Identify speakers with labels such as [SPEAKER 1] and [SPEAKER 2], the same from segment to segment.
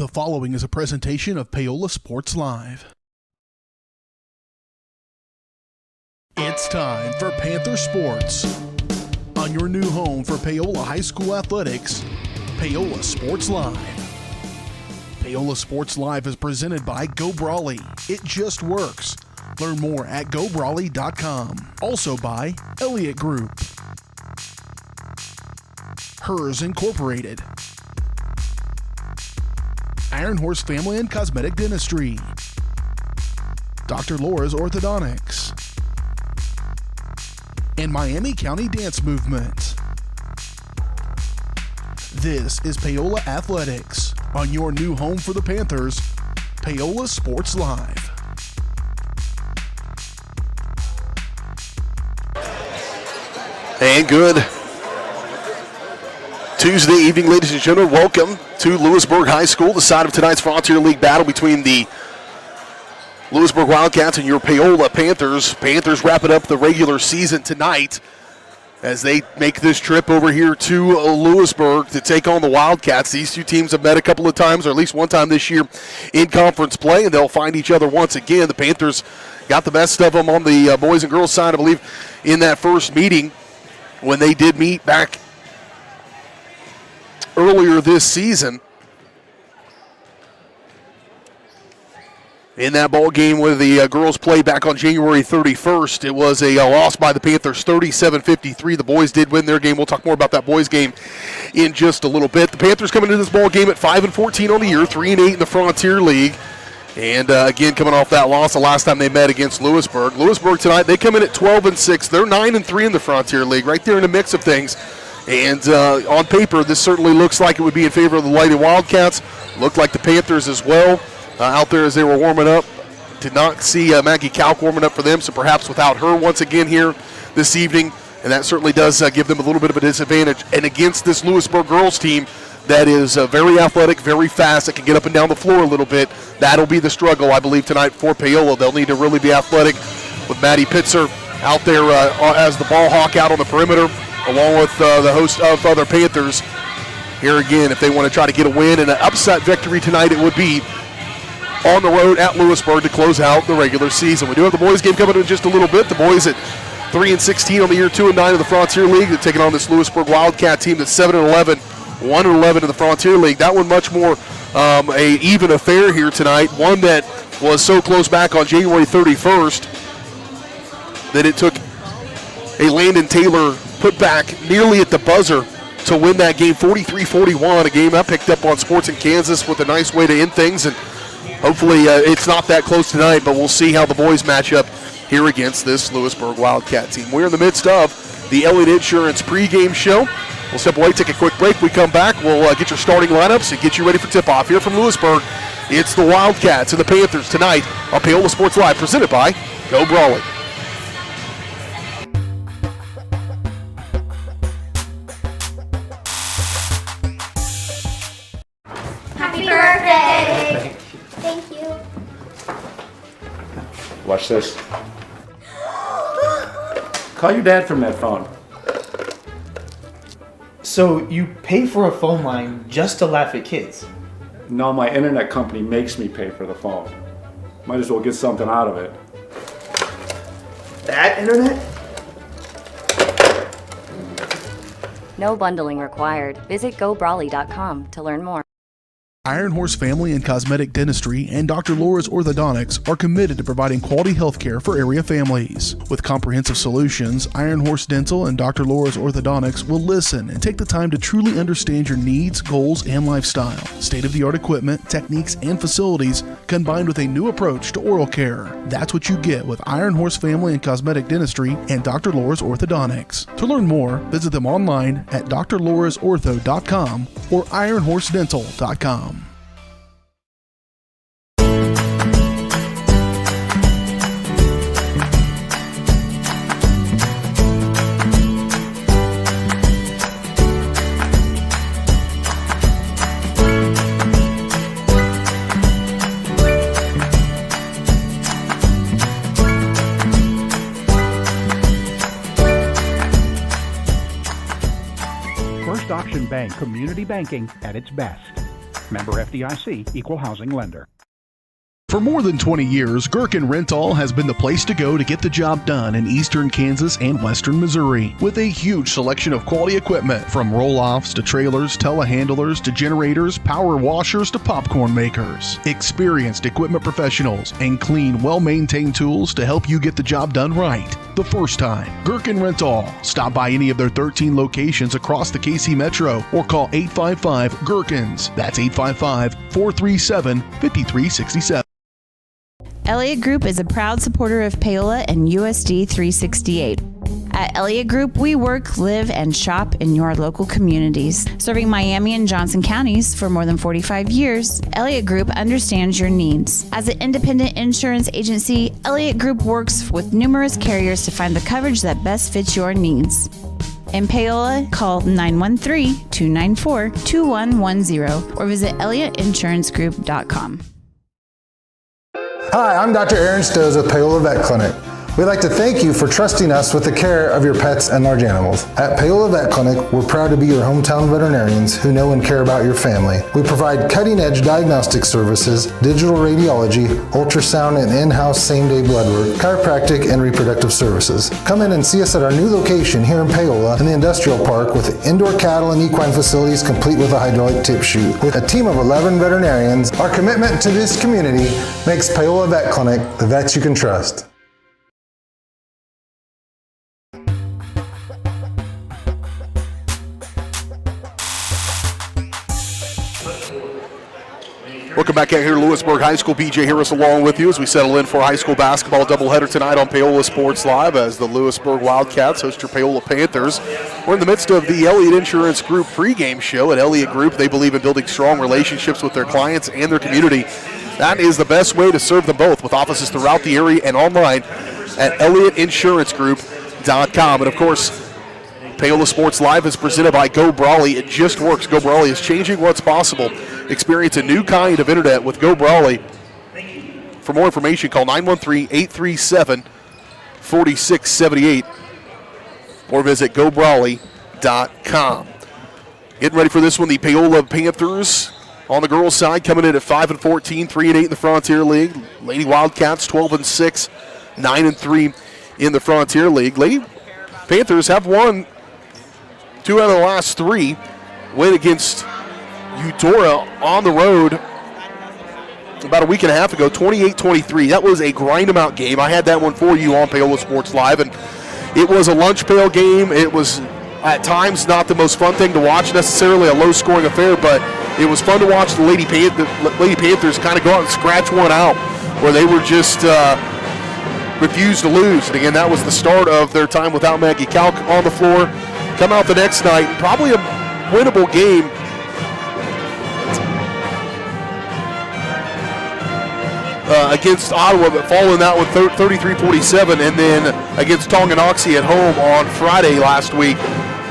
[SPEAKER 1] The following is a presentation of Paola Sports Live. It's time for Panther Sports. On your new home for Paola High School Athletics, Paola Sports Live. Paola Sports Live is presented by Go Brawley. It just works. Learn more at gobrawley.com. Also by Elliott Group, Hers Incorporated, Iron Horse Family and Cosmetic Dentistry, Dr. Laura's Orthodontics, and Miami County Dance Movement. This is Paola Athletics on your new home for the Panthers, Paola Sports Live.
[SPEAKER 2] And good Tuesday evening, ladies and gentlemen. Welcome to Louisburg High School, the side of tonight's Frontier League battle between the Louisburg Wildcats and your Paola Panthers. Panthers wrapping up the regular season tonight as they make this trip over here to Louisburg to take on the Wildcats. These two teams have met a couple of times, or at least one time this year, in conference play, and they'll find each other once again. The Panthers got the best of them on the boys and girls side, I believe, in that first meeting when they did meet back earlier this season. In that ball game where the girls played back on January 31st, it was a loss by the Panthers, 37-53. The boys did win their game. We'll talk more about that boys game in just a little bit. The Panthers coming into this ball game at 5-14 on the year, 3-8 in the Frontier League. And again, coming off that loss the last time they met against Louisburg. Louisburg tonight, they come in at 12-6. They're 9-3 in the Frontier League, right there in the mix of things. And on paper, this certainly looks like it would be in favor of the Lady Wildcats. Looked like the Panthers as well out there as they were warming up. Did not see Maggie Kalk warming up for them, so perhaps without her once again here this evening. And that certainly does give them a little bit of a disadvantage. And against this Louisburg girls team that is very athletic, very fast, that can get up and down the floor a little bit, that'll be the struggle, I believe, tonight for Paola. They'll need to really be athletic with Maddie Pitzer out there as the ball hawk out on the perimeter, along with the host of other Panthers. Here again, if they want to try to get a win and an upset victory tonight, it would be on the road at Louisburg to close out the regular season. We do have the boys game coming in just a little bit. The boys at 3-16 on the year, 2-9 in the Frontier League. They're taking on this Louisburg Wildcat team that's 7-11, 1-11 in the Frontier League. That one much more a even affair here tonight. One that was so close back on January 31st that it took a Landon Taylor put back nearly at the buzzer to win that game 43-41, a game I picked up on Sports in Kansas with a nice way to end things. And hopefully it's not that close tonight, but we'll see how the boys match up here against this Louisburg Wildcat team. We're in the midst of the Elliott Insurance pregame show. We'll step away, take a quick break. We come back, we'll get your starting lineups and get you ready for tip-off. Here from Lewisburg, it's the Wildcats and the Panthers tonight on Paola Sports Live, presented by Go Brawley.
[SPEAKER 3] Happy birthday! Thank you.
[SPEAKER 4] Watch this. Call your dad from that phone.
[SPEAKER 5] So you pay for a phone line just to laugh at kids?
[SPEAKER 4] No, my internet company makes me pay for the phone. Might as well get something out of it.
[SPEAKER 5] That internet?
[SPEAKER 6] No bundling required. Visit gobrawley.com to learn more.
[SPEAKER 1] Iron Horse Family and Cosmetic Dentistry and Dr. Laura's Orthodontics are committed to providing quality health care for area families. With comprehensive solutions, Iron Horse Dental and Dr. Laura's Orthodontics will listen and take the time to truly understand your needs, goals, and lifestyle. State-of-the-art equipment, techniques, and facilities combined with a new approach to oral care. That's what you get with Iron Horse Family and Cosmetic Dentistry and Dr. Laura's Orthodontics. To learn more, visit them online at drlaurasortho.com or ironhorsedental.com.
[SPEAKER 7] First Option Bank, community banking at its best. Member FDIC, Equal Housing Lender.
[SPEAKER 1] For more than 20 years, Gherkin Rental has been the place to go to get the job done in eastern Kansas and western Missouri. With a huge selection of quality equipment, from roll-offs to trailers, telehandlers to generators, power washers to popcorn makers. Experienced equipment professionals and clean, well-maintained tools to help you get the job done right the first time. Gherkin Rental. Stop by any of their 13 locations across the KC Metro or call 855-GHERKINS. That's 855-437-5367.
[SPEAKER 8] Elliott Group is a proud supporter of Paola and USD 368. At Elliott Group, we work, live, and shop in your local communities. Serving Miami and Johnson counties for more than 45 years, Elliott Group understands your needs. As an independent insurance agency, Elliott Group works with numerous carriers to find the coverage that best fits your needs. In Paola, call 913-294-2110 or visit ElliottInsuranceGroup.com.
[SPEAKER 9] Hi, I'm Dr. Aaron Stoes with Paola Vet Clinic. We'd like to thank you for trusting us with the care of your pets and large animals. At Paola Vet Clinic, we're proud to be your hometown veterinarians who know and care about your family. We provide cutting-edge diagnostic services, digital radiology, ultrasound, and in-house same-day blood work, chiropractic, and reproductive services. Come in and see us at our new location here in Paola in the Industrial Park with indoor cattle and equine facilities complete with a hydraulic tip chute. With a team of 11 veterinarians, our commitment to this community makes Paola Vet Clinic the vets you can trust.
[SPEAKER 2] Welcome back out here to Louisburg High School. BJ Harris along with you as we settle in for a high school basketball doubleheader tonight on Paola Sports Live as the Louisburg Wildcats host your Paola Panthers. We're in the midst of the Elliott Insurance Group pregame show. At Elliott Group, they believe in building strong relationships with their clients and their community. That is the best way to serve them both, with offices throughout the area and online at ElliottInsuranceGroup.com. And of course, Paola Sports Live is presented by Go Brawley. It just works. Go Brawley is changing what's possible. Experience a new kind of internet with Go Brawley. For more information, call 913-837-4678 or visit GoBrawley.com. Getting ready for this one, the Paola Panthers on the girls' side coming in at 5-14, 3-8 in the Frontier League. Lady Wildcats 12-6, 9-3 in the Frontier League. Lady Panthers have won 2 out of the last 3. Win against Eudora on the road about a week and a half ago, 28-23. That was a grind-em-out game. I had that one for you on Paola Sports Live, and it was a lunch pail game. It was, at times, not the most fun thing to watch, necessarily a low-scoring affair, but it was fun to watch the Lady Panthers kind of go out and scratch one out where they were just refused to lose. And again, that was the start of their time without Maggie Kalk on the floor. Come out the next night, probably a winnable game. Against Ottawa, but following that with 33-47, and then against Tonganoxie at home on Friday last week,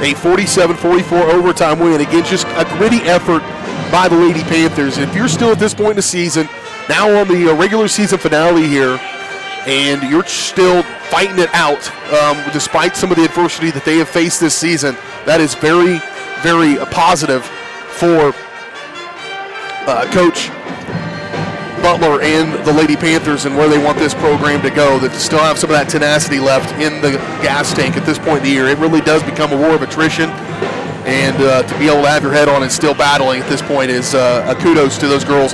[SPEAKER 2] a 47-44 overtime win. Again, just a gritty effort by the Lady Panthers. And if you're still at this point in the season, now on the regular season finale here, and you're still fighting it out despite some of the adversity that they have faced this season, that is very, very positive for Coach Butler and the Lady Panthers and where they want this program to go, that still have some of that tenacity left in the gas tank at this point in the year. It really does become a war of attrition, and to be able to have your head on and still battling at this point is a kudos to those girls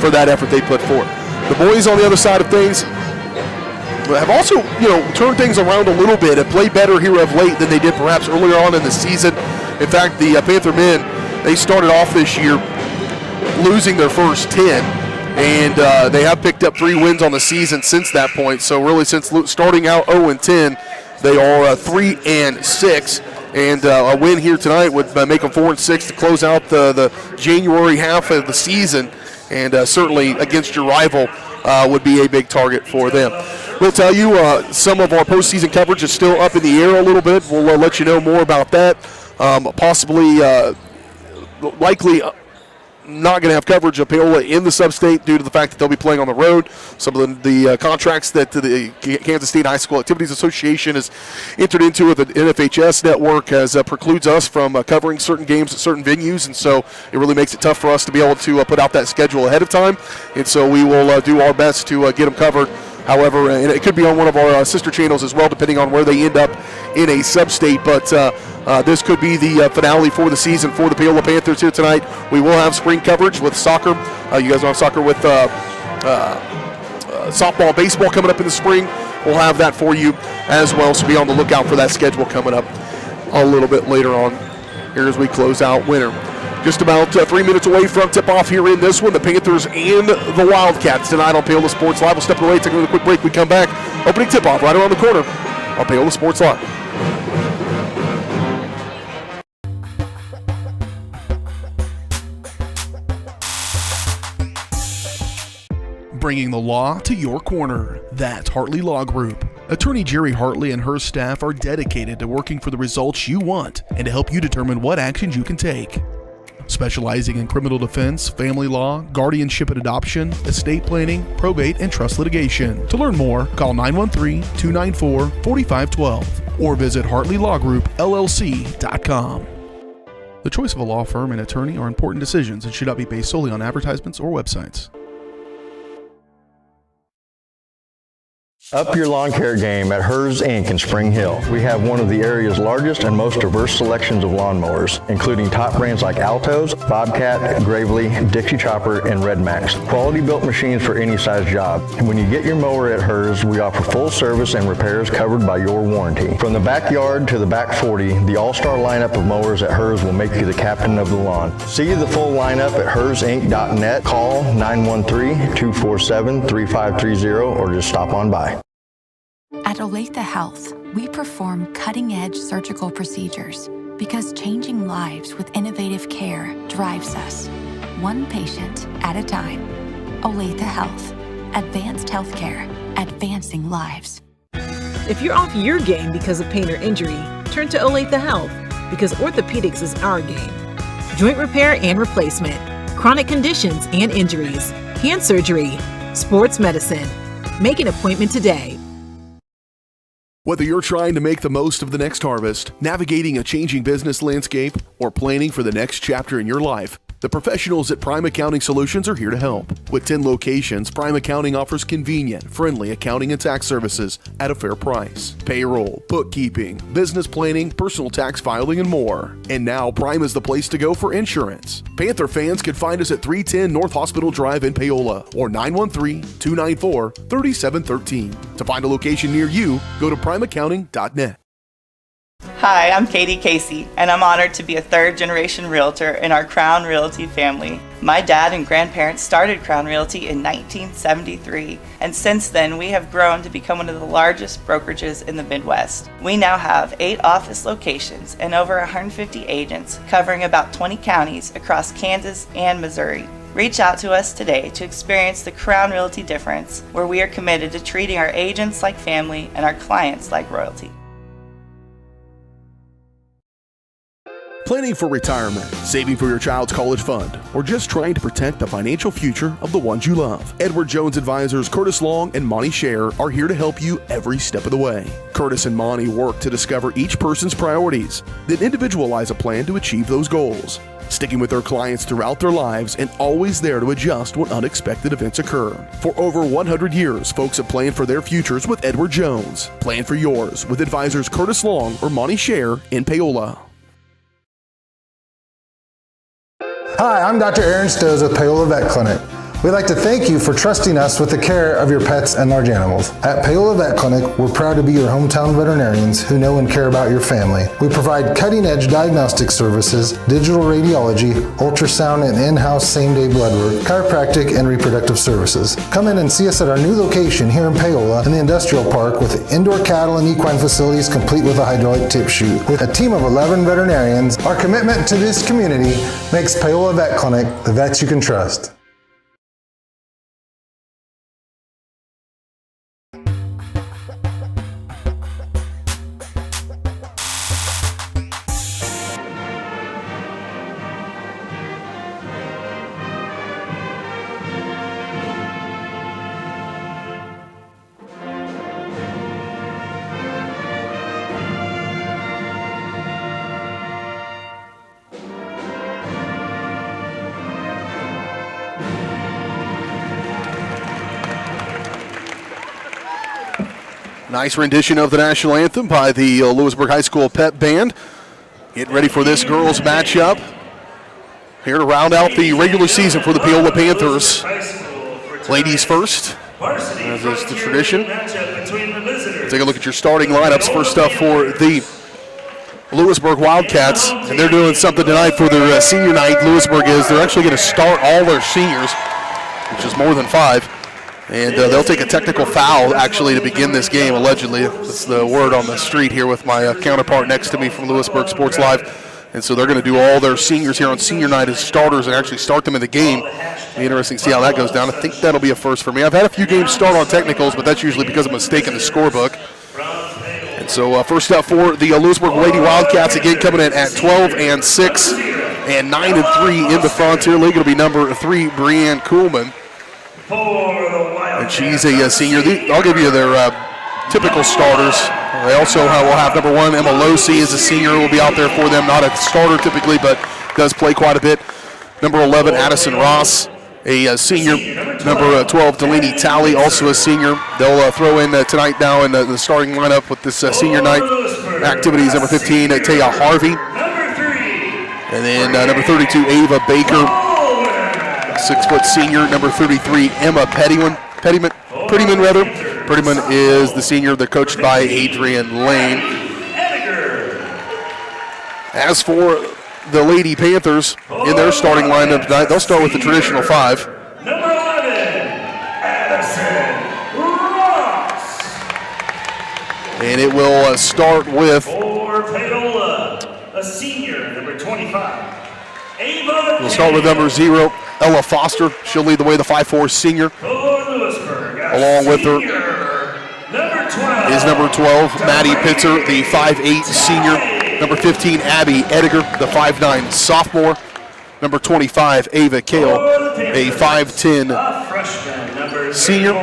[SPEAKER 2] for that effort they put forth. The boys on the other side of things have also, turned things around a little bit and played better here of late than they did perhaps earlier on in the season. In fact, the Panther men, they started off this year losing their first 10, and they have picked up 3 wins on the season since that point. So really, since starting out 0-10, they are 3-6, and a win here tonight would make them 4-6 to close out the January half of the season, and certainly against your rival would be a big target for them. We'll tell you some of our postseason coverage is still up in the air a little bit. We'll let you know more about that. Possibly, likely not going to have coverage of Paola in the sub-state due to the fact that they'll be playing on the road. Some of the contracts that the Kansas State High School Activities Association has entered into with the NFHS network precludes us from covering certain games at certain venues, and so it really makes it tough for us to be able to put out that schedule ahead of time. And so we will do our best to get them covered. However, and it could be on one of our sister channels as well, depending on where they end up in a sub-state. But this could be the finale for the season for the Paola Panthers here tonight. We will have spring coverage with soccer. You guys know soccer with softball, baseball coming up in the spring. We'll have that for you as well, so be on the lookout for that schedule coming up a little bit later on here as we close out winter. Just about 3 minutes away from tip-off here in this one, the Panthers and the Wildcats tonight on Paola Sports Live. We'll step away, take a quick break. We come back, opening tip-off right around the corner on Paola Sports Live.
[SPEAKER 1] Bringing the law to your corner. That's Hartley Law Group. Attorney Jerry Hartley and her staff are dedicated to working for the results you want and to help you determine what actions you can take. Specializing in criminal defense, family law, guardianship and adoption, estate planning, probate, and trust litigation. To learn more, call 913-294-4512 or visit HartleyLawGroupLLC.com. The choice of a law firm and attorney are important decisions and should not be based solely on advertisements or websites.
[SPEAKER 10] Up your lawn care game at Hers Inc. in Spring Hill. We have one of the area's largest and most diverse selections of lawnmowers, including top brands like Altos, Bobcat, Gravely, Dixie Chopper, and Red Max. Quality built machines for any size job. And when you get your mower at Hers, we offer full service and repairs covered by your warranty. From the backyard to the back 40, the all-star lineup of mowers at Hers will make you the captain of the lawn. See the full lineup at hersinc.net. Call 913-247-3530 or just stop on by.
[SPEAKER 11] At Olathe Health, we perform cutting-edge surgical procedures because changing lives with innovative care drives us, one patient at a time. Olathe Health. Advanced healthcare. Advancing lives.
[SPEAKER 12] If you're off your game because of pain or injury, turn to Olathe Health because orthopedics is our game. Joint repair and replacement, chronic conditions and injuries, hand surgery, sports medicine. Make an appointment today.
[SPEAKER 1] Whether you're trying to make the most of the next harvest, navigating a changing business landscape, or planning for the next chapter in your life, the professionals at Prime Accounting Solutions are here to help. With 10 locations, Prime Accounting offers convenient, friendly accounting and tax services at a fair price. Payroll, bookkeeping, business planning, personal tax filing, and more. And now Prime is the place to go for insurance. Panther fans can find us at 310 North Hospital Drive in Paola or 913-294-3713. To find a location near you, go to primeaccounting.net.
[SPEAKER 13] Hi, I'm Katie Casey, and I'm honored to be a third-generation realtor in our Crown Realty family. My dad and grandparents started Crown Realty in 1973, and since then we have grown to become one of the largest brokerages in the Midwest. We now have 8 office locations and over 150 agents covering about 20 counties across Kansas and Missouri. Reach out to us today to experience the Crown Realty difference, where we are committed to treating our agents like family and our clients like royalty.
[SPEAKER 1] Planning for retirement, saving for your child's college fund, or just trying to protect the financial future of the ones you love. Edward Jones advisors Curtis Long and Monty Scher are here to help you every step of the way. Curtis and Monty work to discover each person's priorities, then individualize a plan to achieve those goals, sticking with their clients throughout their lives and always there to adjust when unexpected events occur. For over 100 years, folks have planned for their futures with Edward Jones. Plan for yours with advisors Curtis Long or Monty Scher in Paola.
[SPEAKER 9] Hi, I'm Dr. Aaron Stowe with Paola Vet Clinic. We'd like to thank you for trusting us with the care of your pets and large animals. At Paola Vet Clinic, we're proud to be your hometown veterinarians who know and care about your family. We provide cutting-edge diagnostic services, digital radiology, ultrasound, and in-house same-day blood work, chiropractic, and reproductive services. Come in and see us at our new location here in Paola in the Industrial Park with indoor cattle and equine facilities complete with a hydraulic tip chute. With a team of 11 veterinarians, our commitment to this community makes Paola Vet Clinic the vets you can trust.
[SPEAKER 2] Nice rendition of the national anthem by the Louisburg High School Pep Band. Getting ready for this girls matchup. Here to round out the regular season for the Paola Panthers. Ladies first, as is the tradition. Take a look at your starting lineups. First up for the Louisburg Wildcats, and they're doing something tonight for their senior night. Louisburg is, they're actually going to start all their seniors, which is more than 5. And they'll take a technical foul, actually, to begin this game, allegedly. That's the word on the street here with my counterpart next to me from Louisburg Sports Live. And so they're going to do all their seniors here on senior night as starters and actually start them in the game. It'll be interesting to see how that goes down. I think that'll be a first for me. I've had a few games start on technicals, but that's usually because of a mistake in the scorebook. And so first up for the Lewisburg Lady Wildcats, again coming in at 12-6 and 9-3 in the Frontier League. It'll be number 3, Brianne Kuhlman. And she's a senior. I'll give you their typical starters. They also will have number 1, Emma Losey is a senior, will be out there for them. Not a starter typically, but does play quite a bit. Number 11, Addison Ross, a senior. Number 12, Delaney Talley, also a senior. They'll throw in tonight now in the starting lineup with this senior night activities. Number 15, Taya Harvey. And then number 32, Ava Baker, 6-foot senior. Number 33, Emma Prettyman. Prettyman is the senior. They're coached by Adrian Lane. As for the Lady Panthers in their starting lineup tonight, they'll start with the traditional 5.
[SPEAKER 14] Number 11, Addison Ross.
[SPEAKER 2] And it will start with,
[SPEAKER 14] for Paola, a senior, number 25. Ava.
[SPEAKER 2] We'll start with number 0, Ella Foster. She'll lead the way, the 5'4" senior. Along with her is number 12, Maddie Pitzer, the 5'8" senior. Number 15, Abby Ediger, the 5'9" sophomore. Number 25, Ava Kale, a 5'10" senior.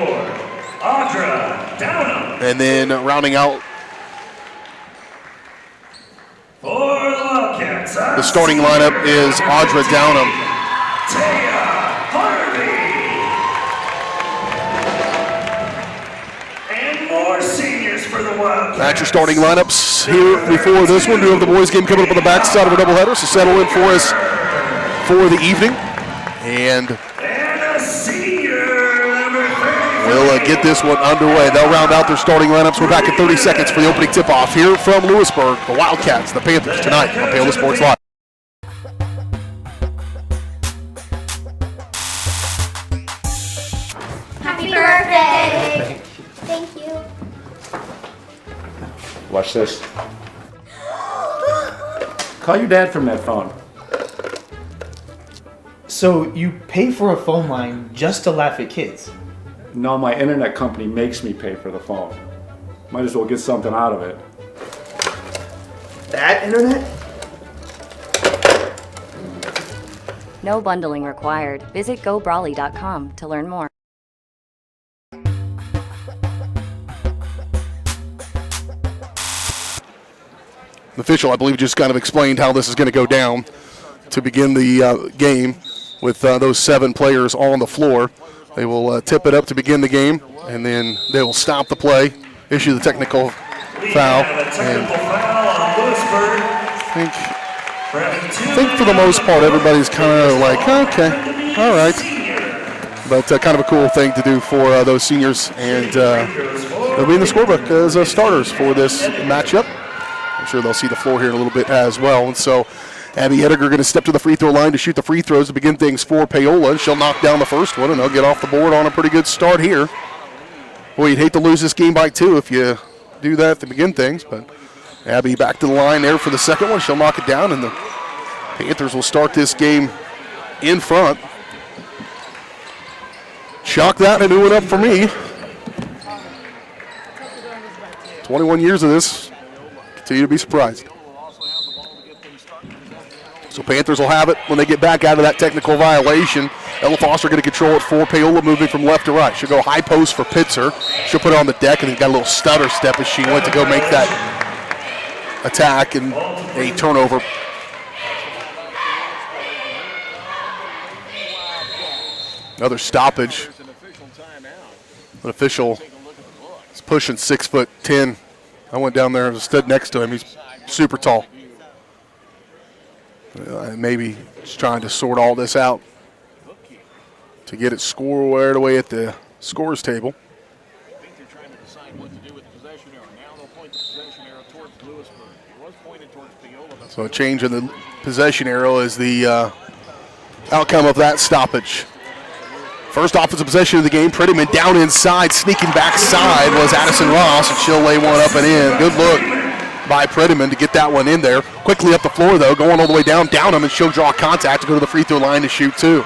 [SPEAKER 2] And then rounding out the starting lineup is Audra Downham. That's your starting lineups here before this one. Do have the boys game coming up on the backside of a doubleheader, so settle in for us for the evening. And we'll get this one underway. They'll round out their starting lineups. We're back in 30 seconds for the opening tip-off here from Louisburg. The Wildcats, the Panthers tonight on Paola Sports Live.
[SPEAKER 3] Happy birthday! Thank you.
[SPEAKER 4] Watch this. Call your dad from that phone.
[SPEAKER 5] So you pay for a phone line just to laugh at kids?
[SPEAKER 4] No, my internet company makes me pay for the phone. Might as well get something out of it.
[SPEAKER 5] That internet?
[SPEAKER 6] No bundling required. Visit gobrawley.com to learn more.
[SPEAKER 2] The official, I believe, just kind of explained how this is going to go down to begin the game with those 7 players on the floor. They will tip it up to begin the game, and then they will stop the play, issue the technical foul. And I think for the most part, everybody's kind of like, okay, all right. But kind of a cool thing to do for those seniors, and they'll be in the scorebook as starters for this matchup. I'm sure they'll see the floor here in a little bit as well. And so Abby Ediger going to step to the free throw line to shoot the free throws to begin things for Paola. She'll knock down the first one, and they'll get off the board on a pretty good start here. Boy, you'd hate to lose this game by 2 if you do that to begin things. But Abby back to the line there for the second one. She'll knock it down, and the Panthers will start this game in front. Chalk that a new one up for me. 21 years of this. Continue to be surprised. So Panthers will have it when they get back out of that technical violation. Ella Foster going to control it for Paola, moving from left to right. She'll go high post for Pitzer. She'll put it on the deck, and then got a little stutter step as she went to go make that attack and a turnover. Another stoppage. An official pushing 6'10". I went down there and stood next to him. He's super tall. Maybe just trying to sort all this out to get it squared away at the scores table. So a change in the possession arrow is the outcome of that stoppage. First offensive possession of the game, Prettyman down inside, sneaking backside was Addison Ross, and she'll lay one up and in. Good look by Prettyman to get that one in there. Quickly up the floor, though, going all the way down him, and she'll draw contact to go to the free throw line to shoot two.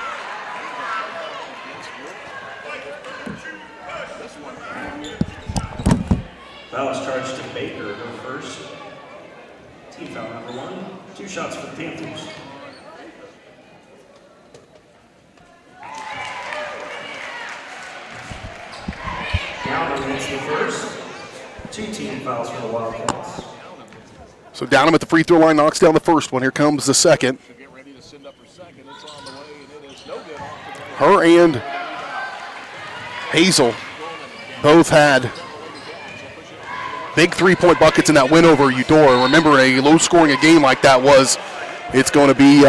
[SPEAKER 14] Foul is charged to Baker, her first. Team foul number 1. 2 shots for the Panthers. Downham hits the first. 2 team fouls for the Wildcats.
[SPEAKER 2] So Downham at the free throw line knocks down the first one. Here comes the second. Her and Hazel both had big three-point buckets in that win over Eudora. Remember, a low-scoring game like that it's going to be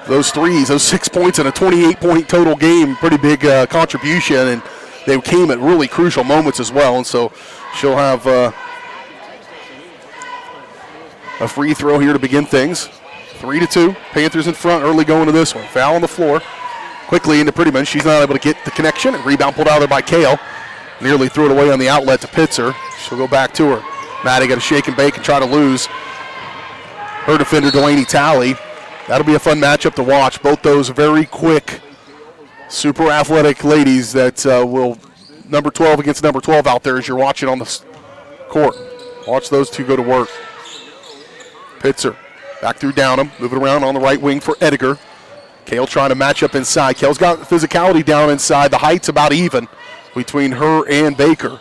[SPEAKER 2] those threes, those 6 points in a 28-point total game, pretty big contribution, and they came at really crucial moments as well. And so she'll have a free throw here to begin things. 3-2, Panthers in front early going to this one. Foul on the floor. Quickly into Prettyman. She's not able to get the connection. And rebound pulled out there by Kale. Nearly threw it away on the outlet to Pitzer. She'll go back to her. Maddie got to shake and bake and try to lose her defender, Delaney Talley. That'll be a fun matchup to watch. Both those very quick, super athletic ladies that will number 12 against number 12 out there as you're watching on the court. Watch those two go to work. Pitzer back through Downham, moving around on the right wing for Edgar. Kale trying to match up inside. Kale's got physicality down inside. The height's about even between her and Baker.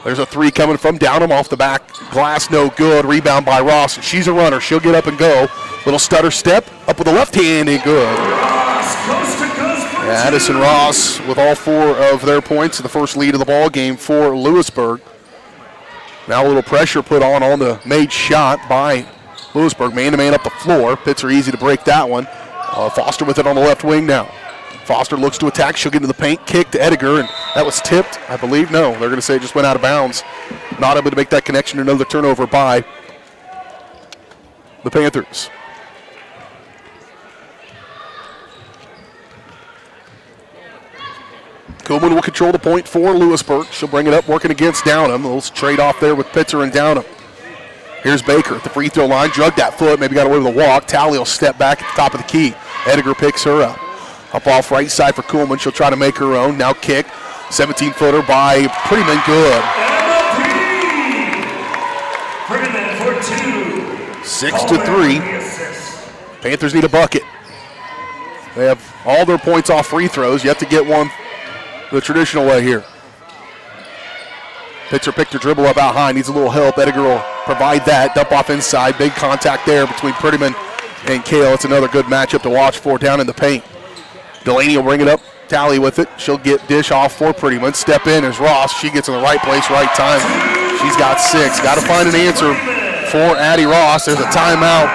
[SPEAKER 2] There's a three coming from Downham off the back glass, no good. Rebound by Ross, and she's a runner. She'll get up and go. Little stutter step, up with the left hand, and good. Addison Ross with all 4 of their points, the first lead of the ball game for Louisburg. Now a little pressure put on the made shot by Louisburg. Man-to-man up the floor. Pitzer easy to break that one. Foster with it on the left wing now. Foster looks to attack. She'll get into the paint. Kick to Edgar, and that was tipped, I believe. No, they're going to say it just went out of bounds. Not able to make that connection. Another turnover by the Panthers. Kuhlman will control the point for Louisburg. She'll bring it up, working against Downham. A little trade off there with Pitzer and Downham. Here's Baker at the free throw line. Drugged that foot, maybe got away with a walk. Talley will step back at the top of the key. Edgar picks her up. Up off right side for Kuhlman. She'll try to make her own. Now kick. 17-footer by Prettyman. Good.
[SPEAKER 14] Prettyman for 2.
[SPEAKER 2] 6-3. Panthers need a bucket. They have all their points off free throws. Yet to get one the traditional way here. Pitzer picked her dribble up out high. Needs a little help. Edgar will provide that. Dump off inside. Big contact there between Prettyman and Kale. It's another good matchup to watch for down in the paint. Delaney will bring it up. Talley with it. She'll get dish off for Prettyman. Step in is Ross. She gets in the right place, right time. She's got 6. Got to find an answer for Addie Ross. There's a timeout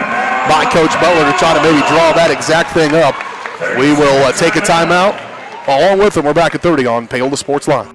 [SPEAKER 2] by Coach Butler to try to maybe draw that exact thing up. We will take a timeout. Along with them, we're back at 30 on Paola Sports Live.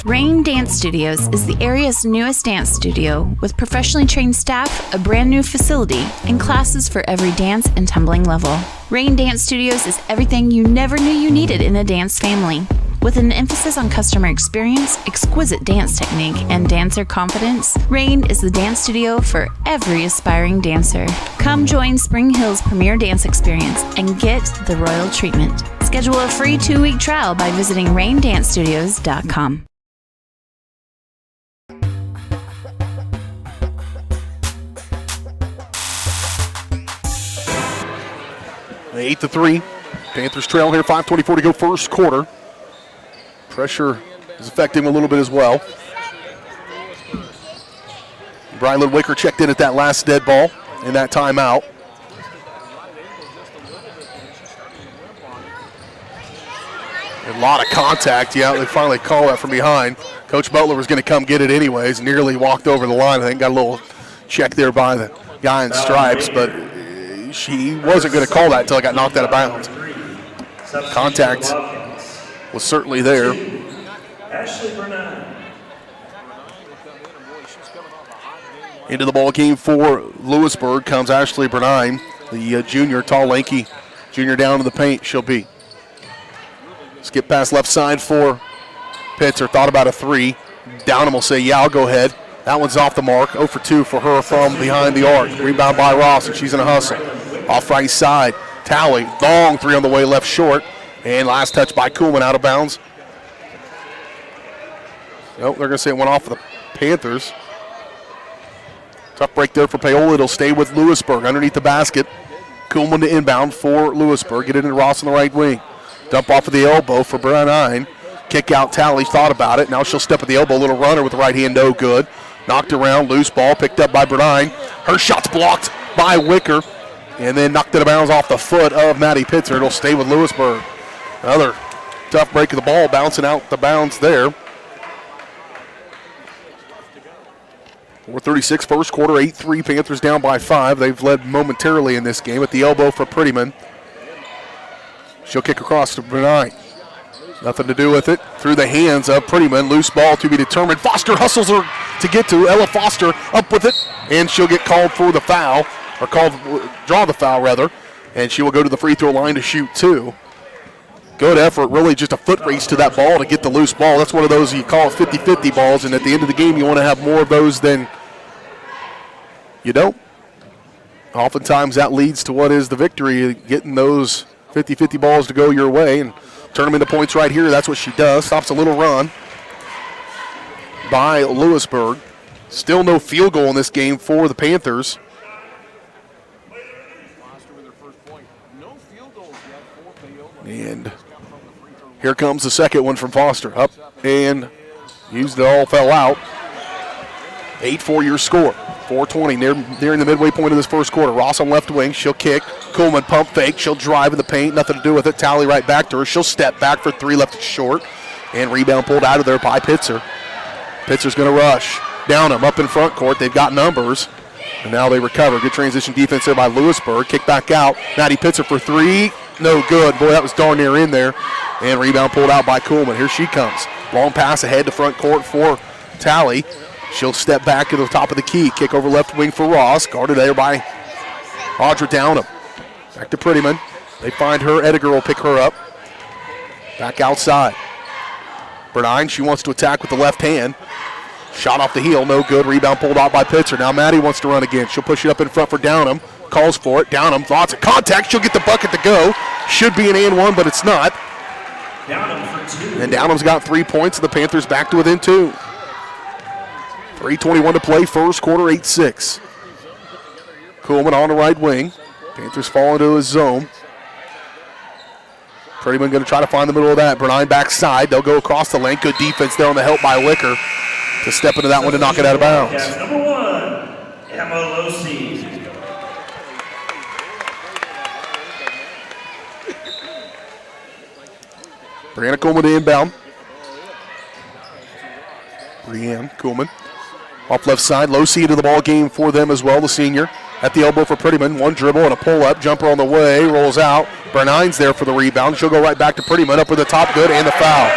[SPEAKER 8] Rain Dance Studios is the area's newest dance studio with professionally trained staff, a brand new facility, and classes for every dance and tumbling level. Rain Dance Studios is everything you never knew you needed in a dance family. With an emphasis on customer experience, exquisite dance technique, and dancer confidence, Rain is the dance studio for every aspiring dancer. Come join Spring Hill's premier dance experience and get the royal treatment. Schedule a free 2-week trial by visiting raindancestudios.com.
[SPEAKER 2] 8-3. Panthers trail here, 5:24 to go first quarter. Pressure is affecting him a little bit as well. Brian Lidwicker checked in at that last dead ball in that timeout. A lot of contact. Yeah, they finally call that from behind. Coach Butler was going to come get it anyways. Nearly walked over the line. I think got a little check there by the guy in stripes, but she wasn't going to call that until it got knocked out of bounds. Contact was certainly there. Into the ball game for Louisburg comes Ashley Bernine, the junior, tall, lanky junior down to the paint. She'll be. Skip pass left side for Pitzer. Thought about a three. Downham will say, yeah, I'll go ahead. That one's off the mark. 0 for 2 for her from behind the arc. Rebound by Ross, and she's in a hustle. Off right side. Tally, long three on the way, left short. And last touch by Kuhlman, out of bounds. Nope, they're going to say it went off of the Panthers. Tough break there for Paola. It'll stay with Louisburg underneath the basket. Kuhlman to inbound for Louisburg. Get it into Ross on the right wing. Dump off of the elbow for Bernine. Kick out Tally, thought about it. Now she'll step at the elbow. Little runner with the right hand, no good. Knocked around, loose ball, picked up by Bernine. Her shot's blocked by Wicker. And then knocked it out of bounds off the foot of Maddie Pitzer. It'll stay with Louisburg. Another tough break of the ball, bouncing out the bounds there. 4:36 first quarter, 8-3, Panthers down by 5. They've led momentarily in this game. At the elbow for Prettyman. She'll kick across to Bernine. Nothing to do with it. Through the hands of Prettyman. Loose ball to be determined. Foster hustles her to get to. Ella Foster up with it. And she'll get called for the foul. Or draw the foul, rather. And she will go to the free throw line to shoot 2. Good effort. Really just a foot race to that ball to get the loose ball. That's one of those you call 50-50 balls. And at the end of the game, you want to have more of those than you don't. Oftentimes that leads to what is the victory, getting those 50-50 balls to go your way and turn them into points right here. That's what she does. Stops a little run by Louisburg. Still no field goal in this game for the Panthers. And here comes the second one from Foster. Up and used it all, fell out. 8-4 your score. 4:20 nearing the midway point of this first quarter. Ross on left wing. She'll kick. Kuhlman pump fake. She'll drive in the paint. Nothing to do with it. Tally right back to her. She'll step back for three, left it short. And rebound pulled out of there by Pitzer. Pitzer's going to rush. Downham up in front court. They've got numbers. And now they recover. Good transition defense there by Louisburg. Kick back out. Maddie Pitzer for three. No good. Boy, that was darn near in there. And rebound pulled out by Kuhlman. Here she comes. Long pass ahead to front court for Tally. She'll step back to the top of the key. Kick over left wing for Ross. Guarded there by Audra Downham. Back to Prettyman. They find her. Ediger will pick her up. Back outside. Bernine, she wants to attack with the left hand. Shot off the heel, no good. Rebound pulled out by Pitzer. Now Maddie wants to run again. She'll push it up in front for Downham. Calls for it. Downham, lots of contact. She'll get the bucket to go. Should be an and one, but it's not.
[SPEAKER 14] Downham for 2.
[SPEAKER 2] And Downham's got 3 points, and the Panthers back to within 2. 3:21 to play, first quarter, 8-6. Kuhlman on the right wing. Panthers fall into his zone. Prettyman going to try to find the middle of that. Bernine backside. They'll go across the lane. Good defense there on the help by Wicker to step into that one to knock it out of bounds.
[SPEAKER 14] Wildcats number 1, Emma Losi.
[SPEAKER 2] Brianna Kuhlman to inbound. Brianne Kuhlman. Off left side, Losi into the ball game for them as well, the senior. At the elbow for Prettyman, one dribble and a pull-up. Jumper on the way, rolls out. Bernine's there for the rebound. She'll go right back to Prettyman, up with the top, good, and the foul.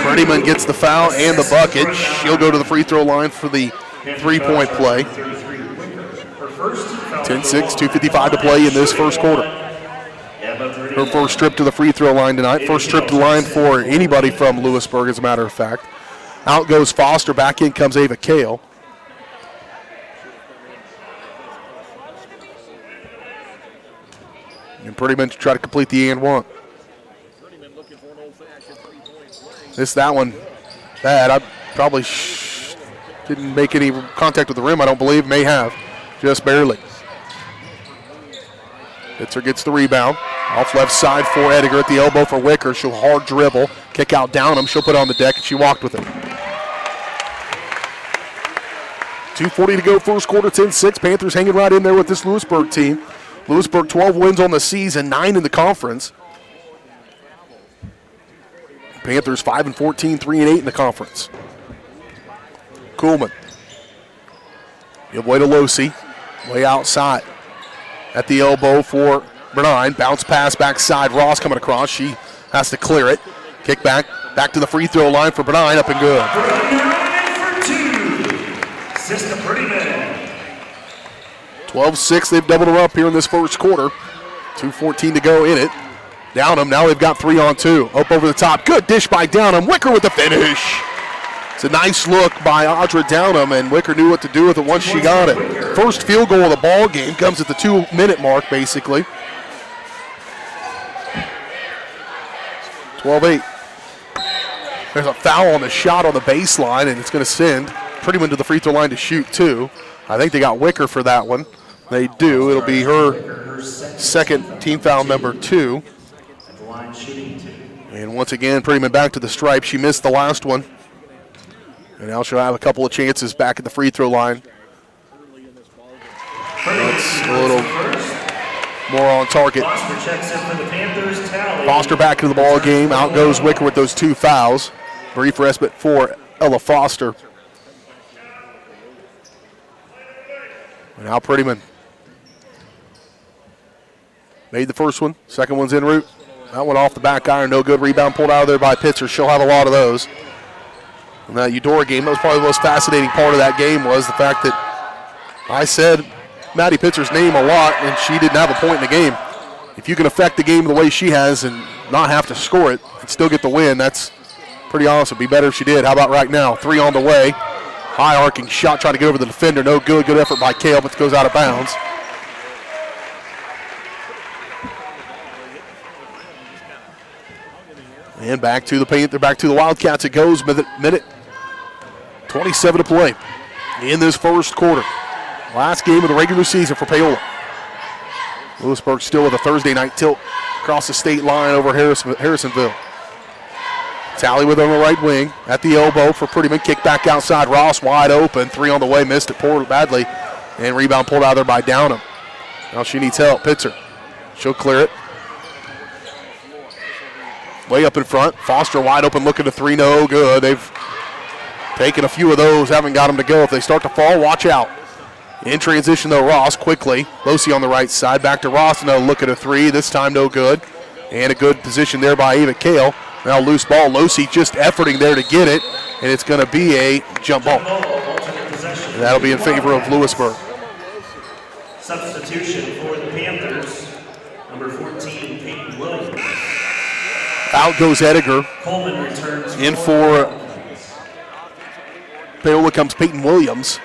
[SPEAKER 2] Prettyman gets the foul and the bucket. She'll go to the free throw line for the three-point play. 10-6, 2:55 to play in this first quarter. Her first trip to the free throw line tonight. First trip to the line for anybody from Louisburg, as a matter of fact. Out goes Foster. Back in comes Ava Kale. And Prettyman to try to complete the and one. That one bad. I probably didn't make any contact with the rim, I don't believe. May have. Just barely. Pitzer gets the rebound. Off left side for Ediger at the elbow for Wicker. She'll hard dribble. Kick out Downham. She'll put it on the deck, and she walked with it. 2:40 to go first quarter, 10-6. Panthers hanging right in there with this Louisburg team. Louisburg 12 wins on the season, 9 in the conference. Panthers 5-14, 3-8 in the conference. Kuhlman. Give way to Losi. Way outside. At the elbow for Bernine. Bounce pass backside. Ross coming across. She has to clear it. Kick back. Back to the free throw line for Bernine. Up and good.
[SPEAKER 14] For 2. Sister Prettyman.
[SPEAKER 2] 12-6. They've doubled her up here in this first quarter. 2:14 to go in it. Downham, now they've got 3 on 2. Up over the top. Good dish by Downham. Wicker with the finish. It's a nice look by Audra Downham, and Wicker knew what to do with it once she got it. First field goal of the ball game comes at the 2-minute mark, basically. 12-8. There's a foul on the shot on the baseline, and it's going to send Prettyman to the free throw line to shoot 2. I think they got Wicker for that one. They do. It'll be her second team foul, number 2. And once again, Prettyman back to the stripe. She missed the last one. And now she'll have a couple of chances back at the free throw line. That's a little more on target. Foster back into the ball game. Out goes Wicker with those 2 fouls. Brief respite for Ella Foster. And now Prettyman made the first one. Second one's en route. That one off the back iron. No good. Rebound pulled out of there by Pitzer. She'll have a lot of those. In that Eudora game, that was probably the most fascinating part of that game, was the fact that I said Maddie Pitzer's name a lot, and she didn't have a point in the game. If you can affect the game the way she has and not have to score it and still get the win, that's pretty awesome. It'd be better if she did. How about right now? 3 on the way. High arcing shot, trying to get over the defender. No good. Good effort by Kale, but it goes out of bounds. And back to the Panther, back to the Wildcats it goes. Minute 27 to play in this first quarter. Last game of the regular season for Paola. Louisburg still with a Thursday night tilt across the state line over Harrisonville. Tally with on the right wing. At the elbow for Prettyman. Kick back outside. Ross wide open. 3 on the way. Missed it poor badly. And rebound pulled out there by Downham. Now she needs help. Pitzer. She'll clear it. Way up in front. Foster wide open looking to 3. No good. They've taken a few of those. Haven't got them to go. If they start to fall, watch out. In transition though, Ross quickly. Losi on the right side. Back to Ross. Another look at a 3. This time no good. And a good position there by Ava Kale. Now loose ball. Losi just efforting there to get it. And it's going to be a jump ball. And that'll be in favor of Louisburg.
[SPEAKER 14] Substitution for the Panthers. Number 14, Peyton Williams.
[SPEAKER 2] Out goes Ediger.
[SPEAKER 14] Coleman returns.
[SPEAKER 2] In for Paola comes Peyton Williams.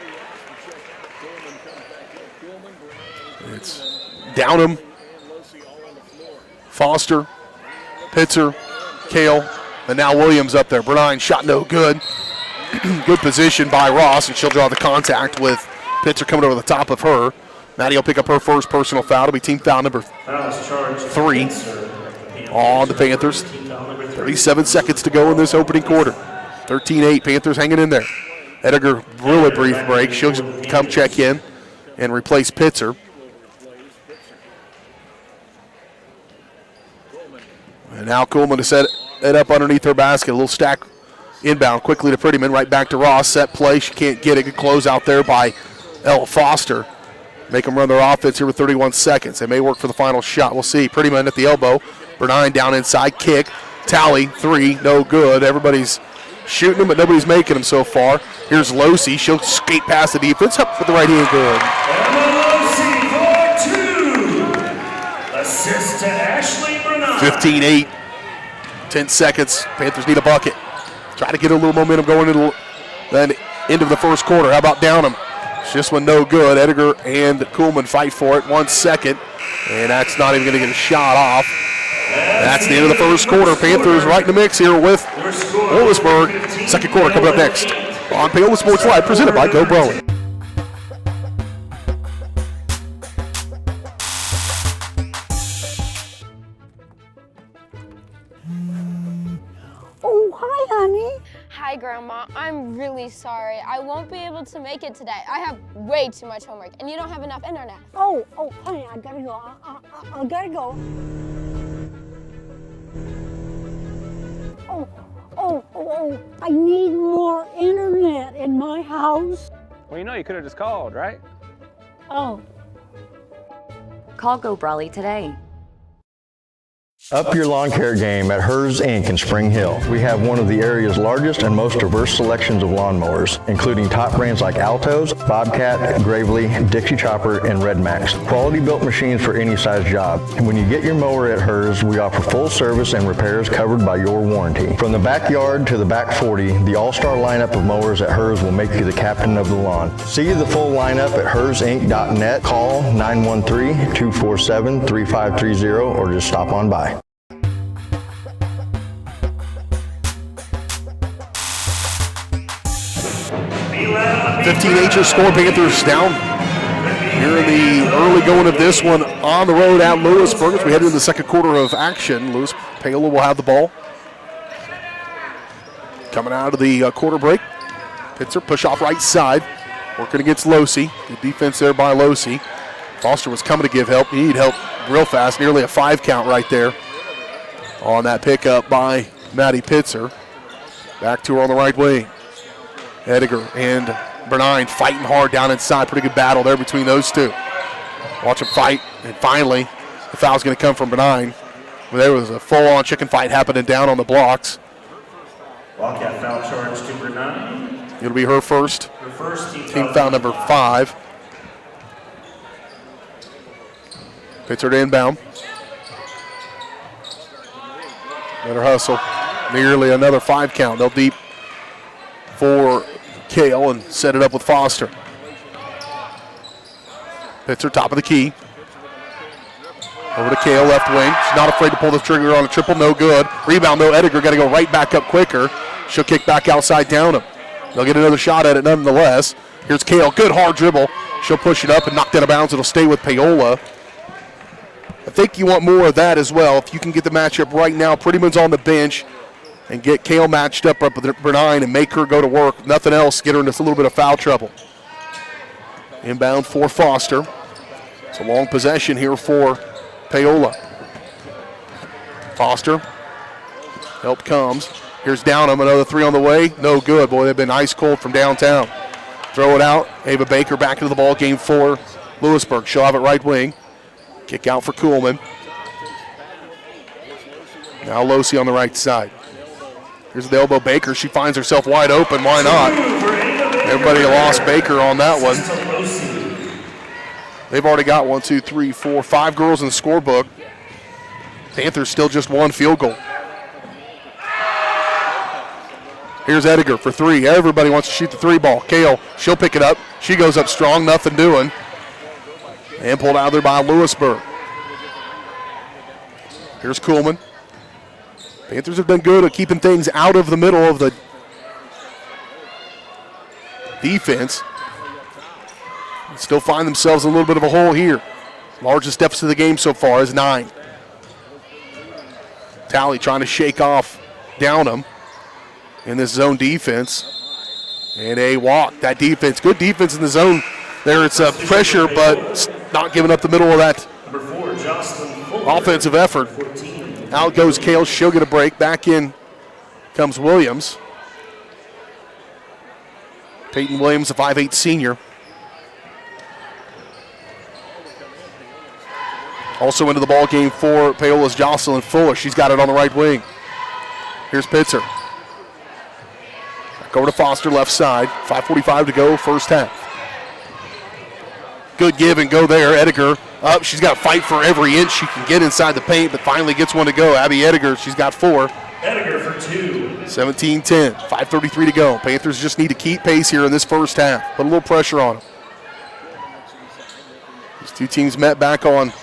[SPEAKER 2] It's Downham, Foster, Pitzer, Kale, and now Williams up there. Bernine shot no good. Good position by Ross, and she'll draw the contact with Pitzer coming over the top of her. Maddie will pick up her first personal foul. It'll be team foul number 3 on the Panthers. 37 seconds to go in this opening quarter. 13-8, Panthers hanging in there. Ediger, really brief break. She'll come check in and replace Pitzer. And now Kuhlman to set it up underneath her basket. A little stack inbound quickly to Prettyman. Right back to Ross. Set play. She can't get it. Good close out there by Ella Foster. Make them run their offense here with 31 seconds. They may work for the final shot. We'll see. Prettyman at the elbow. Bernine down inside. Kick. Tally. 3. No good. Everybody's shooting them, but nobody's making them so far. Here's Losi. She'll skate past the defense. Up with the right hand. Good.
[SPEAKER 14] Losi for 2. Assist to Ashley Bernine.
[SPEAKER 2] 15-8. 10 seconds. Panthers need a bucket. Try to get a little momentum going into the end of the first quarter. How about Downham? This one no good. Ediger and Kuhlman fight for it. 1 second. And that's not even going to get a shot off. That's the end of the first quarter. Panthers right in the mix here with Louisburg. Second quarter coming up next on Paola Sports Live, presented by Go Brawling.
[SPEAKER 15] Oh, hi, honey.
[SPEAKER 3] Hi, Grandma. I'm really sorry. I won't be able to make it today. I have way too much homework, and you don't have enough internet.
[SPEAKER 15] Oh, honey, I gotta go. I gotta go. Oh, I need more internet in my house.
[SPEAKER 16] Well, you could have just called, right?
[SPEAKER 15] Oh.
[SPEAKER 6] Call Go Brawley today.
[SPEAKER 10] Up your lawn care game at Hers Inc. in Spring Hill. We have one of the area's largest and most diverse selections of lawnmowers, including top brands like Altos, Bobcat, Gravely, Dixie Chopper, and Red Max. Quality built machines for any size job. And when you get your mower at Hers, we offer full service and repairs covered by your warranty. From the backyard to the back 40, the all-star lineup of mowers at Hers will make you the captain of the lawn. See the full lineup at hersinc.net. Call 913-247-3530 or just stop on by.
[SPEAKER 2] 15H score. Panthers down here in the early going of this one on the road at Louisburg as we head into the second quarter of action. Paola will have the ball. Coming out of the quarter break. Pitzer push off right side. Working against Losi. Good defense there by Losi. Foster was coming to give help. He needed help real fast. Nearly a 5 count right there on that pickup by Maddie Pitzer. Back to her on the right wing. Ediger and Bernine fighting hard down inside. Pretty good battle there between those two. Watch them fight, and finally the foul's going to come from Bernine. There was a full-on chicken fight happening down on the blocks.
[SPEAKER 14] Wildcat foul charge to Bernine.
[SPEAKER 2] It'll be her first.
[SPEAKER 14] Her first
[SPEAKER 2] team foul number 5. Pitzer to inbound. Better hustle. Nearly another 5 count. They'll deep for Kale and set it up with Foster. Pitzer top of the key. Over to Kale, left wing. She's not afraid to pull the trigger on a triple, no good. Rebound though, Ediger got to go right back up quicker. She'll kick back outside Downham. They'll get another shot at it nonetheless. Here's Kale, good hard dribble. She'll push it up and knock it out of bounds. It'll stay with Paola. I think you want more of that as well. If you can get the matchup right now, Prettyman's on the bench, and get Kale matched up with Bernine and make her go to work. Nothing else, get her into a little bit of foul trouble. Inbound for Foster. It's a long possession here for Paola. Foster. Help comes. Here's Downham, another 3 on the way. No good. Boy, they've been ice cold from downtown. Throw it out. Ava Baker back into the ball game for Louisburg. She'll have it right wing. Kick out for Kuhlman. Now Losi on the right side. Here's the elbow Baker. She finds herself wide open. Why not? Everybody lost Baker on that one. They've already got 1, 2, 3, 4, 5 girls in the scorebook. Panthers still just 1 field goal. Here's Ediger for 3. Everybody wants to shoot the 3 ball. Kale, she'll pick it up. She goes up strong, nothing doing. And pulled out there by Louisburg. Here's Kuhlman. Panthers have been good at keeping things out of the middle of the defense. Still find themselves in a little bit of a hole here. Largest deficit of the game so far is 9. Talley trying to shake off Downham in this zone defense. And a walk. That defense, good defense in the zone. There it's a pressure, but not giving up the middle of that offensive effort. Out goes Kale. She'll get a break. Back in comes Williams. Peyton Williams, a 5'8" senior. Also into the ball game for Paola's Jocelyn Fuller. She's got it on the right wing. Here's Pitzer. Back over to Foster, left side. 5:45 to go, first half. Good give and go there. Ediger up. She's got to fight for every inch she can get inside the paint, but finally gets one to go. Abby Ediger, she's got 4.
[SPEAKER 14] Ediger for 2.
[SPEAKER 2] 17-10. 5:33 to go. Panthers just need to keep pace here in this first half. Put a little pressure on them. These two teams met back on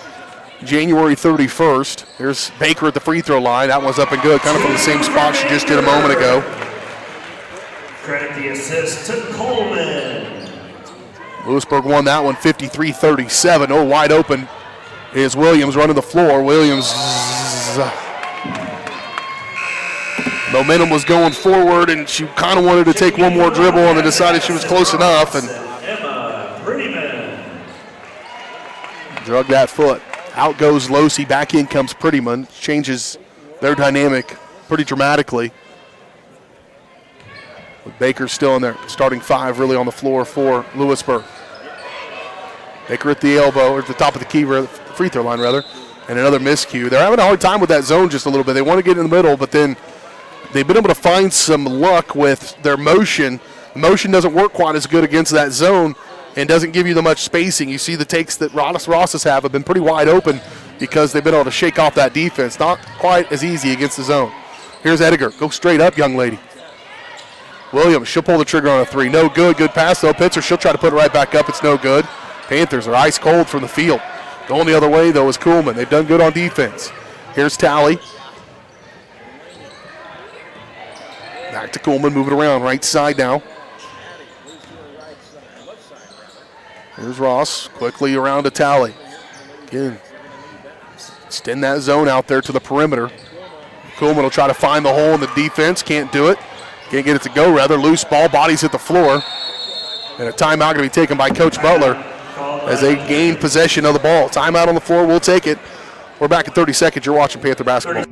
[SPEAKER 2] January 31st. Here's Baker at the free throw line. That one's up and good, kind of from the same spot she just did a moment ago.
[SPEAKER 14] Credit the assist to Coleman.
[SPEAKER 2] Louisburg won that one 53-37. Oh, wide open is Williams running the floor. Williams Momentum was going forward, and she kind of wanted to take one more dribble, and then decided she was close enough and drug that foot. Out goes Losey, back in comes Prettyman. Changes their dynamic pretty dramatically. With Baker still in there, starting 5 really on the floor for Louisburg. Baker at the elbow, or at the top of the key, free throw line rather, and another miscue. They're having a hard time with that zone just a little bit. They want to get in the middle, but then they've been able to find some luck with their motion. The motion doesn't work quite as good against that zone and doesn't give you the much spacing. You see the takes that Rosses have been pretty wide open because they've been able to shake off that defense. Not quite as easy against the zone. Here's Ediger. Go straight up, young lady. Williams, she'll pull the trigger on a 3. No good. Good pass, though. Pitzer, she'll try to put it right back up. It's no good. Panthers are ice cold from the field. Going the other way, though, is Kuhlman. They've done good on defense. Here's Talley. Back to Kuhlman, moving around right side now. Here's Ross, quickly around to Talley. Again, extend that zone out there to the perimeter. Kuhlman will try to find the hole in the defense, can't do it. Can't get it to go, rather. Loose ball, bodies hit the floor. And a timeout going to be taken by Coach Butler as they gain possession of the ball. Timeout on the floor, we'll take it. We're back in 30 seconds. You're watching Panther basketball.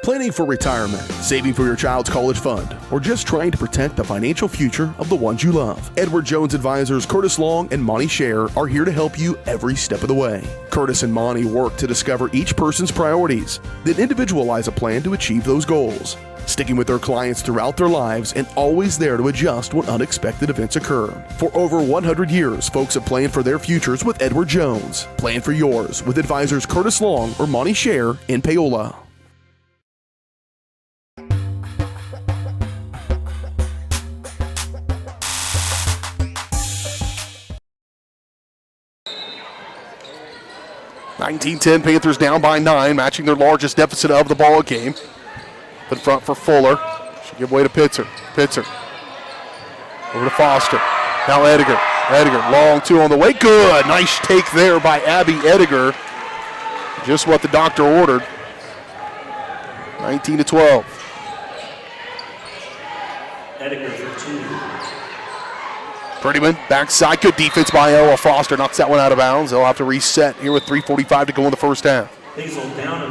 [SPEAKER 1] Planning for retirement, saving for your child's college fund, or just trying to protect the financial future of the ones you love. Edward Jones advisors Curtis Long and Monty Scher are here to help you every step of the way. Curtis and Monty work to discover each person's priorities, then individualize a plan to achieve those goals, sticking with their clients throughout their lives and always there to adjust when unexpected events occur. For over 100 years, folks have planned for their futures with Edward Jones. Plan for yours with advisors Curtis Long or Monty Scher in Paola.
[SPEAKER 2] (19-10) Panthers down by 9, matching their largest deficit of the ball game. In front for Fuller. Should give way to Pitzer. Pitzer. Over to Foster. Now Ediger. Ediger, long 2 on the way. Good. Nice take there by Abby Ediger. Just what the doctor ordered. 19-12.
[SPEAKER 14] Ediger for 2.
[SPEAKER 2] Prettyman, backside, good defense by Ella Foster, knocks that one out of bounds. They'll have to reset here with 3:45 to go in the first half.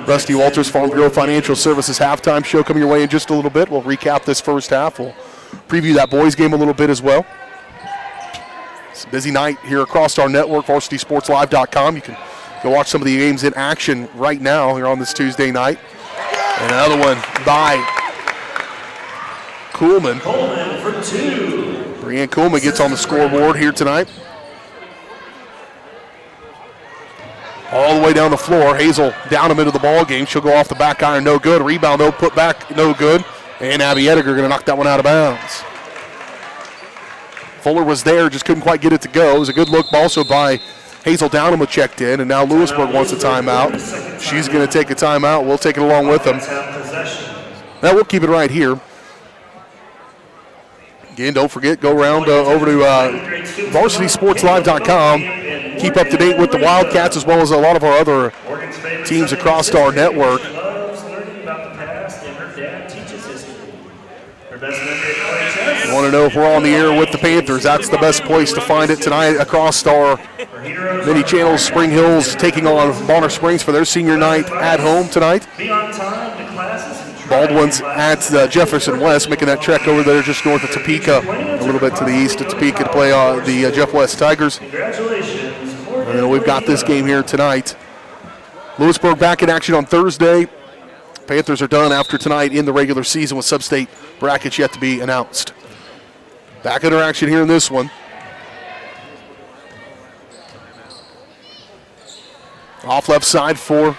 [SPEAKER 2] Rusty Walters, Farm Bureau Financial Services halftime show coming your way in just a little bit. We'll recap this first half. We'll preview that boys game a little bit as well. It's a busy night here across our network, varsitysportslive.com. You can go watch some of the games in action right now here on this Tuesday night. And another one by Kuhlman.
[SPEAKER 14] Kuhlman for 2.
[SPEAKER 2] Brianne Kuhlman gets on the scoreboard here tonight. All the way down the floor. Hazel down him into the ball game. She'll go off the back iron, no good. Rebound, no, put back, no good. And Abby Ediger going to knock that one out of bounds. Fuller was there, just couldn't quite get it to go. It was a good look also by Hazel Downham, checked in, and now Louisburg wants a timeout. She's going to take a timeout. We'll take it along with them. Now we'll keep it right here. Again, don't forget, go around over to varsitysportslive.com. Keep up to date with the Wildcats as well as a lot of our other teams across our network. You want to know if we're on the air with the Panthers, that's the best place to find it tonight across our many channels. Spring Hills taking on Bonner Springs for their senior night at home tonight. Baldwin's at Jefferson West, making that trek over there just north of Topeka, a little bit to the east of Topeka to play the Jeff West Tigers. And we've got this game here tonight. Louisburg back in action on Thursday. Panthers are done after tonight in the regular season with sub-state brackets yet to be announced. Back in action here in this one. Off left side for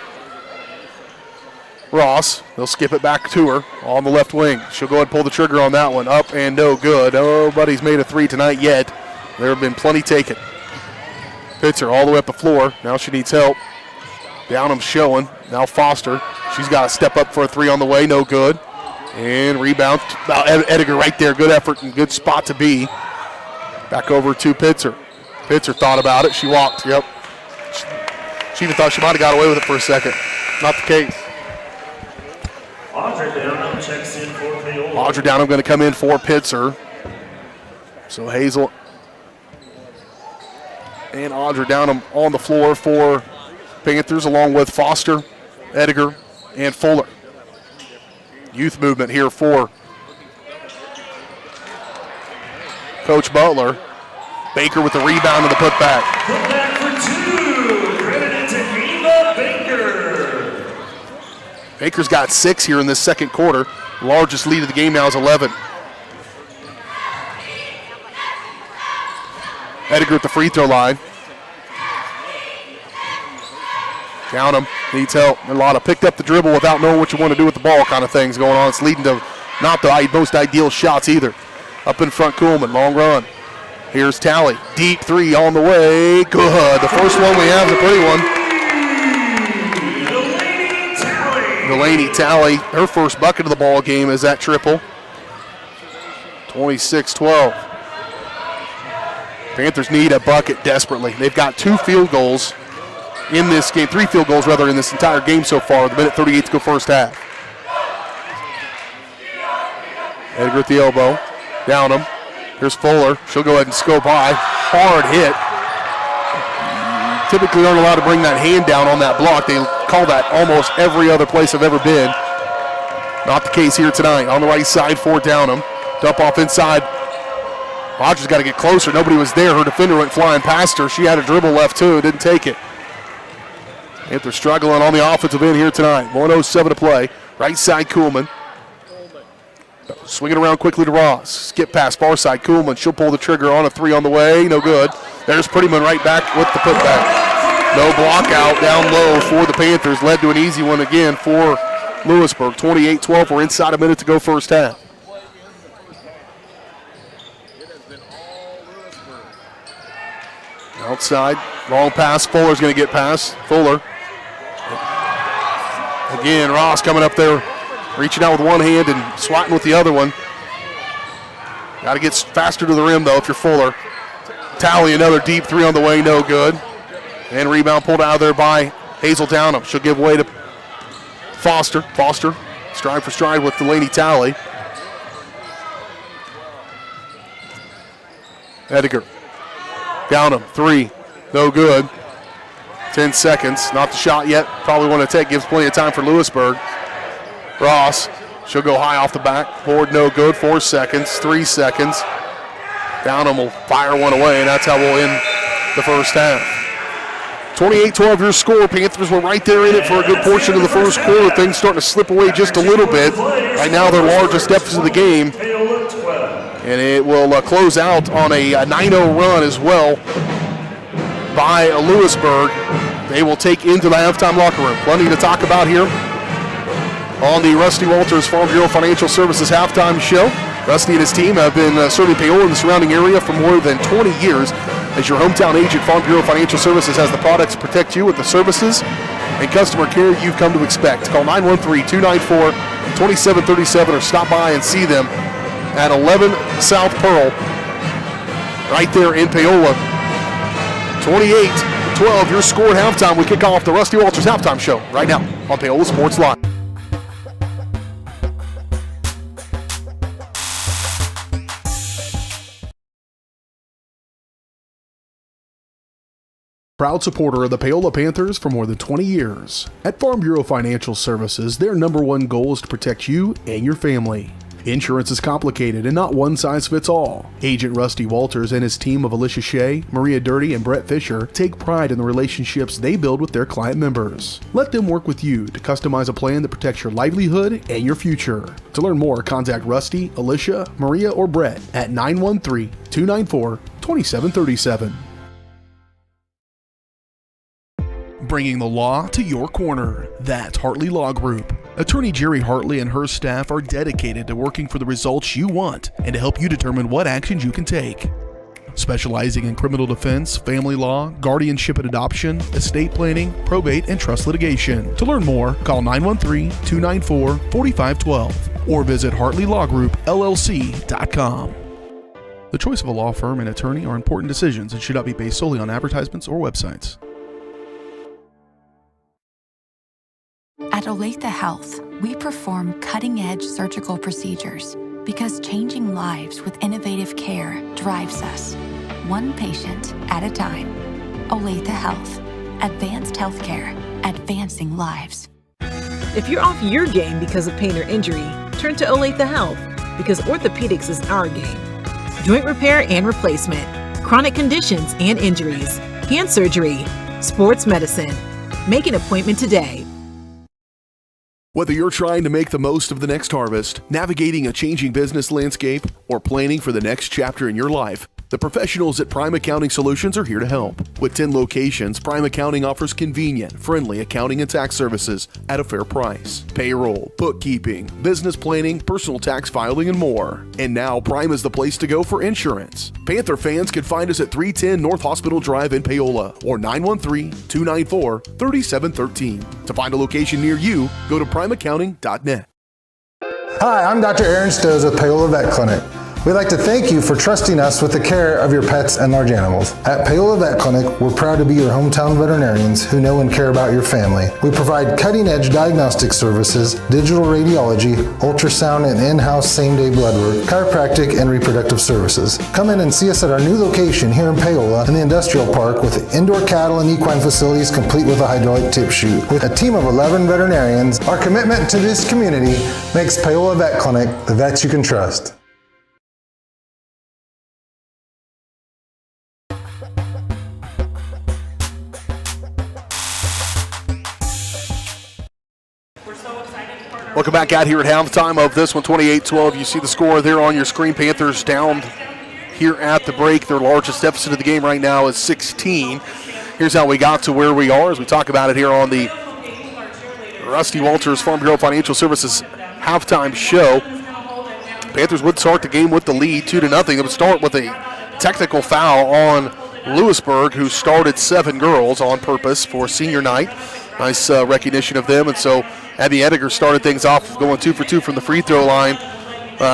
[SPEAKER 2] Ross. They'll skip it back to her on the left wing. She'll go ahead and pull the trigger on that one. Up and no good. Nobody's made a 3 tonight yet. There have been plenty taken. Pitzer all the way up the floor. Now she needs help. Downham's showing. Now Foster. She's got to step up for a 3 on the way. No good. And rebound. Ediger right there. Good effort and good spot to be. Back over to Pitzer. Pitzer thought about it. She walked. Yep. She even thought she might have got away with it for a second. Not the case.
[SPEAKER 14] Audra Downham checks in for Paola.
[SPEAKER 2] Audra Downham going to come in for Pitzer. So Hazel and Audra Downham on the floor for Panthers, along with Foster, Ediger, and Fuller. Youth movement here for Coach Butler. Baker with the rebound and the putback.
[SPEAKER 14] Putback for two. Credited to Eva Baker.
[SPEAKER 2] Baker's got 6 here in this second quarter. Largest lead of the game now is 11. Ediger at the free throw line. Downham needs help. A lot of picked up the dribble without knowing what you want to do with the ball kind of things going on. It's leading to not the most ideal shots either. Up in front, Kuhlman, long run. Here's Talley, deep three on the way, good. The first one we have is a pretty one. Delaney Talley, her first bucket of the ball game is that triple. 26-12. Panthers need a bucket desperately. They've got 2 field goals in this game, 3 field goals rather in this entire game so far. The minute 38 to go first half. Edgar at the elbow, Downham. Here's Fuller. She'll go ahead and scope high. Hard hit. Typically aren't allowed to bring that hand down on that block. They call that almost every other place I've ever been. Not the case here tonight. On the right side for Downham. Dump off inside. Rogers got to get closer. Nobody was there. Her defender went flying past her. She had a dribble left too. Didn't take it. Panthers struggling on the offensive end here tonight. 1:07 to play. Right side Kuhlman. Swing it around quickly to Ross. Skip pass far side. Kuhlman. She'll pull the trigger on a 3 on the way. No good. There's Prettyman right back with the putback. No block out down low for the Panthers. Led to an easy one again for Louisburg. 28-12. We're inside a minute to go first half. Outside. Long pass. Fuller's going to get past. Fuller. Again, Ross coming up there. Reaching out with one hand and swatting with the other one. Got to get faster to the rim, though, if you're Fuller. Talley, another deep 3 on the way, no good. And rebound pulled out of there by Hazel Downham. She'll give way to Foster. Foster, stride for stride with Delaney Talley. Ediger. Downham, 3, no good. 10 seconds, not the shot yet. Probably want to take, gives plenty of time for Louisburg. Ross, she'll go high off the backboard, no good. 4 seconds, 3 seconds. Downham will fire one away, and that's how we'll end the first half. 28-12 your score. Panthers were right there in it for a good portion of the first quarter. Things starting to slip away just a little bit. Right now, their largest deficit of the game. And it will close out on a 9-0 run as well by Louisburg. They will take into the halftime locker room. Plenty to talk about here on the Rusty Walters Farm Bureau Financial Services halftime show. Rusty and his team have been serving Paola and the surrounding area for more than 20 years. As your hometown agent, Farm Bureau Financial Services has the products to protect you with the services and customer care you've come to expect. Call 913-294-2737 or stop by and see them at 11 South Pearl right there in Paola. 28-12 your score at halftime. We kick off the Rusty Walters halftime show right now on Paola Sports Live.
[SPEAKER 1] Proud supporter of the Paola Panthers for more than 20 years. At Farm Bureau Financial Services, their #1 goal is to protect you and your family. Insurance is complicated and not one size fits all. Agent Rusty Walters and his team of Alicia Shea, Maria Dirty, and Brett Fisher take pride in the relationships they build with their client members. Let them work with you to customize a plan that protects your livelihood and your future. To learn more, contact Rusty, Alicia, Maria, or Brett at 913-294-2737. Bringing the law to your corner. That's Hartley Law Group. Attorney Jerry Hartley and her staff are dedicated to working for the results you want and to help you determine what actions you can take. Specializing in criminal defense, family law, guardianship and adoption, estate planning, probate, and trust litigation. To learn more, call 913-294-4512 or visit HartleyLawGroupLLC.com. The choice of a law firm and attorney are important decisions and should not be based solely on advertisements or websites.
[SPEAKER 11] At Olathe Health, we perform cutting-edge surgical procedures because changing lives with innovative care drives us, one patient at a time. Olathe Health. Advanced healthcare. Advancing lives.
[SPEAKER 12] If you're off your game because of pain or injury, turn to Olathe Health because orthopedics is our game. Joint repair and replacement, chronic conditions and injuries, hand surgery, sports medicine. Make an appointment today.
[SPEAKER 1] Whether you're trying to make the most of the next harvest, navigating a changing business landscape, or planning for the next chapter in your life, the professionals at Prime Accounting Solutions are here to help. With 10 locations, Prime Accounting offers convenient, friendly accounting and tax services at a fair price. Payroll, bookkeeping, business planning, personal tax filing, and more. And now Prime is the place to go for insurance. Panther fans can find us at 310 North Hospital Drive in Paola or 913-294-3713. To find a location near you, go to primeaccounting.net.
[SPEAKER 9] Hi, I'm Dr. Aaron Stowe with Paola Vet Clinic. We'd like to thank you for trusting us with the care of your pets and large animals. At Paola Vet Clinic, we're proud to be your hometown veterinarians who know and care about your family. We provide cutting-edge diagnostic services, digital radiology, ultrasound, and in-house same-day blood work, chiropractic, and reproductive services. Come in and see us at our new location here in Paola in the Industrial Park with indoor cattle and equine facilities complete with a hydraulic tip chute. With a team of 11 veterinarians, our commitment to this community makes Paola Vet Clinic the vets you can trust.
[SPEAKER 2] Welcome back out here at halftime of this one, 28-12. You see the score there on your screen. Panthers down here at the break. Their largest deficit of the game right now is 16. Here's how we got to where we are as we talk about it here on the Rusty Walters Farm Bureau Financial Services halftime show. Panthers would start the game with the lead, 2-0. They would start with a technical foul on Louisburg, who started 7 girls on purpose for senior night. Nice recognition of them, and so Abby Ediger started things off going 2 for 2 from the free throw line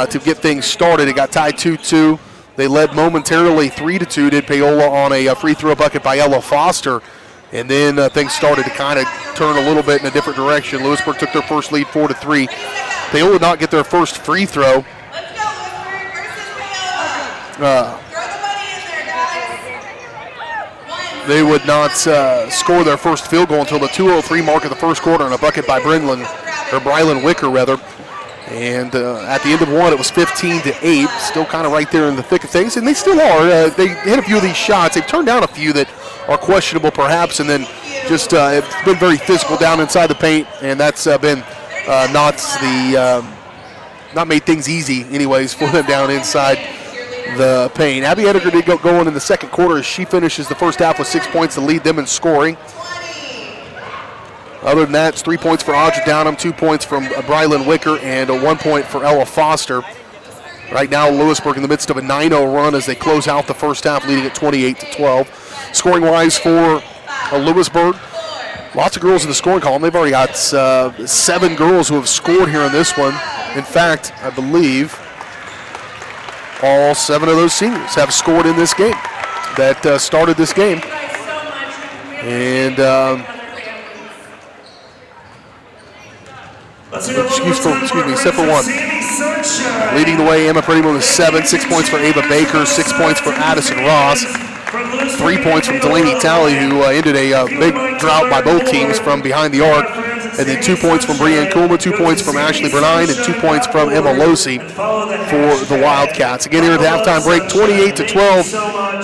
[SPEAKER 2] to get things started. It got tied 2-2. They led momentarily 3-2, did Paola on a free throw bucket by Ella Foster. And then things started to kind of turn a little bit in a different direction. Louisburg took their first lead 4-3. Paola did not get their first free throw. They would not score their first field goal until the 2:03 mark of the first quarter and a bucket by Brylan Wicker, rather. And at the end of one, it was 15-8, still kind of right there in the thick of things. And they still are. They hit a few of these shots. They've turned down a few that are questionable perhaps, and then just it's been very physical down inside the paint, and that's been not made things easy anyways for them down inside the paint. Abby Ediger did go going in the second quarter as she finishes the first half with 6 points to lead them in scoring. Other than that, it's 3 points for Audra Downham, 2 points from Brylan Wicker, and 1 point for Ella Foster. Right now, Louisburg in the midst of a 9-0 run as they close out the first half, leading at 28-12. Scoring-wise for Louisburg, lots of girls in the scoring column. They've already got 7 girls who have scored here in this one. In fact, I believe all 7 of those seniors have scored in this game that started this game. And except for one. Leading the way, Emma Primo with 7, 6 points for Ava Baker, 6 points for Addison Ross, 3 points from Delaney Talley, who ended a big drought by both teams from behind the arc. And then 2 points from Brianne Coolman, 2 points from Ashley Bernine, and 2 points from Emma Losi for the Wildcats. Again, here at the halftime break, 28-12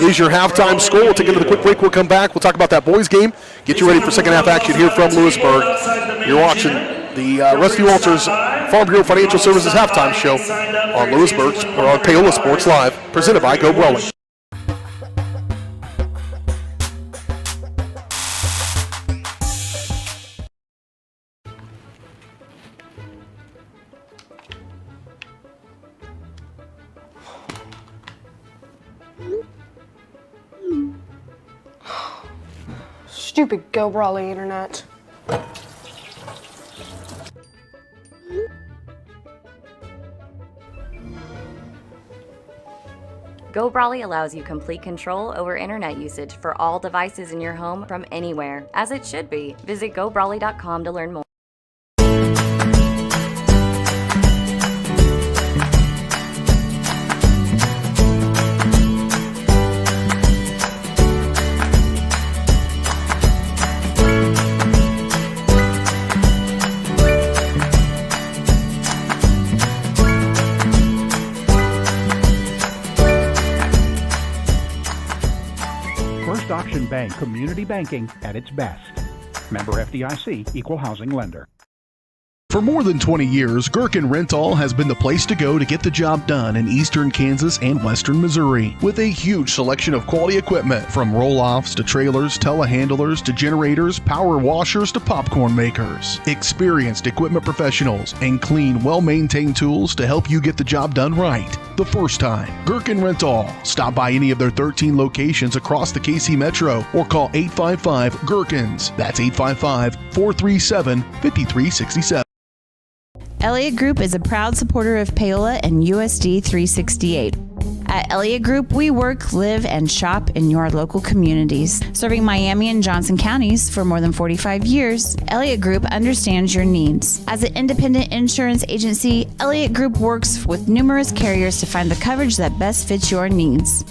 [SPEAKER 2] is your halftime score. We'll take another quick break. We'll come back. We'll talk about that boys game. Get you ready for second half action here from Louisburg. You're watching the Rusty Walters Farm Bureau Financial Services halftime show on Louisburg, or on Paola Sports Live, presented by Go Brawling.
[SPEAKER 17] Stupid Go Brawling internet.
[SPEAKER 6] Go Brawly allows you complete control over internet usage for all devices in your home from anywhere, as it should be. Visit GoBrawly.com to learn more.
[SPEAKER 7] Bank, community banking at its best. Member FDIC, Equal Housing Lender.
[SPEAKER 1] For more than 20 years, Gherkin Rental has been the place to go to get the job done in eastern Kansas and western Missouri. With a huge selection of quality equipment, from roll-offs to trailers, telehandlers to generators, power washers to popcorn makers. Experienced equipment professionals and clean, well-maintained tools to help you get the job done right the first time. Gherkin Rental. Stop by any of their 13 locations across the KC Metro or call 855-GHERKINS. That's 855-437-5367.
[SPEAKER 8] Elliott Group is a proud supporter of Paola and USD 368. At Elliott Group, we work, live, and shop in your local communities. Serving Miami and Johnson counties for more than 45 years, Elliott Group understands your needs. As an independent insurance agency, Elliott Group works with numerous carriers to find the coverage that best fits your needs.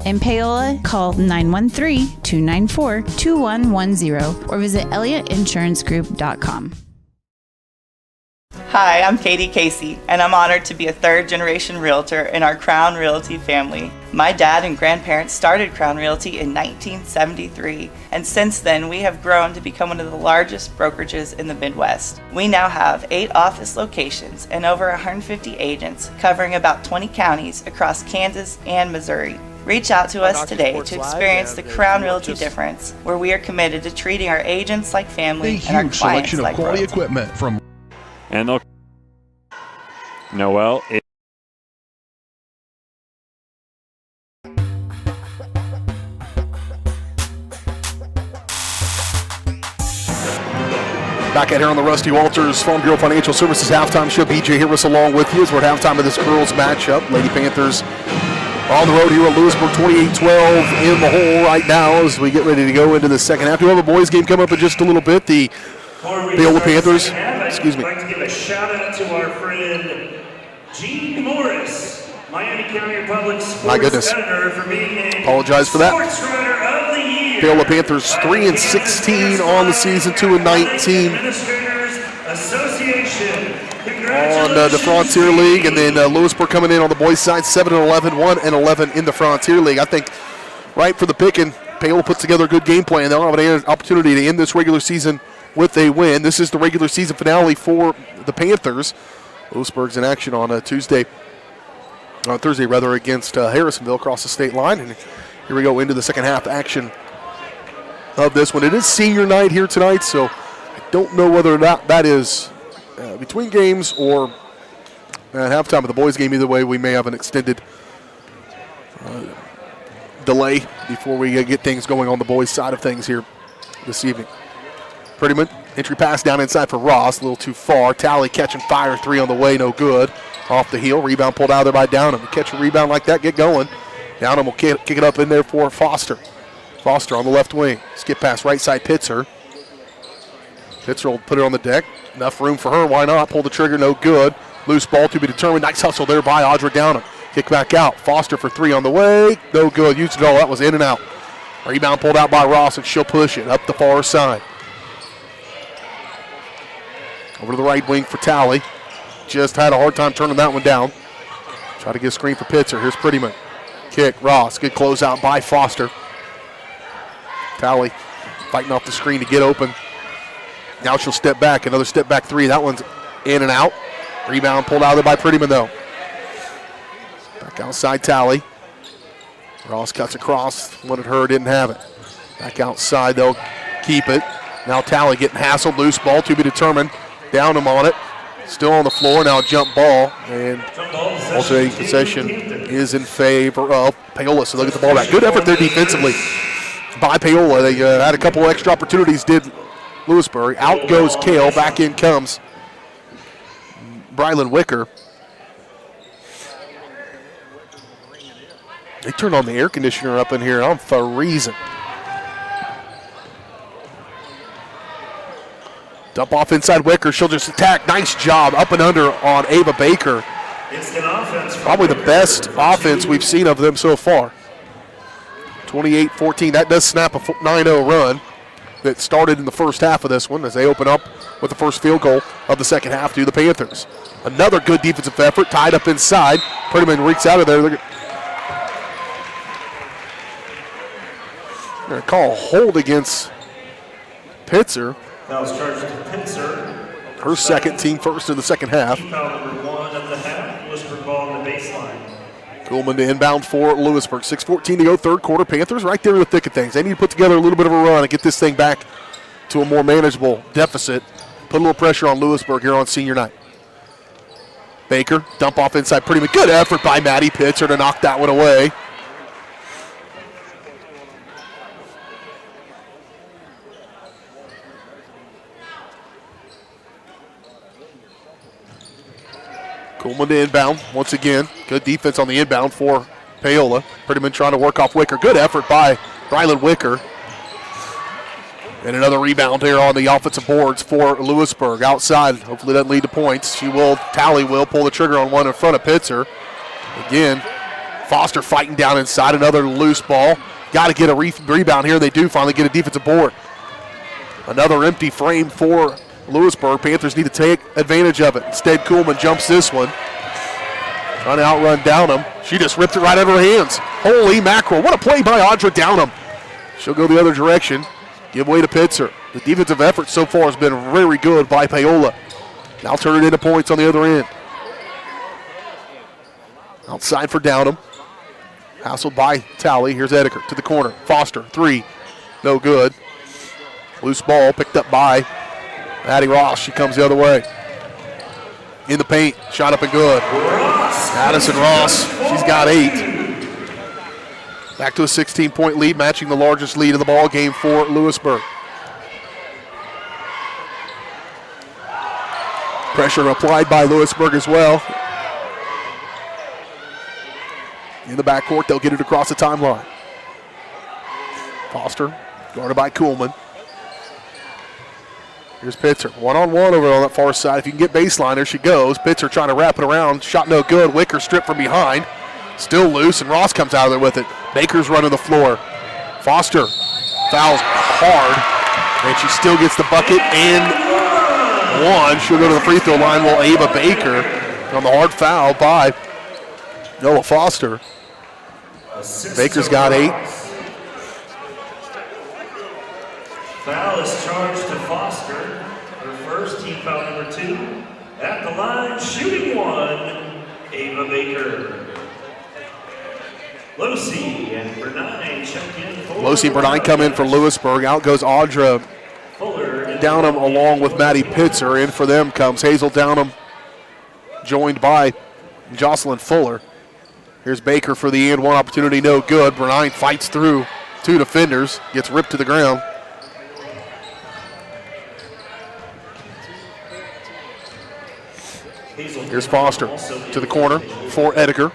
[SPEAKER 8] In Paola, call 913-294-2110 or visit ElliottInsuranceGroup.com.
[SPEAKER 13] Hi, I'm Katie Casey, and I'm honored to be a third-generation realtor in our Crown Realty family. My dad and grandparents started Crown Realty in 1973, and since then we have grown to become one of the largest brokerages in the Midwest. We now have 8 office locations and over 150 agents covering about 20 counties across Kansas and Missouri. Reach out to us today to experience the Crown Realty difference, where we are committed to treating our agents like family and our clients like royalty.
[SPEAKER 1] A huge selection of quality equipment from
[SPEAKER 18] And they'll Noel.
[SPEAKER 2] Back at here on the Rusty Walters Farm Bureau Financial Services halftime show. BJ Harris along with you as we're at halftime of this girls matchup. Lady Panthers on the road here at Louisburg, 28-12 in the hole right now as we get ready to go into the second half. We have a boys game coming up in just a little bit. The Paola Panthers. Excuse me.
[SPEAKER 14] I'd like to give a shout out to our friend Gene Morris, Miami County Public Sports Editor, for being a
[SPEAKER 2] apologize for that.
[SPEAKER 14] Sports Writer of the Year.
[SPEAKER 2] Paola Panthers 3-16 on the season, 2-19
[SPEAKER 14] Administrators Association.
[SPEAKER 2] on the Frontier League, and then Louisburg coming in on the boys' side, 7-11, 1-11 in the Frontier League. I think right for the picking. Paola puts together a good game plan. They'll have an opportunity to end this regular season with a win. This is the regular season finale for the Panthers. Louisburg's in action on Thursday against Harrisonville across the state line. And here we go into the second half action of this one. It is senior night here tonight, so I don't know whether or not that is between games or at halftime of the boys' game. Either way, we may have an extended delay before we get things going on the boys' side of things here this evening. Prettyman, entry pass down inside for Ross, a little too far. Tally catching fire, 3 on the way, no good. Off the heel, rebound pulled out of there by Downham. You catch a rebound like that, get going. Downham will kick it up in there for Foster. Foster on the left wing, skip pass right side, Pitzer. Pitzer will put it on the deck. Enough room for her, why not? Pull the trigger, no good. Loose ball to be determined. Nice hustle there by Audra Downham. Kick back out. Foster for 3 on the way, no good. Used it all, that was in and out. Rebound pulled out by Ross, and she'll push it up the far side. Over to the right wing for Tally. Just had a hard time turning that one down. Try to get a screen for Pitzer. Here's Prettyman. Kick, Ross. Good closeout by Foster. Tally fighting off the screen to get open. Now she'll step back. Another step back 3. That one's in and out. Rebound pulled out of there by Prettyman, though. Back outside, Tally. Ross cuts across. Wanted her, didn't have it. Back outside, they'll keep it. Now Tally getting hassled. Loose ball to be determined. Downham on it. Still on the floor. Now a jump ball. And alternating possession is in favor of Paola. So they'll get the ball back. Good effort there defensively by Paola. They had a couple extra opportunities, did Louisburg. Out goes Kale. Back in comes Brylan Wicker. They turned on the air conditioner up in here. I'm freezing. Dump off inside Wicker. She'll just attack. Nice job up and under on Ava Baker. Probably the best offense we've seen of them so far. 28-14. That does snap a 9-0 run that started in the first half of this one as they open up with the first field goal of the second half to the Panthers. Another good defensive effort. Tied up inside. Prettyman reeks out of there. They're going to call a hold against Pitzer.
[SPEAKER 14] Foul was charged to Pitzer.
[SPEAKER 2] Her second, team first in the second half.
[SPEAKER 14] Foul number 1 of the half. Louisburg ball on the baseline.
[SPEAKER 2] Kuhlman to inbound for Louisburg. 6:14 to go, third quarter. Panthers right there in the thick of things. They need to put together a little bit of a run and get this thing back to a more manageable deficit. Put a little pressure on Louisburg here on senior night. Baker, dump off inside. Pretty good effort by Maddie Pitzer to knock that one away. Kuhlman to inbound once again. Good defense on the inbound for Paola. Prettyman trying to work off Wicker. Good effort by Rylan Wicker. And another rebound here on the offensive boards for Louisburg. Outside, hopefully doesn't lead to points. Tally will pull the trigger on one in front of Pitzer. Again, Foster fighting down inside, another loose ball. Got to get a rebound here. They do finally get a defensive board. Another empty frame for Louisburg. Panthers need to take advantage of it. Instead, Kuhlman jumps this one. Trying to outrun Downham. She just ripped it right out of her hands. Holy mackerel. What a play by Audra Downham. She'll go the other direction. Give way to Pitzer. The defensive effort so far has been very good by Paola. Now turn it into points on the other end. Outside for Downham. Hassled by Tally. Here's Ediker to the corner. Foster, 3. No good. Loose ball picked up by Addie Ross. She comes the other way. In the paint. Shot up and good. Addison Ross. She's got 8. Back to a 16-point lead, matching the largest lead of the ball game for Louisburg. Pressure applied by Louisburg as well. In the backcourt, they'll get it across the timeline. Foster, guarded by Kuhlman. Here's Pitzer, one-on-one over on that far side. If you can get baseline, there she goes. Pitzer trying to wrap it around. Shot no good. Wicker stripped from behind. Still loose, and Ross comes out of there with it. Baker's running the floor. Foster fouls hard, and she still gets the bucket and 1. She'll go to the free throw line. Will Ava Baker on the hard foul by Noah Foster. Baker's got 8.
[SPEAKER 14] Foul is charged to Foster. Her first, team foul number 2. At the line, shooting 1, Ava Baker. Losi and Bernine check in for
[SPEAKER 2] Losi and Bernine come in for Louisburg. Out goes Audra Downham along with Maddie Pitzer. In for them comes Hazel Downham, joined by Jocelyn Fuller. Here's Baker for the and one opportunity, no good. Bernine fights through 2 defenders, gets ripped to the ground. Here's Foster to the corner for Ediker.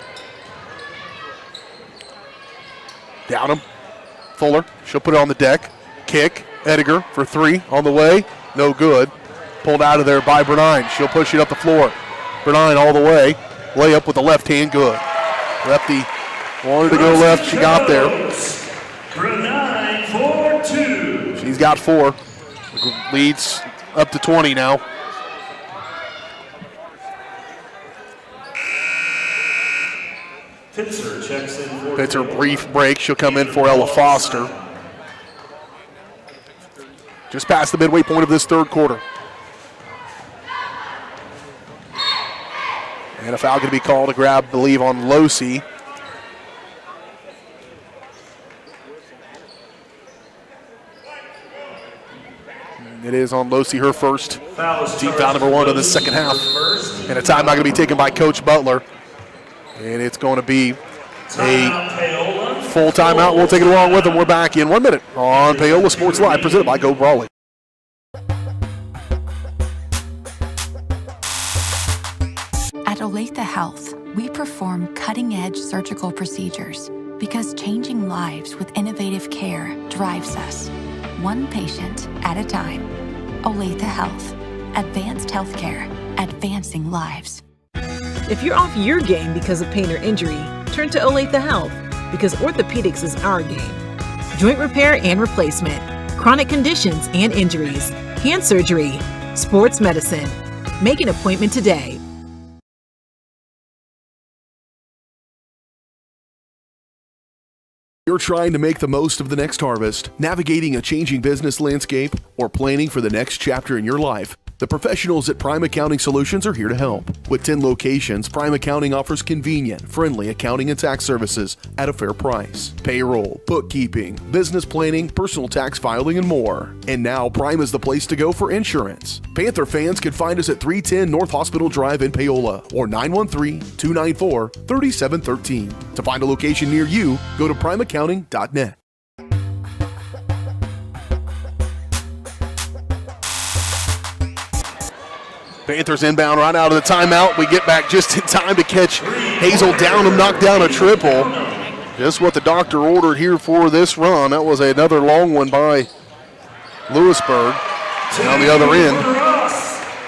[SPEAKER 2] Downham, Fuller, she'll put it on the deck. Kick, Ediger for 3 on the way, no good. Pulled out of there by Bernine. She'll push it up the floor. Bernine all the way, layup with the left hand, good. Lefty wanted to go left, she got there.
[SPEAKER 14] Bernine for 2.
[SPEAKER 2] She's got 4. Leads up to 20 now.
[SPEAKER 14] Pitzer checks in for
[SPEAKER 2] Pitzer, brief break. She'll come in for Ella Foster. Just past the midway point of this third quarter. And a foul going to be called to grab, I believe, on Losi. It is on Losi, her first. Team foul number 1 of the second half. And a timeout going to be taken by Coach Butler. And it's going to be a full timeout. We'll take it along with them. We're back in 1 minute on Paola Sports Live, presented by Go Brawley.
[SPEAKER 11] At Olathe Health, we perform cutting-edge surgical procedures because changing lives with innovative care drives us, one patient at a time. Olathe Health, advanced healthcare, advancing lives.
[SPEAKER 12] If you're off your game because of pain or injury, turn to Olathe Health because orthopedics is our game. Joint repair and replacement, chronic conditions and injuries, hand surgery, sports medicine. Make an appointment today.
[SPEAKER 1] you're trying to make the most of the next harvest, navigating a changing business landscape, or planning for the next chapter in your life, the professionals at Prime Accounting Solutions are here to help. With 10 locations, Prime Accounting offers convenient, friendly accounting and tax services at a fair price. Payroll, bookkeeping, business planning, personal tax filing, and more. And now Prime is the place to go for insurance. Panther fans can find us at 310 North Hospital Drive in Paola or 913-294-3713. To find a location near you, go to primeaccounting.net.
[SPEAKER 2] Panthers inbound right out of the timeout. We get back just in time to catch Hazel Downham knock down a triple. Just what the doctor ordered here for this run. That was another long one by Louisburg. And on the other end,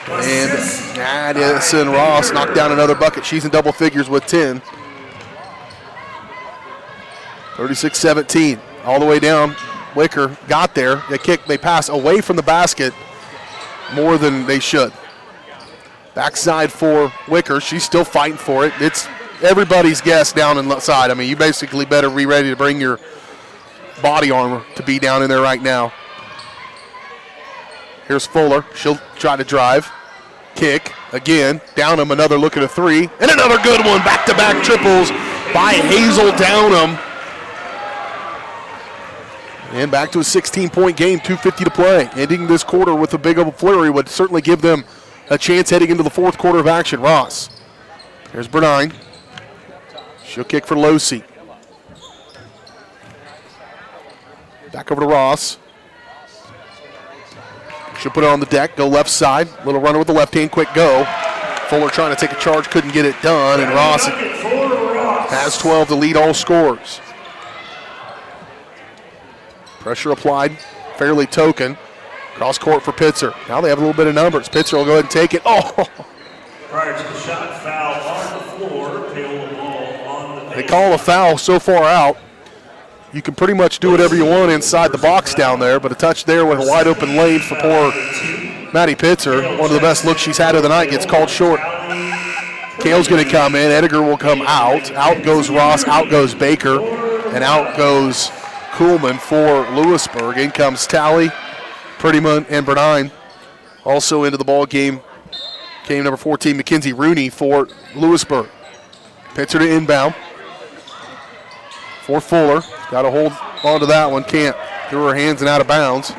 [SPEAKER 2] and Addison Ross knocked down another bucket. She's in double figures with 10. 36-17, all the way down. Wicker got there. They pass away from the basket more than they should. Backside for Wicker. She's still fighting for it. It's everybody's guess down inside. I mean, you basically better be ready to bring your body armor to be down in there right now. Here's Fuller. She'll try to drive. Kick. Again. Downham, another look at a three. And another good one. Back-to-back triples by Hazel Downham. And back to a 16-point game, 2:50 to play. Ending this quarter with a big of a flurry would certainly give them a chance heading into the fourth quarter of action. Ross. Here's Bernine. She'll kick for Losey. Back over to Ross. She'll put it on the deck, go left side. Little runner with the left hand, quick go. Fuller trying to take a charge, couldn't get it done. And Ross has 12 to lead all scorers. Pressure applied, fairly token. Cross court for Pitzer. Now they have a little bit of numbers. Pitzer will go ahead and take it. Oh!
[SPEAKER 14] Prior to the shot, foul on the floor. Paola ball on the
[SPEAKER 2] They call a foul so far out. You can pretty much do whatever you want inside the box down there, but a touch there with a wide open lane for poor Maddie Pitzer. One of the best looks she's had of the night gets called short. Kale's going to come in. Ediger will come out. Out goes Ross. Out goes Baker. And out goes Kuhlman for Louisburg. In comes Talley, Prettyman, and Bernine. Also into the ball game came number 14, Mackenzie Rooney for Louisburg. Pitzer to inbound for Fuller. Got to hold on to that one. Can't. Through her hands and out of bounds.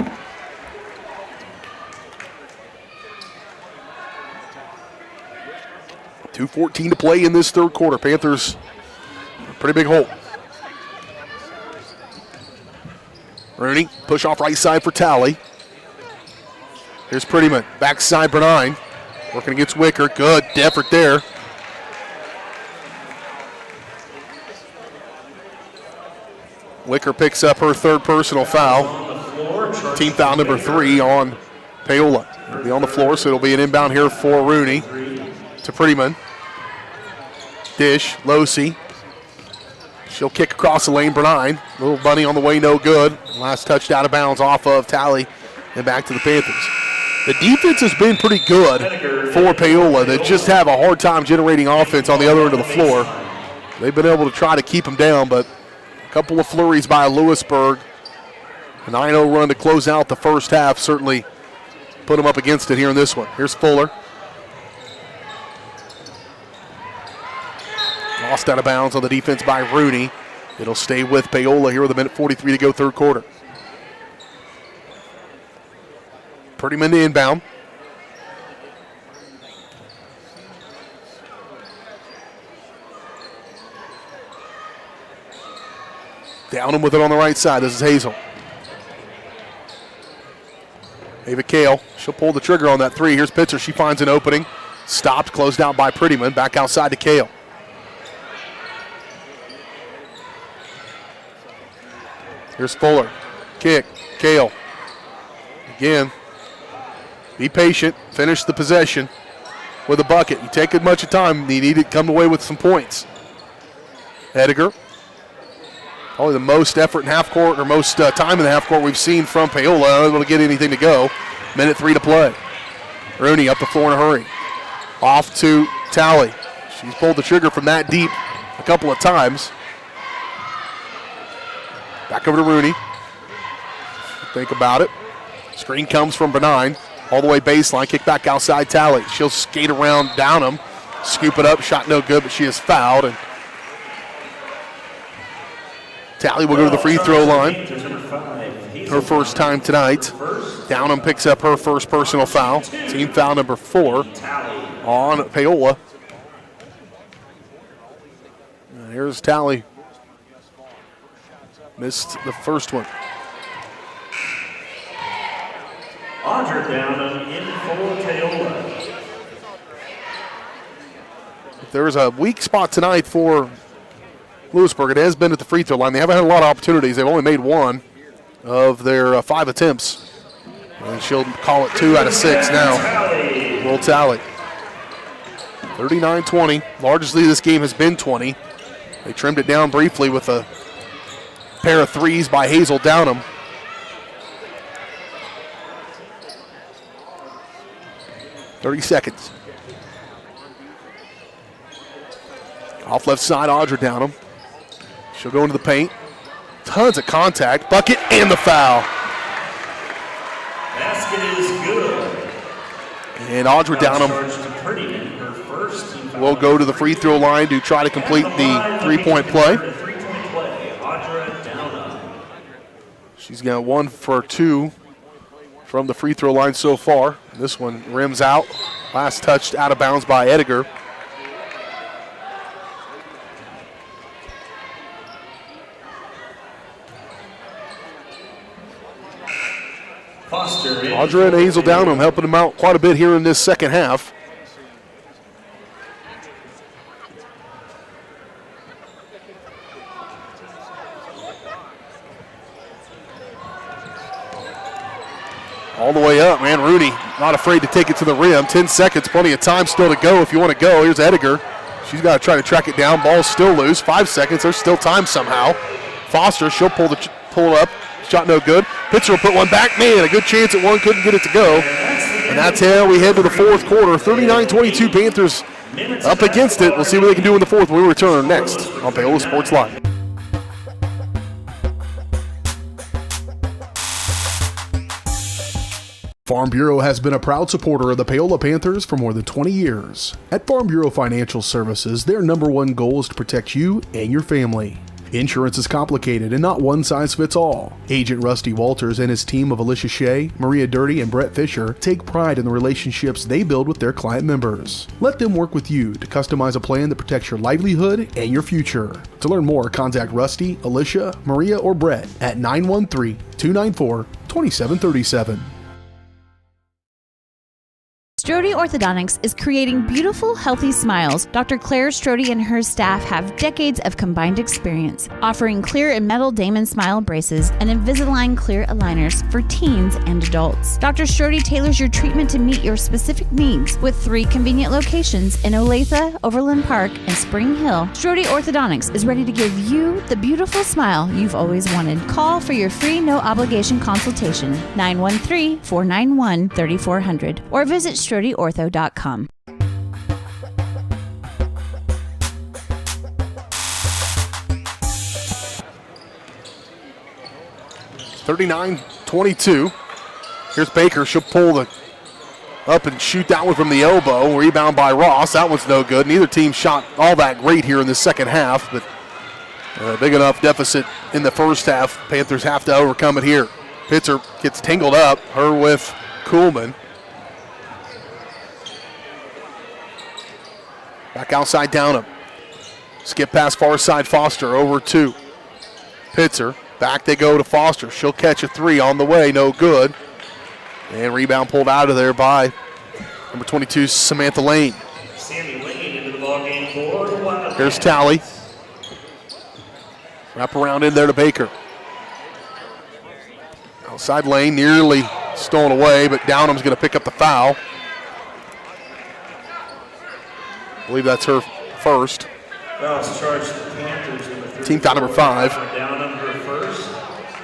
[SPEAKER 2] .2:14 to play in this third quarter. Panthers, pretty big hole. Rooney, push off right side for Talley. Here's Prettyman, backside Bernine. Working against Wicker, good effort there. Wicker picks up her third personal foul. Team foul number 3 on Paola. It'll be on the floor, so it'll be an inbound here for Rooney. To Prettyman. Dish, Losey. She'll kick across the lane, Bernine. Little bunny on the way, no good. Last touch out of bounds off of Talley and back to the Panthers. The defense has been pretty good for Paola. They just have a hard time generating offense on the other end of the floor. They've been able to try to keep them down, but a couple of flurries by Louisburg. A 9-0 run to close out the first half certainly put them up against it here in this one. Here's Fuller. Lost out of bounds on the defense by Rooney. It'll stay with Paola here with 1:43 to go third quarter. Prettyman to inbound. Downham with it on the right side. This is Hazel. Ava Kale. She'll pull the trigger on that three. Here's Pitzer. She finds an opening. Stopped, closed out by Prettyman. Back outside to Kale. Here's Fuller. Kick. Kale. Again. Be patient. Finish the possession with a bucket. You take as much time. You need to come away with some points. Ediger. Probably the most effort in half court or most time in the half court we've seen from Paola. Unable to get anything to go. 1:03 to play. Rooney up the floor in a hurry. Off to Talley. She's pulled the trigger from that deep a couple of times. Back over to Rooney. Think about it. Screen comes from Benign. All the way baseline. Kick back outside Talley. She'll skate around Downham. Scoop it up. Shot no good, but she is fouled. And Talley will go to the free throw line. Her first time tonight. Downham picks up her first personal foul. Team foul number 4 on Paola. And here's Talley. Missed the first one.
[SPEAKER 14] Audra Downham in for Paola.
[SPEAKER 2] If there was a weak spot tonight for Louisburg, it has been at the free throw line. They haven't had a lot of opportunities. They've only made 1 of their 5 attempts. And she'll call it 2 out of 6 now. Will Talley. 39-20. Largest lead of this game has been 20. They trimmed it down briefly with a pair of threes by Hazel Downham. .30 seconds. Off left side, Audra Downham. She'll go into the paint. Tons of contact. Bucket and the foul.
[SPEAKER 14] Basket is good.
[SPEAKER 2] And Audra Downham will go to the free throw line to try to complete the three-point play. She's got 1 for 2 from the free throw line so far. This one rims out. Last touched out of bounds by Ediger. Audra and Hazel Downham helping them out quite a bit here in this second half. All the way up, man. Rooney not afraid to take it to the rim. 10 seconds, plenty of time still to go if you want to go. Here's Ediger. She's got to try to track it down. Ball's still loose. 5 seconds. There's still time somehow. Foster, she'll pull up. Shot no good. Pitzer will put one back. Man, a good chance at one. Couldn't get it to go. And that's how we head to the fourth quarter. 39-22 Panthers up against it. We'll see what they can do in the fourth when we return next on Paola Sports Live.
[SPEAKER 1] Farm Bureau has been a proud supporter of the Paola Panthers for more than 20 years. At Farm Bureau Financial Services, their #1 goal is to protect you and your family. Insurance is complicated and not one size fits all. Agent Rusty Walters and his team of Alicia Shea, Maria Dirty, and Brett Fisher take pride in the relationships they build with their client members. Let them work with you to customize a plan that protects your livelihood and your future. To learn more, contact Rusty, Alicia, Maria, or Brett at 913-294-2737.
[SPEAKER 8] Strode Orthodontics is creating beautiful, healthy smiles. Dr. Claire Strode and her staff have decades of combined experience, offering clear and metal Damon Smile braces and Invisalign clear aligners for teens and adults. Dr. Strode tailors your treatment to meet your specific needs with 3 convenient locations in Olathe, Overland Park, and Spring Hill. Strode Orthodontics is ready to give you the beautiful smile you've always wanted. Call for your free no-obligation consultation, 913-491-3400, or visit StrodeOrtho.com.
[SPEAKER 2] (39-22). Here's Baker. She'll pull the up and shoot that one from the elbow. Rebound by Ross. That one's no good. Neither team shot all that great here in the second half, but a big enough deficit in the first half. Panthers have to overcome it here. Pitzer gets tangled up. Her with Kuhlman. Back outside Downham. Skip past far side Foster over to Pitzer. Back they go to Foster. She'll catch a 3 on the way. No good. And rebound pulled out of there by number 22, Samantha Lane.
[SPEAKER 14] Sammy Lane into the ballgame for the Wildcats.
[SPEAKER 2] Here's Talley. Wrap around in there to Baker. Outside Lane nearly stolen away, but Downham's going to pick up the foul. I believe that's her first.
[SPEAKER 14] Fouls charged to the Panthers.
[SPEAKER 2] Team foul number 5.
[SPEAKER 14] Downham her first.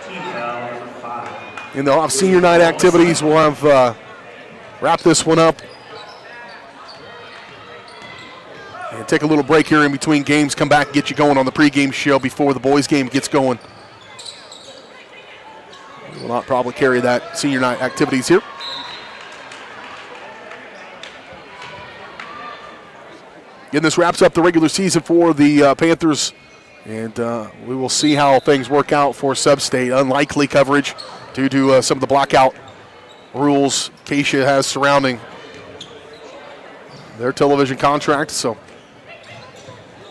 [SPEAKER 14] Team foul number 5.
[SPEAKER 2] And they'll have senior night activities. We'll have wrap this one up. And take a little break here in between games. Come back and get you going on the pregame show before the boys game gets going Will not probably carry that senior night activities here. Again, this wraps up the regular season for the Panthers, and we will see how things work out for Sub-State. Unlikely coverage due to some of the blackout rules Acacia has surrounding their television contract, so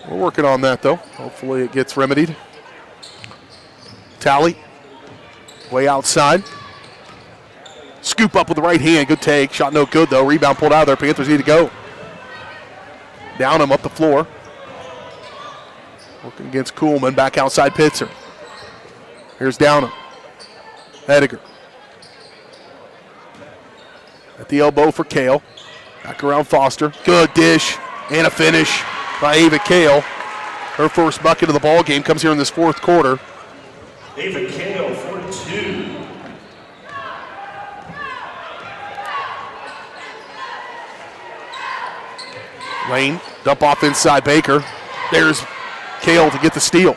[SPEAKER 2] we're working on that, though. Hopefully it gets remedied. Tally, way outside. Scoop up with the right hand, good take. Shot no good, though. Rebound pulled out of there. Panthers need to go. Down him up the floor. Working against Kuhlman, back outside Pitzer. Here's Downham. Ediger. At the elbow for Kale. Back around Foster. Good dish and a finish by Ava Kale. Her first bucket of the ball game comes here in this fourth quarter.
[SPEAKER 14] Ava Kale for 2.
[SPEAKER 2] Lane, dump off inside Baker. There's Kale to get the steal.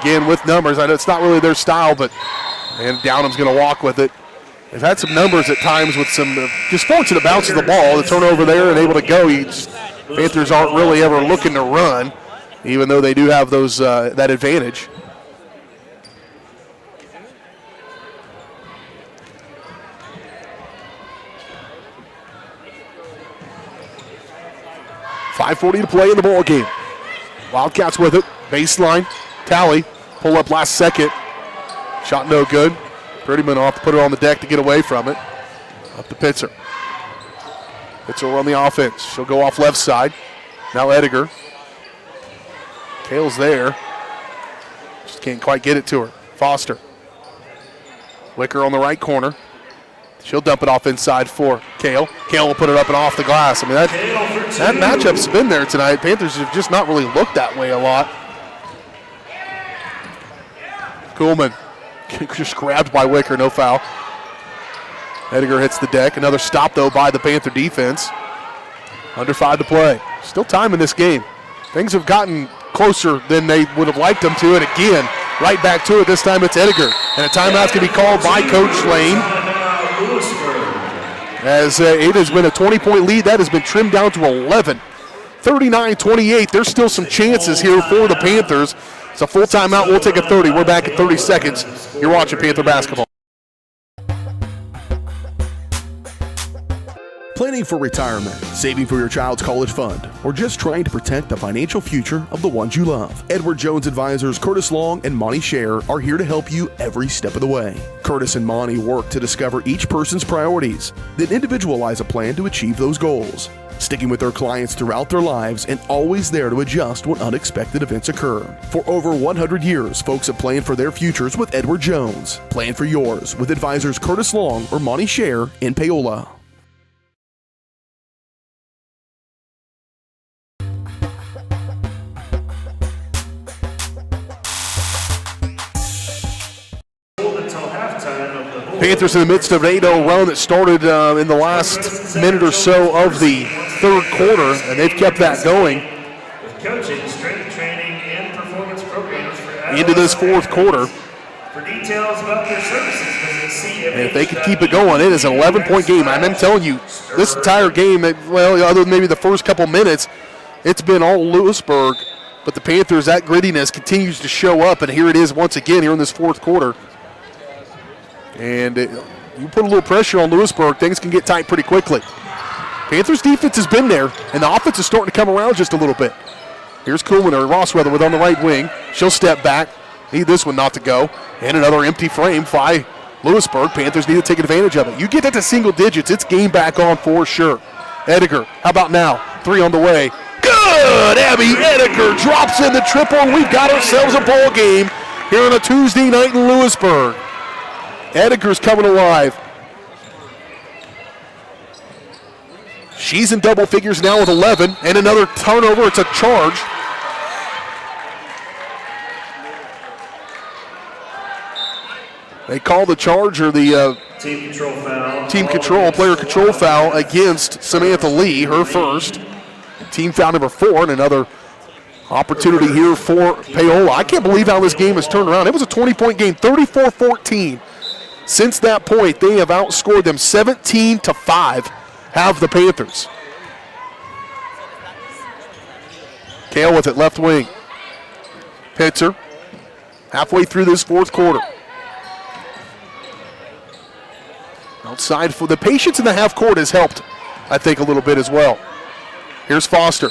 [SPEAKER 2] Again with numbers. I know it's not really their style, but and Downham's going to walk with it. They've had some numbers at times with some just fortunate bounces of the ball. The turnover there and able to go. Panthers aren't really ever looking to run, even though they do have those that advantage. .5:40 to play in the ball game. Wildcats with it. Baseline. Tally. Pull up last second. Shot no good. Prettyman off to put it on the deck to get away from it. Up to Pitzer. Pitzer will run the offense. She'll go off left side. Now Ediger. Kale's there. Just can't quite get it to her. Foster. Wicker on the right corner. She'll dump it off inside for Kale. Kale will put it up and off the glass. I mean, that matchup's been there tonight. Panthers have just not really looked that way a lot. Kuhlman just grabbed by Wicker, no foul. Ediger hits the deck. Another stop, though, by the Panther defense. Under 5 to play. Still time in this game. Things have gotten closer than they would have liked them to, and again, right back to it. This time it's Ediger. And a timeout's going to be called by Coach Lane. As it has been a 20-point lead, that has been trimmed down to 11. 39-28. There's still some chances here for the Panthers. It's a full timeout. We'll take a 30. We're back in 30 seconds. You're watching Panther basketball.
[SPEAKER 1] Planning for retirement, saving for your child's college fund, or just trying to protect the financial future of the ones you love. Edward Jones advisors Curtis Long and Monty Scher are here to help you every step of the way. Curtis and Monty work to discover each person's priorities, then individualize a plan to achieve those goals. Sticking with their clients throughout their lives and always there to adjust when unexpected events occur. For over 100 years, folks have planned for their futures with Edward Jones. Plan for yours with advisors Curtis Long or Monty Scher in Paola.
[SPEAKER 2] Panthers in the midst of an 8-0 run that started in the last minute or so of the third quarter, and they've kept that going
[SPEAKER 14] With coaching, strength training, and performance programs for
[SPEAKER 2] into this fourth quarter.
[SPEAKER 14] For details about their services, visit
[SPEAKER 2] And if they can keep it going, it is an 11-point game. I'm telling you, this entire game, well, other than maybe the first couple minutes, it's been all Louisburg. But the Panthers, that grittiness continues to show up, and here it is once again here in this fourth quarter. And you put a little pressure on Louisburg, things can get tight pretty quickly. Panthers defense has been there, and the offense is starting to come around just a little bit. Here's Kuhlman or Rossweather with on the right wing. She'll step back. Need this one not to go. And another empty frame by Louisburg. Panthers need to take advantage of it. You get that to single digits, it's game back on for sure. Ediger, how about now? 3 on the way. Good! Abby Ediger drops in the triple, and we've got ourselves a ball game here on a Tuesday night in Louisburg. Ediger's coming alive. She's in double figures now with 11, and another turnover. It's a charge. They call the charge or the
[SPEAKER 14] team control foul.
[SPEAKER 2] Team control, player control foul against Samantha Lee, her first. Team foul number 4, and another Opportunity here for Paola. I can't believe how this game has turned around. It was a 20-point game, 34-14. Since that point, they have outscored them 17-5, have the Panthers. Kale with it, left wing. Pitzer, halfway through this fourth quarter. Outside for the patience in the half court has helped, I think, a little bit as well. Here's Foster.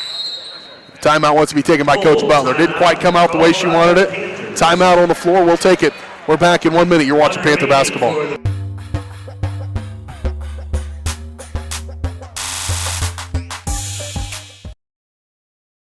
[SPEAKER 2] Timeout wants to be taken by Coach Butler. Didn't quite come out the way she wanted it. Timeout on the floor. We'll take it. We're back in 1 minute. You're watching Panther basketball.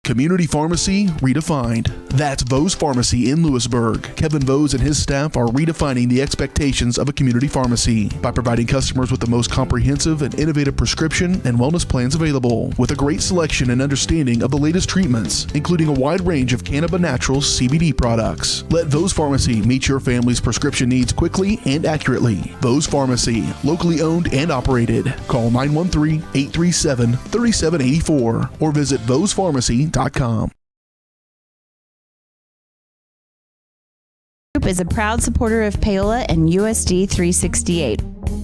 [SPEAKER 1] Community Pharmacy redefined. That's Vose Pharmacy in Louisburg. Kevin Vose and his staff are redefining the expectations of a community pharmacy by providing customers with the most comprehensive and innovative prescription and wellness plans available, with a great selection and understanding of the latest treatments, including a wide range of Cannabis Naturals CBD products. Let Vose Pharmacy meet your family's prescription needs quickly and accurately. Vose Pharmacy, locally owned and operated. Call 913-837-3784 or visit vosepharmacy.com. Group
[SPEAKER 8] is a proud supporter of Paola and USD 368.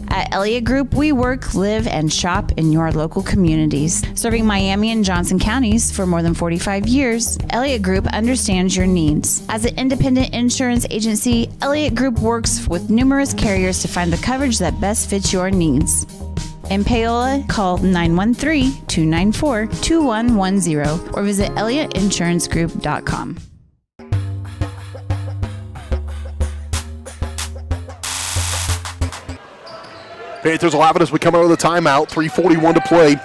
[SPEAKER 8] At Elliott Group, we work, live, and shop in your local communities. Serving Miami and Johnson counties for more than 45 years, Elliott Group understands your needs. As an independent insurance agency, Elliott Group works with numerous carriers to find the coverage that best fits your needs. In Paola, call 913-294-2110 or visit ElliottInsuranceGroup.com.
[SPEAKER 2] Panthers will have it as we come out of the timeout. 3:41 to play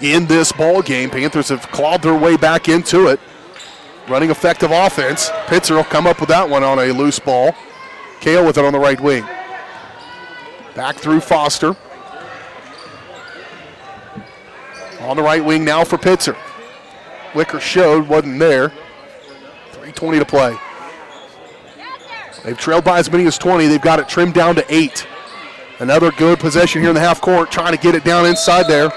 [SPEAKER 2] in this ball game. Panthers have clawed their way back into it. Running effective offense. Pitzer will come up with that one on a loose ball. Kale with it on the right wing. Back through Foster. On the right wing now for Pitzer. Wicker showed, wasn't there. 3:20 to play. They've trailed by as many as 20. They've got it trimmed down to 8. Another good possession here in the half court, trying to get it down inside there.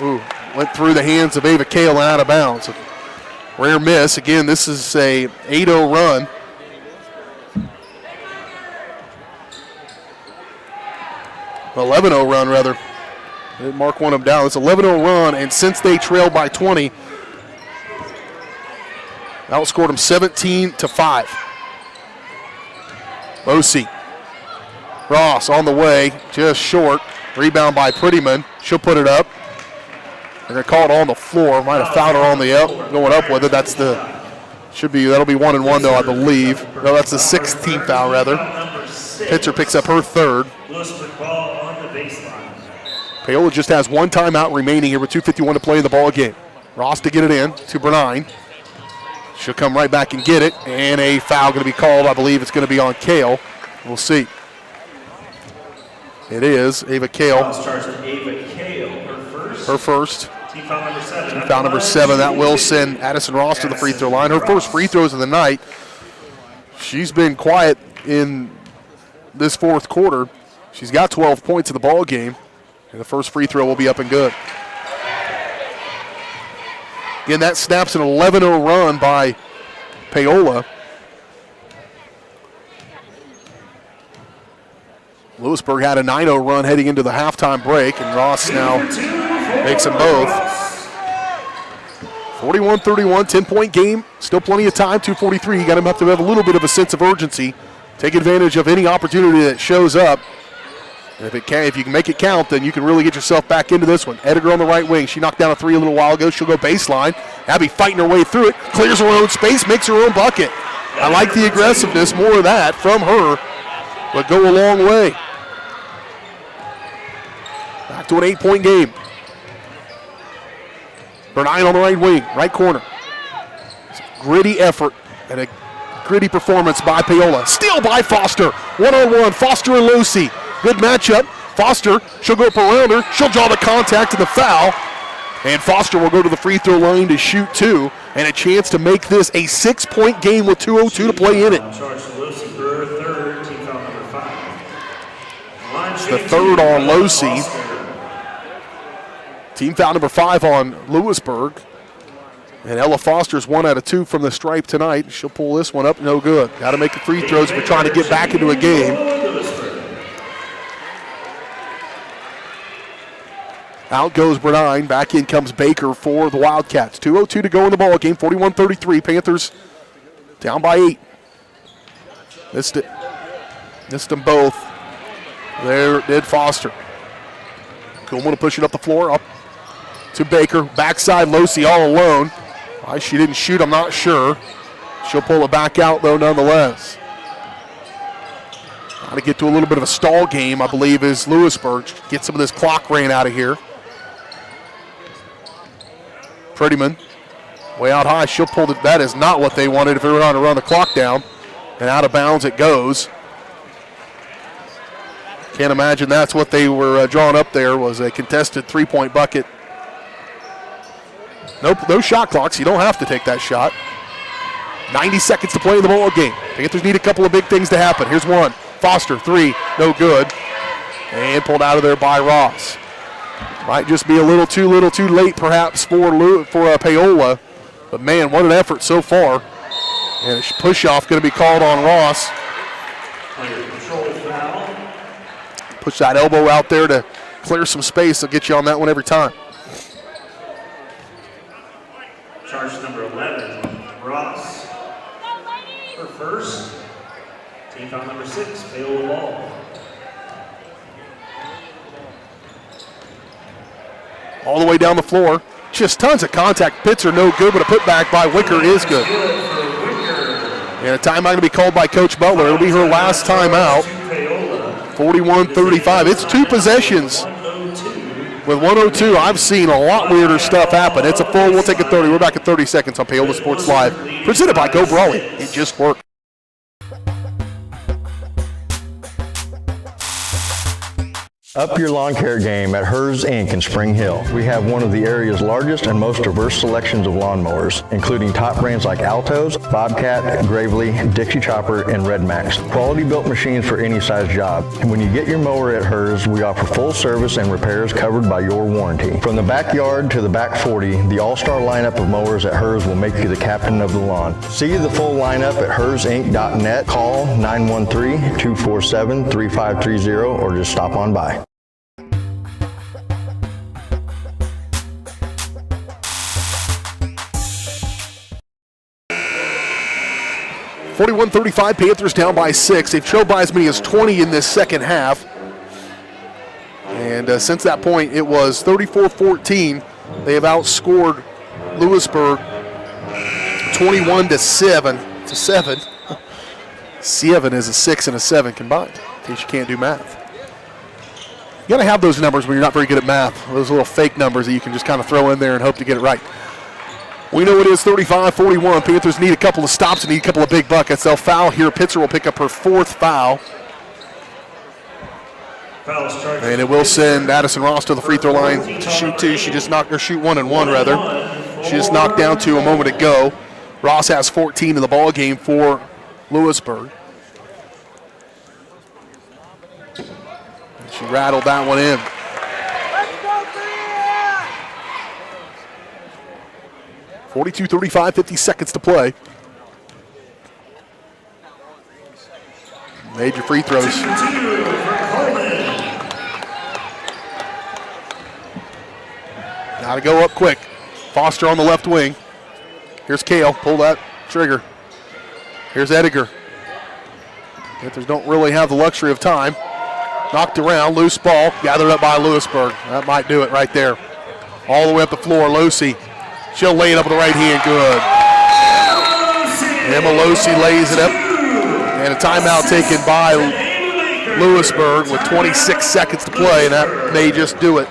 [SPEAKER 2] Ooh, went through the hands of Ava Kale and out of bounds. Rare miss. Again, this is a 8-0 run. An 11-0 run, rather. Mark one of them down. It's an 11-0 run, and since they trailed by 20, outscored them 17-5. Losey. Ross on the way, just short. Rebound by Prettyman. She'll put it up. They're going to call it on the floor. Might have fouled her on the up, going up with it. That'll be 1-1 though, I believe. No, that's the 16th foul rather. Pitzer picks up her third. Paola just has one timeout remaining here with 2:51 to play in the ball game. Ross to get it in to Bernine. She'll come right back and get it, and a foul going to be called. I believe it's going to be on Kale. We'll see. It is Ava Kale. Her first. Team foul number 7. That will send Addison Ross to the free throw line. Her first free throws of the night. She's been quiet in this fourth quarter. She's got 12 points in the ball game, and the first free throw will be up and good. Again, that snaps an 11-0 run by Paola. Louisburg had a 9-0 run heading into the halftime break, and Ross now makes them both. 41-31, 10-point game. Still plenty of time, 2:43. You got to have a little bit of a sense of urgency. Take advantage of any opportunity that shows up. And if you can make it count, then you can really get yourself back into this one. Ediger on the right wing. She knocked down a three a little while ago. She'll go baseline. Abby fighting her way through it. Clears her own space, makes her own bucket. I like the aggressiveness, more of that from her. But go a long way. Back to an 8-point game. Bernine on the right wing, right corner. Gritty effort and a gritty performance by Paola. Steal by Foster. 1-on-1, Foster and Losey. Good matchup. Foster, she'll go up around her. She'll draw the contact and the foul. And Foster will go to the free throw line to shoot 2. And a chance to make this a 6-point game with 2:02 to play in it. The third on Losey. Team foul number 5 on Louisburg. And Ella Foster's 1 out of 2 from the stripe tonight. She'll pull this one up, no good. Got to make the free throws if we're trying to get back into a game. Out goes Bernine. Back in comes Baker for the Wildcats. 2:02 to go in the ball game. 41-33. Panthers down by 8. Missed it. Missed them both. There did Foster. Coleman to push it up the floor. Up to Baker. Backside, Losi all alone. Why she didn't shoot, I'm not sure. She'll pull it back out, though, nonetheless. Trying to get to a little bit of a stall game, I believe, is Louisburg. Get some of this clock ran out of here. Prettyman, way out high. She'll pull it. That is not what they wanted if they were trying to run the clock down. And out of bounds it goes. Can't imagine that's what they were drawing up there, was a contested three-point bucket. Nope, no shot clocks. You don't have to take that shot. 90 seconds to play in the ball game. Panthers need a couple of big things to happen. Here's one. Foster, 3, no good. And pulled out of there by Ross. Might just be a little too late perhaps for Paola. But man, what an effort so far. And a push-off going to be called on Ross. Push that elbow out there to clear some space. They'll get you on that one every time.
[SPEAKER 14] Charge number 11, Ross. For first. Team foul number 6, Paola ball.
[SPEAKER 2] All the way down the floor. Just tons of contact. Pits are no good, but a putback by Wicker is good. And a timeout going to be called by Coach Butler. It'll be her last timeout. 41-35. It's 2 possessions. With 1:02, I've seen a lot weirder stuff happen. It's a full, we'll take a 30. We're back at 30 seconds on Paola Sports Live. Presented by Go Brawley. It just worked.
[SPEAKER 10] Up your lawn care game at Hers Inc. in Spring Hill. We have one of the area's largest and most diverse selections of lawnmowers, including top brands like Altos, Bobcat, Gravely, Dixie Chopper, and Red Max. Quality built machines for any size job. And when you get your mower at Hers, we offer full service and repairs covered by your warranty. From the backyard to the back 40, the all-star lineup of mowers at Hers will make you the captain of the lawn. See the full lineup at hersinc.net. Call 913-247-3530 or just stop on by.
[SPEAKER 2] 41-35, Panthers down by 6. They've trailed by as many as 20 in this second half. And since that point, it was 34-14. They have outscored Louisburg 21-7 to 7. 7 is a 6 and a 7 combined, in case you can't do math. You got to have those numbers when you're not very good at math. Those little fake numbers that you can just kind of throw in there and hope to get it right. We know it is 35-41. Panthers need a couple of stops and need a couple of big buckets. They'll foul here. Pitzer will pick up her 4th foul. And it will send Addison Ross to the free throw line to shoot 2. She just knocked her shoot 1 and 1 rather. She just knocked down 2 a moment ago. Ross has 14 in the ball game for Louisburg. She rattled that one in. .42-35, 50 seconds to play. Major free throws. Got to go up quick. Foster on the left wing. Here's Kale. Pull that trigger. Here's Ediger. Panthers don't really have the luxury of time. Knocked around, loose ball, gathered up by Louisburg. That might do it right there. All the way up the floor, Losi. She'll lay it up with the right hand, good. Emma Losi lays it up. And a timeout taken by Louisburg with 26 seconds to play, and that may just do it.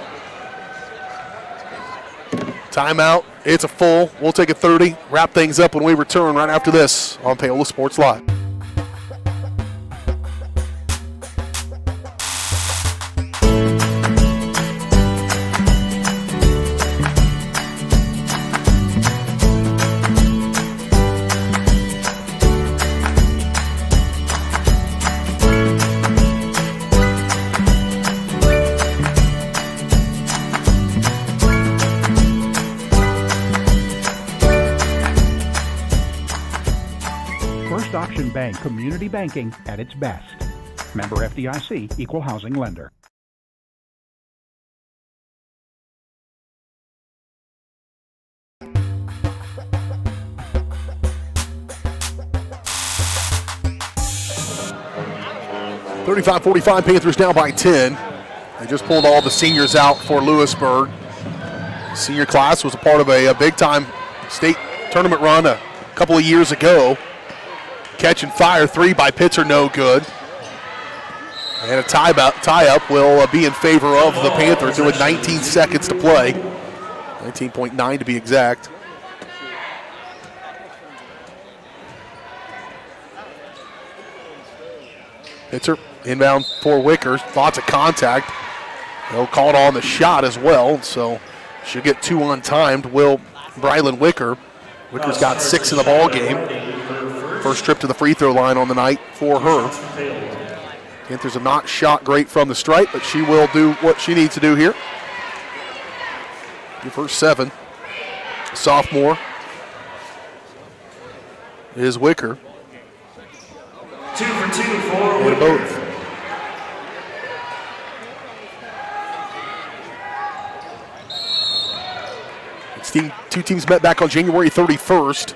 [SPEAKER 2] Timeout, it's a full. We'll take a 30, wrap things up when we return right after this on Paola Sports Live.
[SPEAKER 7] community banking at its best. Member FDIC, Equal Housing Lender.
[SPEAKER 2] (35-45), Panthers down by 10. They just pulled all the seniors out for Louisburg. Senior class was a part of a big-time state tournament run a couple of years ago. Catch and fire three by Pitzer, no good. And a tie-up will be in favor of the Panthers with 19 seconds to play. 19.9 to be exact. Pitzer inbound for Wicker. Lots of contact. They'll call it on the shot as well, so should get two untimed. Will Brylan Wicker. Wicker's got 6 in the ball game. First trip to the free throw line on the night for her. Panthers have not shot great from the stripe, but she will do what she needs to do here. Give her 7. Sophomore is Wicker.
[SPEAKER 14] 2 for 2 for
[SPEAKER 2] Wicker. Both. Two teams met back on January 31st.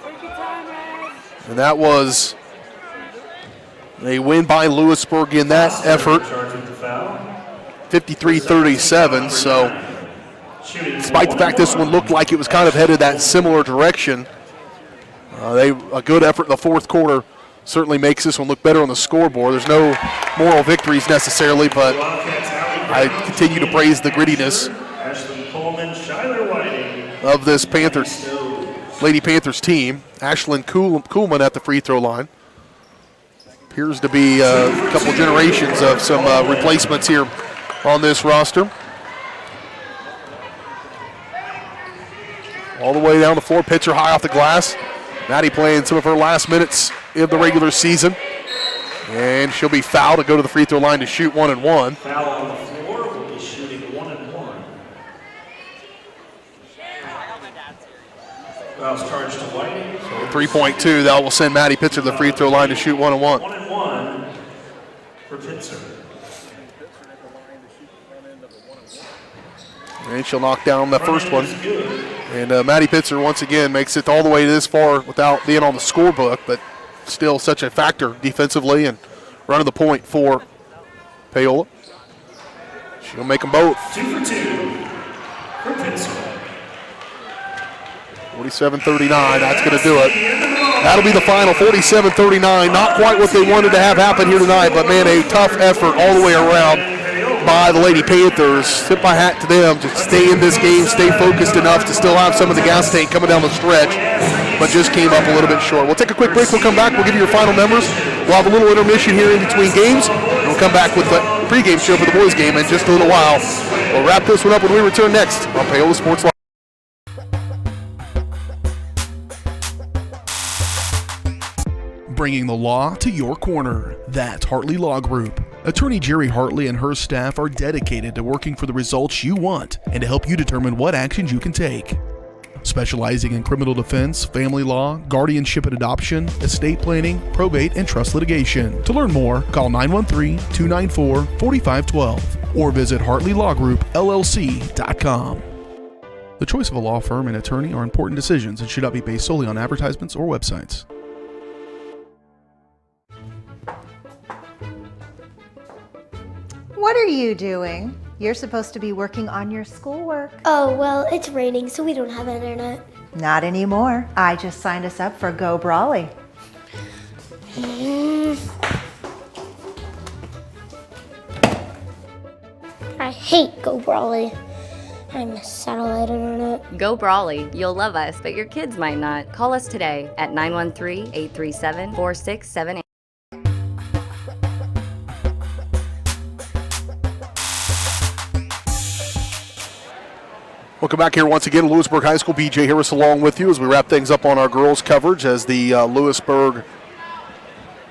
[SPEAKER 2] And that was a win by Louisburg in that effort, 53-37. So despite the fact this one looked like it was kind of headed that similar direction, a good effort in the fourth quarter certainly makes this one look better on the scoreboard. There's no moral victories necessarily, but I continue to praise the grittiness of this Lady Panthers team. Ashlyn Kuhlman at the free throw line. Appears to be a couple generations of some replacements here on this roster. All the way down the floor, Pitzer high off the glass. Maddie playing some of her last minutes of the regular season. And she'll be fouled to go to the free throw line to shoot 1 and 1.
[SPEAKER 14] Foul on the floor, will be shooting 1 and 1. Foul's charged to Whiting.
[SPEAKER 2] So 3.2, that will send Maddie Pitzer to the free throw line to shoot 1 and 1.
[SPEAKER 14] 1 and 1 for Pitzer.
[SPEAKER 2] And she'll knock down the first one. And Maddie Pitzer once again makes it all the way this far without being on the scorebook, but still such a factor defensively and running the point for Paola. She'll make them both.
[SPEAKER 14] 2 for 2 for Pitzer.
[SPEAKER 2] 47-39, that's going to do it. That'll be the final, 47-39. Not quite what they wanted to have happen here tonight, but man, a tough effort all the way around by the Lady Panthers. Tip my hat to them to stay in this game, stay focused enough to still have some of the gas tank coming down the stretch, but just came up a little bit short. We'll take a quick break. We'll come back. We'll give you your final numbers. We'll have a little intermission here in between games, and we'll come back with the pregame show for the boys game in just a little while. We'll wrap this one up when we return next on Paola Sports Live.
[SPEAKER 1] Bringing the law to your corner. That's Hartley Law Group. Attorney Jerry Hartley and her staff are dedicated to working for the results you want and to help you determine what actions you can take. Specializing in criminal defense, family law, guardianship and adoption, estate planning, probate, and trust litigation. To learn more, call 913-294-4512 or visit HartleyLawGroupLLC.com. The choice of a law firm and attorney are important decisions and should not be based solely on advertisements or websites.
[SPEAKER 18] What are you doing? You're supposed to be working on your schoolwork.
[SPEAKER 19] Oh, well, it's raining, so we don't have internet.
[SPEAKER 18] Not anymore. I just signed us up for Go Brawley.
[SPEAKER 19] I hate Go Brawley. I miss satellite internet.
[SPEAKER 6] Go Brawley. You'll love us, but your kids might not. Call us today at 913-837-4678.
[SPEAKER 2] Welcome back here once again. Louisburg High School, BJ Harris along with you as we wrap things up on our girls coverage as the Louisburg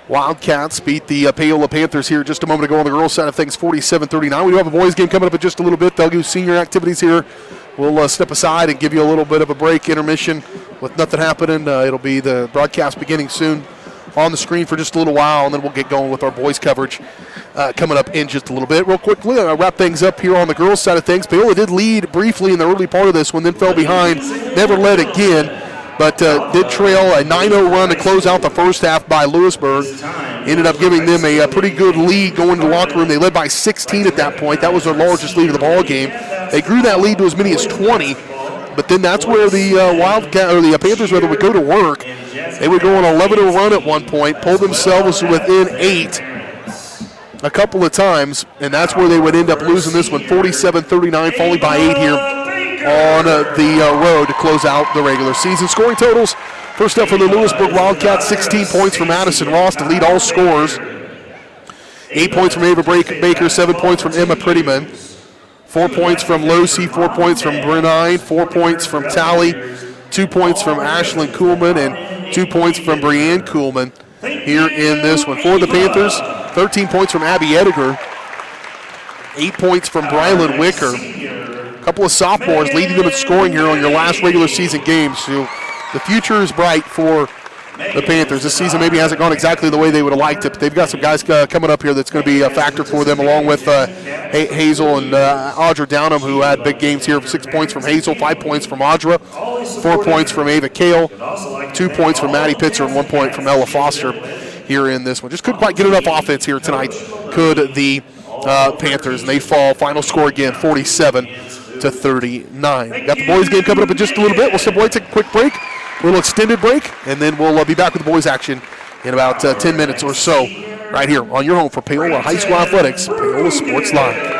[SPEAKER 2] Wildcats beat the Paola Panthers here just a moment ago on the girls side of things, 47-39. We do have a boys game coming up in just a little bit. They'll do senior activities here. We'll step aside and give you a little bit of a break, intermission with nothing happening. It'll be the broadcast beginning soon on the screen for just a little while, and then we'll get going with our boys coverage coming up in just a little bit. Real quickly, I'll wrap things up here on the girls' side of things. Paola did lead briefly in the early part of this one, then fell behind, never led again, but did trail a 9-0 run to close out the first half by Louisburg. Ended up giving them a pretty good lead going to the locker room. They led by 16 at that point. That was their largest lead of the ball game. They grew that lead to as many as 20, but then that's where the Wildcats, or the Panthers rather, would go to work. They would go on an 11-0 run at one point, pull themselves within 8 a couple of times, and that's where they would end up losing this one, 47-39, falling by 8 here on the road to close out the regular season. Scoring totals, first up for the Louisburg Wildcats, 16 points for Madison Ross to lead all scorers. 8 points from Ava Baker, 7 points from Emma Prettyman. 4 points from Losi, 4 points from Brunine, 4 points from Tally, 2 points from Ashlyn Kuhlman, and 2 points from Brianne Kuhlman here in this one. For the Panthers, 13 points from Abby Ediger, 8 points from Brylan Wicker. A couple of sophomores leading them in scoring here on your last regular season game. So the future is bright for the Panthers. This season maybe hasn't gone exactly the way they would have liked it, but they've got some guys coming up here that's going to be a factor for them, along with Hazel and Audra Downham, who had big games here. 6 points from Hazel, 5 points from Audra, 4 points from Ava Kale, 2 points from Maddie Pitzer, and 1 point from Ella Foster here in this one. Just couldn't quite get enough offense here tonight, could the Panthers, and they fall. Final score again, 47-39. Got the boys game coming up in just a little bit. We'll step away, take a quick break. A little extended break, and then we'll be back with the boys' action in about 10 minutes or so, right here on your home for Paola High School Athletics, Paola Sports Live.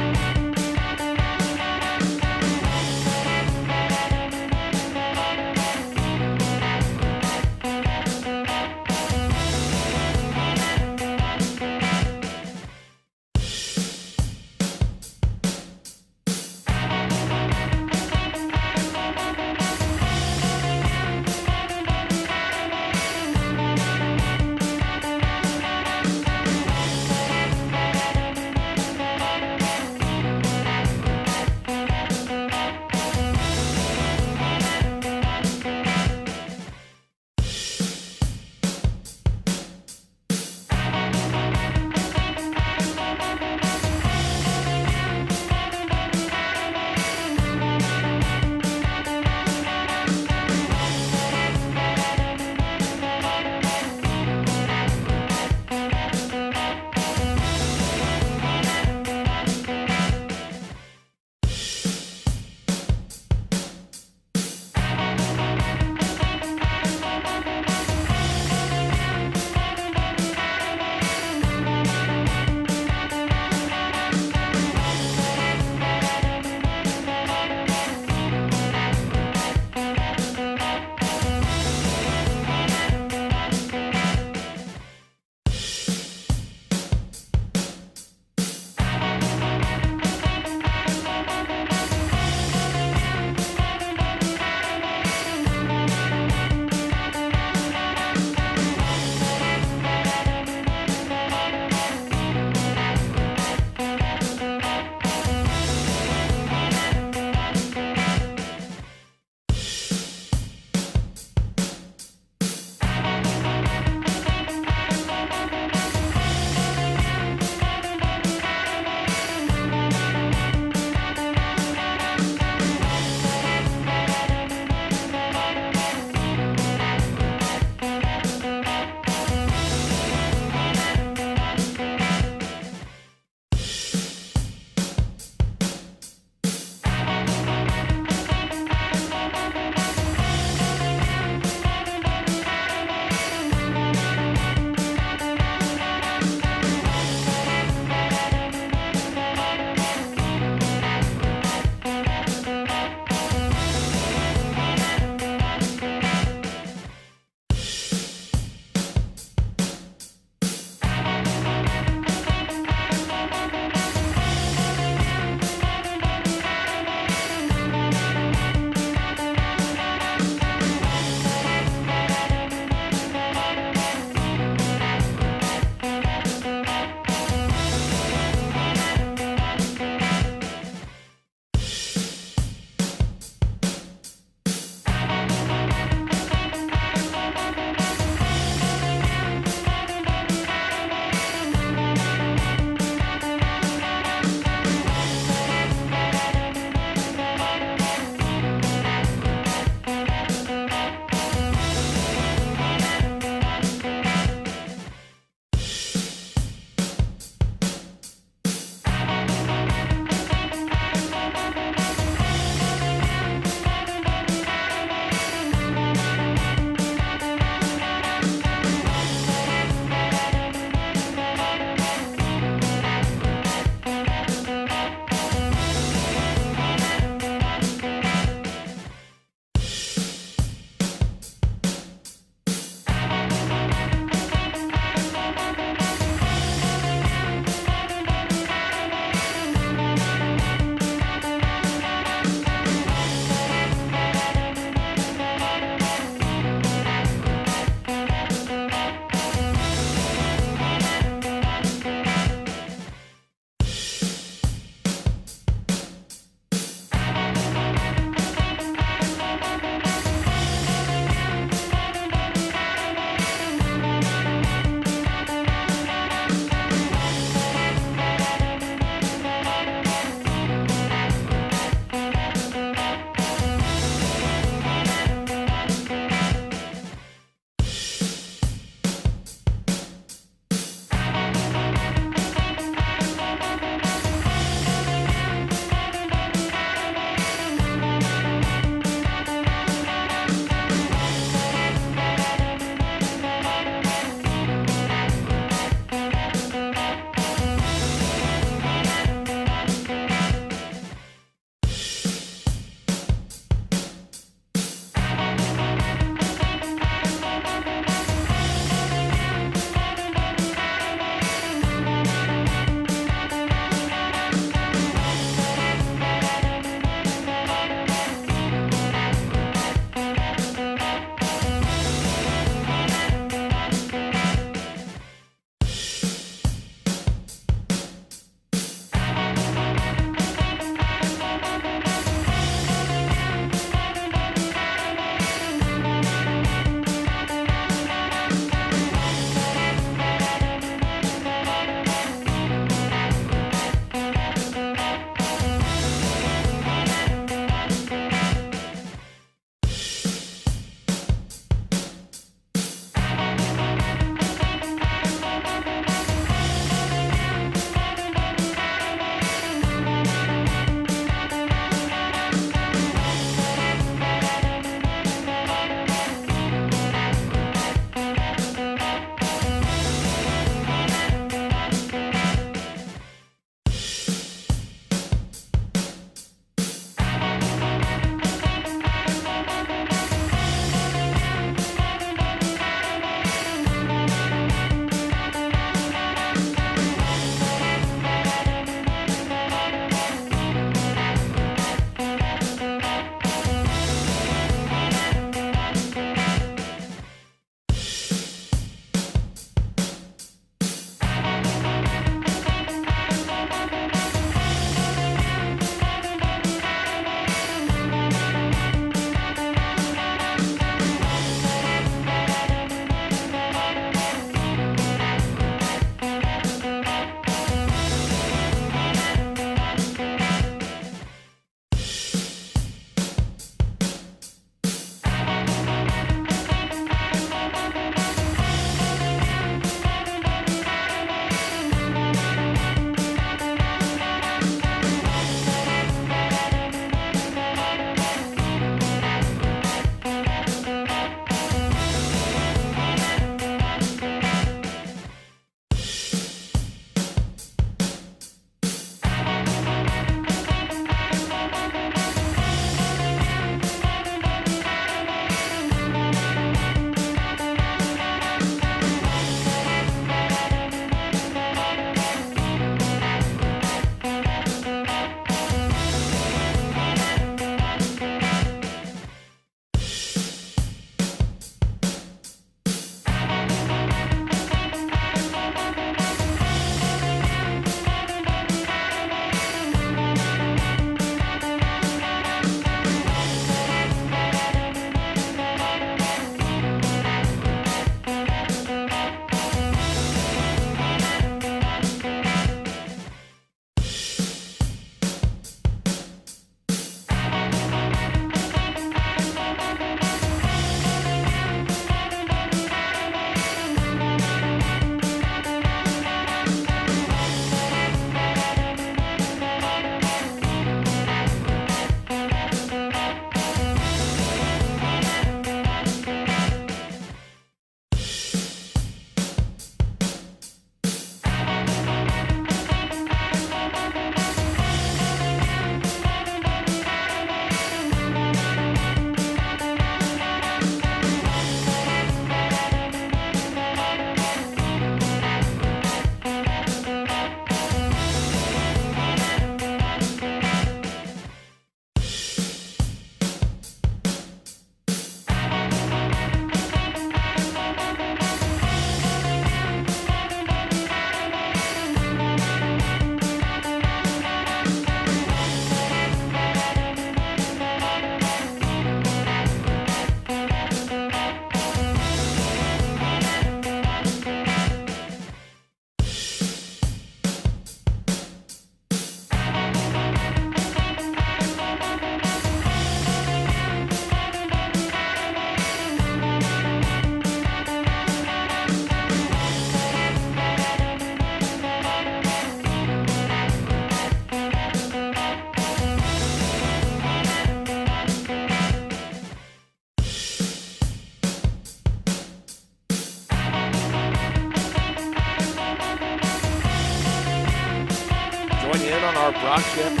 [SPEAKER 20] join in on our broadcast.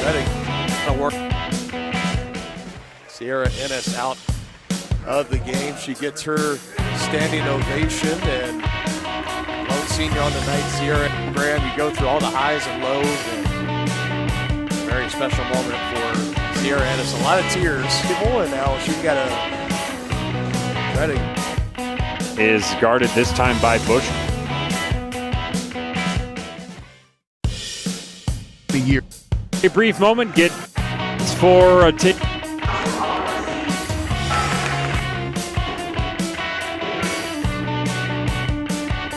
[SPEAKER 20] Ready to work. Sierra Ennis out of the game. She gets her standing ovation, and lone senior on the night, Sierra Graham. You go through all the highs and lows, and a very special moment for Sierra Ennis. A lot of tears. Paola now, she's got a ready.
[SPEAKER 21] Is guarded this time by Bush.
[SPEAKER 1] The year.
[SPEAKER 21] A brief moment gets for a tick.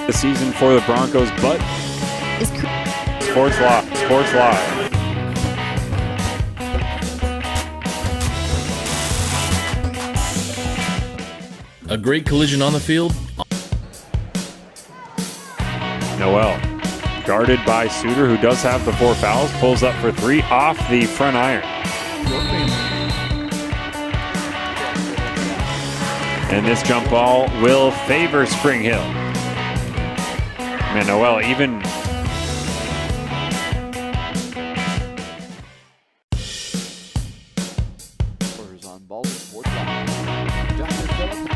[SPEAKER 21] The season for the Broncos, but Sports Live.
[SPEAKER 22] A great collision on the field.
[SPEAKER 21] Noel, guarded by Suter, who does have the 4 fouls, pulls up for 3 off the front iron. And this jump ball will favor Spring Hill. Man, Noel even
[SPEAKER 20] on Baldwin Sports Live. Justin Phillips.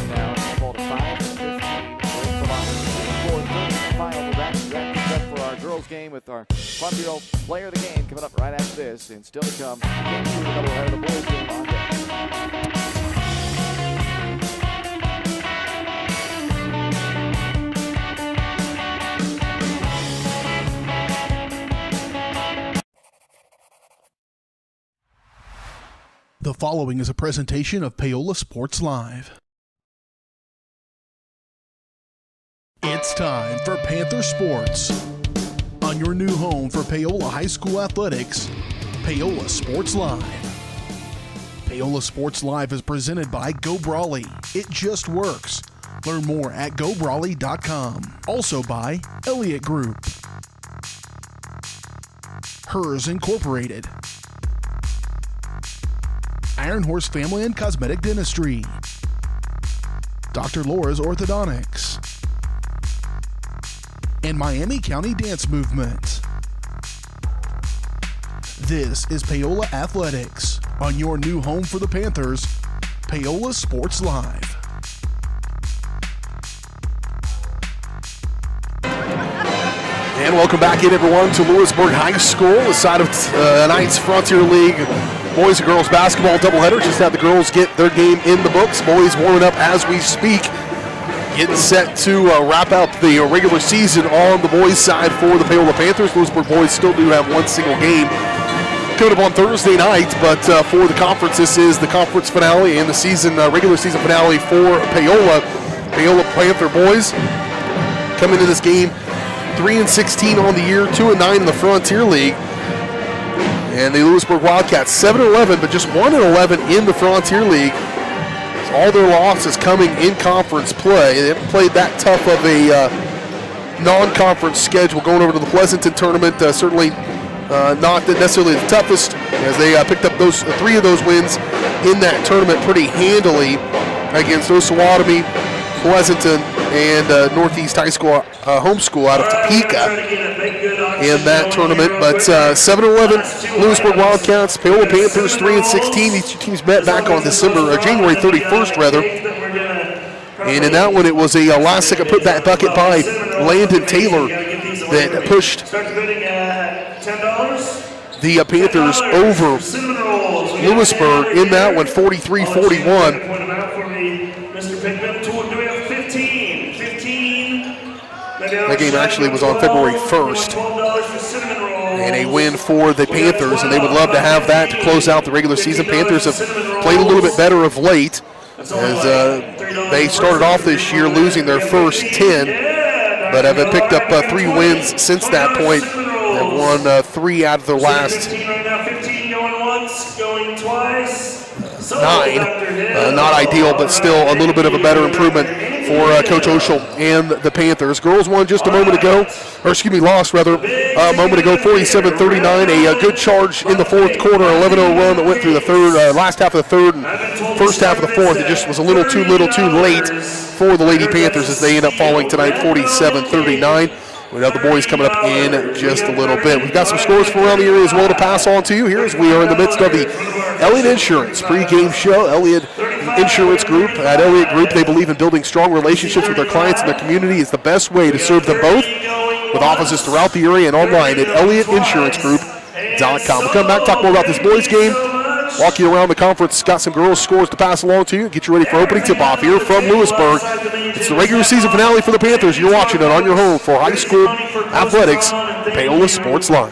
[SPEAKER 20] Now it's ball to 5, 15, break the line. 4:30 final. We're back up for our girls game with our Fun Bureau player of the game coming up right after this, and still to come. Game 2 of the doubleheader of the boys game on deck.
[SPEAKER 1] The following is a presentation of Paola Sports Live. It's time for Panther Sports. On your new home for Paola High School Athletics, Paola Sports Live. Paola Sports Live is presented by Go Brawley. It just works. Learn more at gobrawley.com. Also by Elliott Group. Hers Incorporated. Iron Horse Family and Cosmetic Dentistry. Dr. Laura's Orthodontics. And Miami County Dance Movement. This is Paola Athletics. On your new home for the Panthers, Paola Sports Live.
[SPEAKER 2] And welcome back in, everyone, to Louisburg High School, the side of tonight's Frontier League boys and girls basketball doubleheader. Just had the girls get their game in the books. Boys warming up as we speak. Getting set to wrap out the regular season on the boys' side for the Paola Panthers. Louisburg boys still do have one single game coming up on Thursday night, but for the conference, this is the conference finale and the season regular season finale for Paola. Paola Panther boys come into this game 3-16 on the year, 2-9 in the Frontier League. And the Louisburg Wildcats 7-11, but just 1-11 in the Frontier League. All their losses coming in conference play. They haven't played that tough of a non-conference schedule going over to the Pleasanton tournament. Certainly not necessarily the toughest, as they picked up those 3 of those wins in that tournament pretty handily against Osawatomie, Pleasanton, and Northeast High School home school out of Topeka in that tournament. But 7-11 Louisburg Wildcats, Paola Panthers 3-16. These two teams met back on January 31st rather. And in that one, it was a last-second put-back bucket by Landon Taylor that pushed the Panthers over Louisburg in that one, 43-41. That game actually was on February 1st. And a win for the Panthers, and they would love to have that to close out the regular season. Panthers have played a little bit better of late, as they started off this year losing their first 10, but have picked up 3 wins since that point. They've won 3 out of their last Not ideal, but still a little bit of a better improvement for Coach Oshel and the Panthers. Girls won just a moment ago, lost a moment ago, 47-39. A good charge in the fourth quarter, 11-0 run that went through the last half of the third and first half of the fourth. It just was a little too late for the Lady Panthers as they end up falling tonight, 47-39. We have the boys coming up in just a little bit. We've got some scores from around the area as well to pass on to you here as we are in the midst of the Elliott Insurance pregame show. Elliott Insurance Group. At Elliott Group, they believe in building strong relationships with their clients and their community is the best way to serve them both, with offices throughout the area and online at ElliottInsuranceGroup.com. We'll come back, talk more about this boys game, walk you around the conference, got some girls' scores to pass along to you, get you ready for opening tip-off here from Louisburg. It's the regular season finale for the Panthers. You're watching it on your home for high school athletics, Paola Sports Line.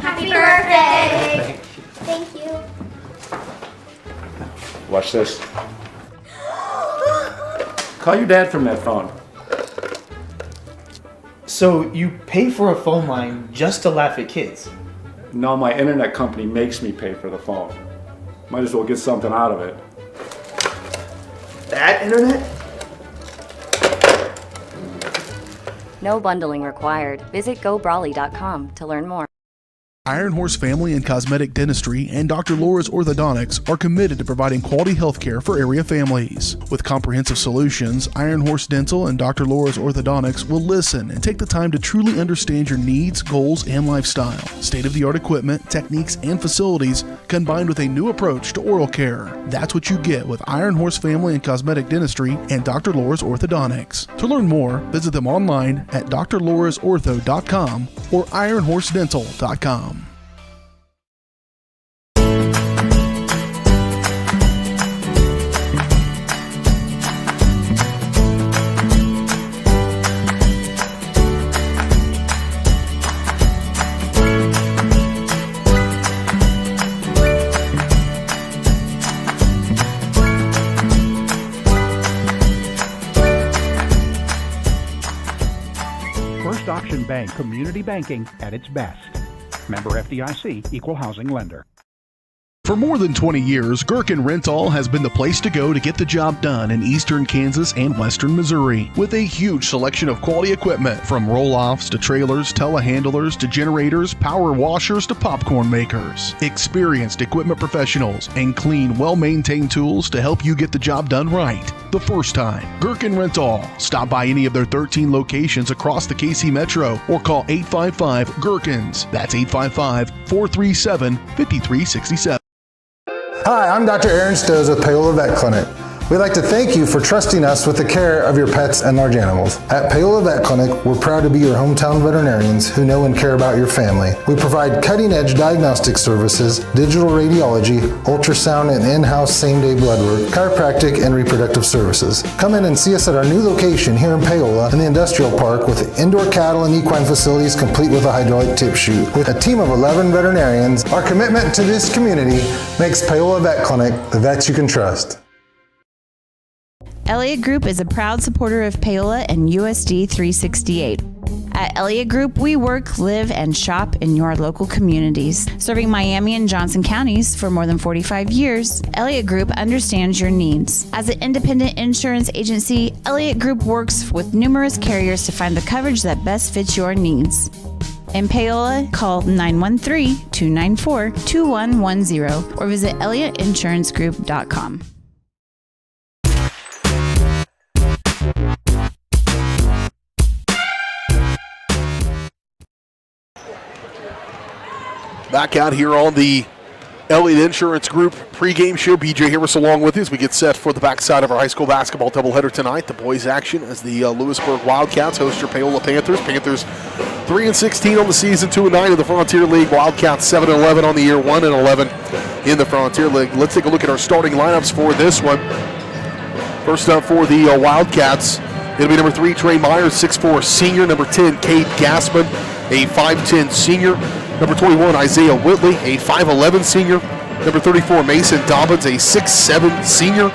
[SPEAKER 19] Happy birthday! Thank you.
[SPEAKER 4] Watch this. Call your dad from that phone.
[SPEAKER 5] So you pay for a phone line just to laugh at kids?
[SPEAKER 4] No, my internet company makes me pay for the phone. Might as well get something out of it.
[SPEAKER 5] That internet?
[SPEAKER 6] No bundling required. Visit GoBrawly.com to learn more.
[SPEAKER 1] Iron Horse Family and Cosmetic Dentistry and Dr. Laura's Orthodontics are committed to providing quality health care for area families. With comprehensive solutions, Iron Horse Dental and Dr. Laura's Orthodontics will listen and take the time to truly understand your needs, goals, and lifestyle. State-of-the-art equipment, techniques, and facilities combined with a new approach to oral care. That's what you get with Iron Horse Family and Cosmetic Dentistry and Dr. Laura's Orthodontics. To learn more, visit them online at drlaurasortho.com or ironhorsedental.com.
[SPEAKER 7] First Option Bank, community banking at its best. Member FDIC, equal housing lender.
[SPEAKER 1] For more than 20 years, Gherkin Rental has been the place to go to get the job done in eastern Kansas and western Missouri. With a huge selection of quality equipment, from roll-offs to trailers, telehandlers to generators, power washers to popcorn makers. Experienced equipment professionals and clean, well-maintained tools to help you get the job done right the first time. Gherkin Rental. Stop by any of their 13 locations across the KC Metro or call 855-GHERKINS. That's 855-437-5367.
[SPEAKER 9] Hi, I'm Dr. Aaron Stoes with Paola Vet Clinic. We'd like to thank you for trusting us with the care of your pets and large animals. At Paola Vet Clinic, we're proud to be your hometown veterinarians who know and care about your family. We provide cutting-edge diagnostic services, digital radiology, ultrasound, and in-house same-day blood work, chiropractic, and reproductive services. Come in and see us at our new location here in Paola in the Industrial Park with indoor cattle and equine facilities complete with a hydraulic tip chute. With a team of 11 veterinarians, our commitment to this community makes Paola Vet Clinic the vets you can trust.
[SPEAKER 8] Elliott Group is a proud supporter of Paola and USD 368. At Elliott Group, we work, live, and shop in your local communities. Serving Miami and Johnson counties for more than 45 years, Elliott Group understands your needs. As an independent insurance agency, Elliott Group works with numerous carriers to find the coverage that best fits your needs. In Paola, call 913-294-2110 or visit ElliottInsuranceGroup.com.
[SPEAKER 2] Back out here on the Elliott Insurance Group pregame show. BJ Harris along with us. We get set for the backside of our high school basketball doubleheader tonight. The boys action as the Louisburg Wildcats host your Paola Panthers. Panthers 3-16 on the season, 2-9 in the Frontier League. Wildcats 7-11 on the year, 1-11 in the Frontier League. Let's take a look at our starting lineups for this one. First up for the Wildcats, it'll be number 3, Trey Myers, 6'4", senior. Number 10, Cade Gassman, a 5'10", senior. Number 21, Isaiah Whitley, a 5'11", senior. Number 34, Mason Dobbins, a 6'7", senior.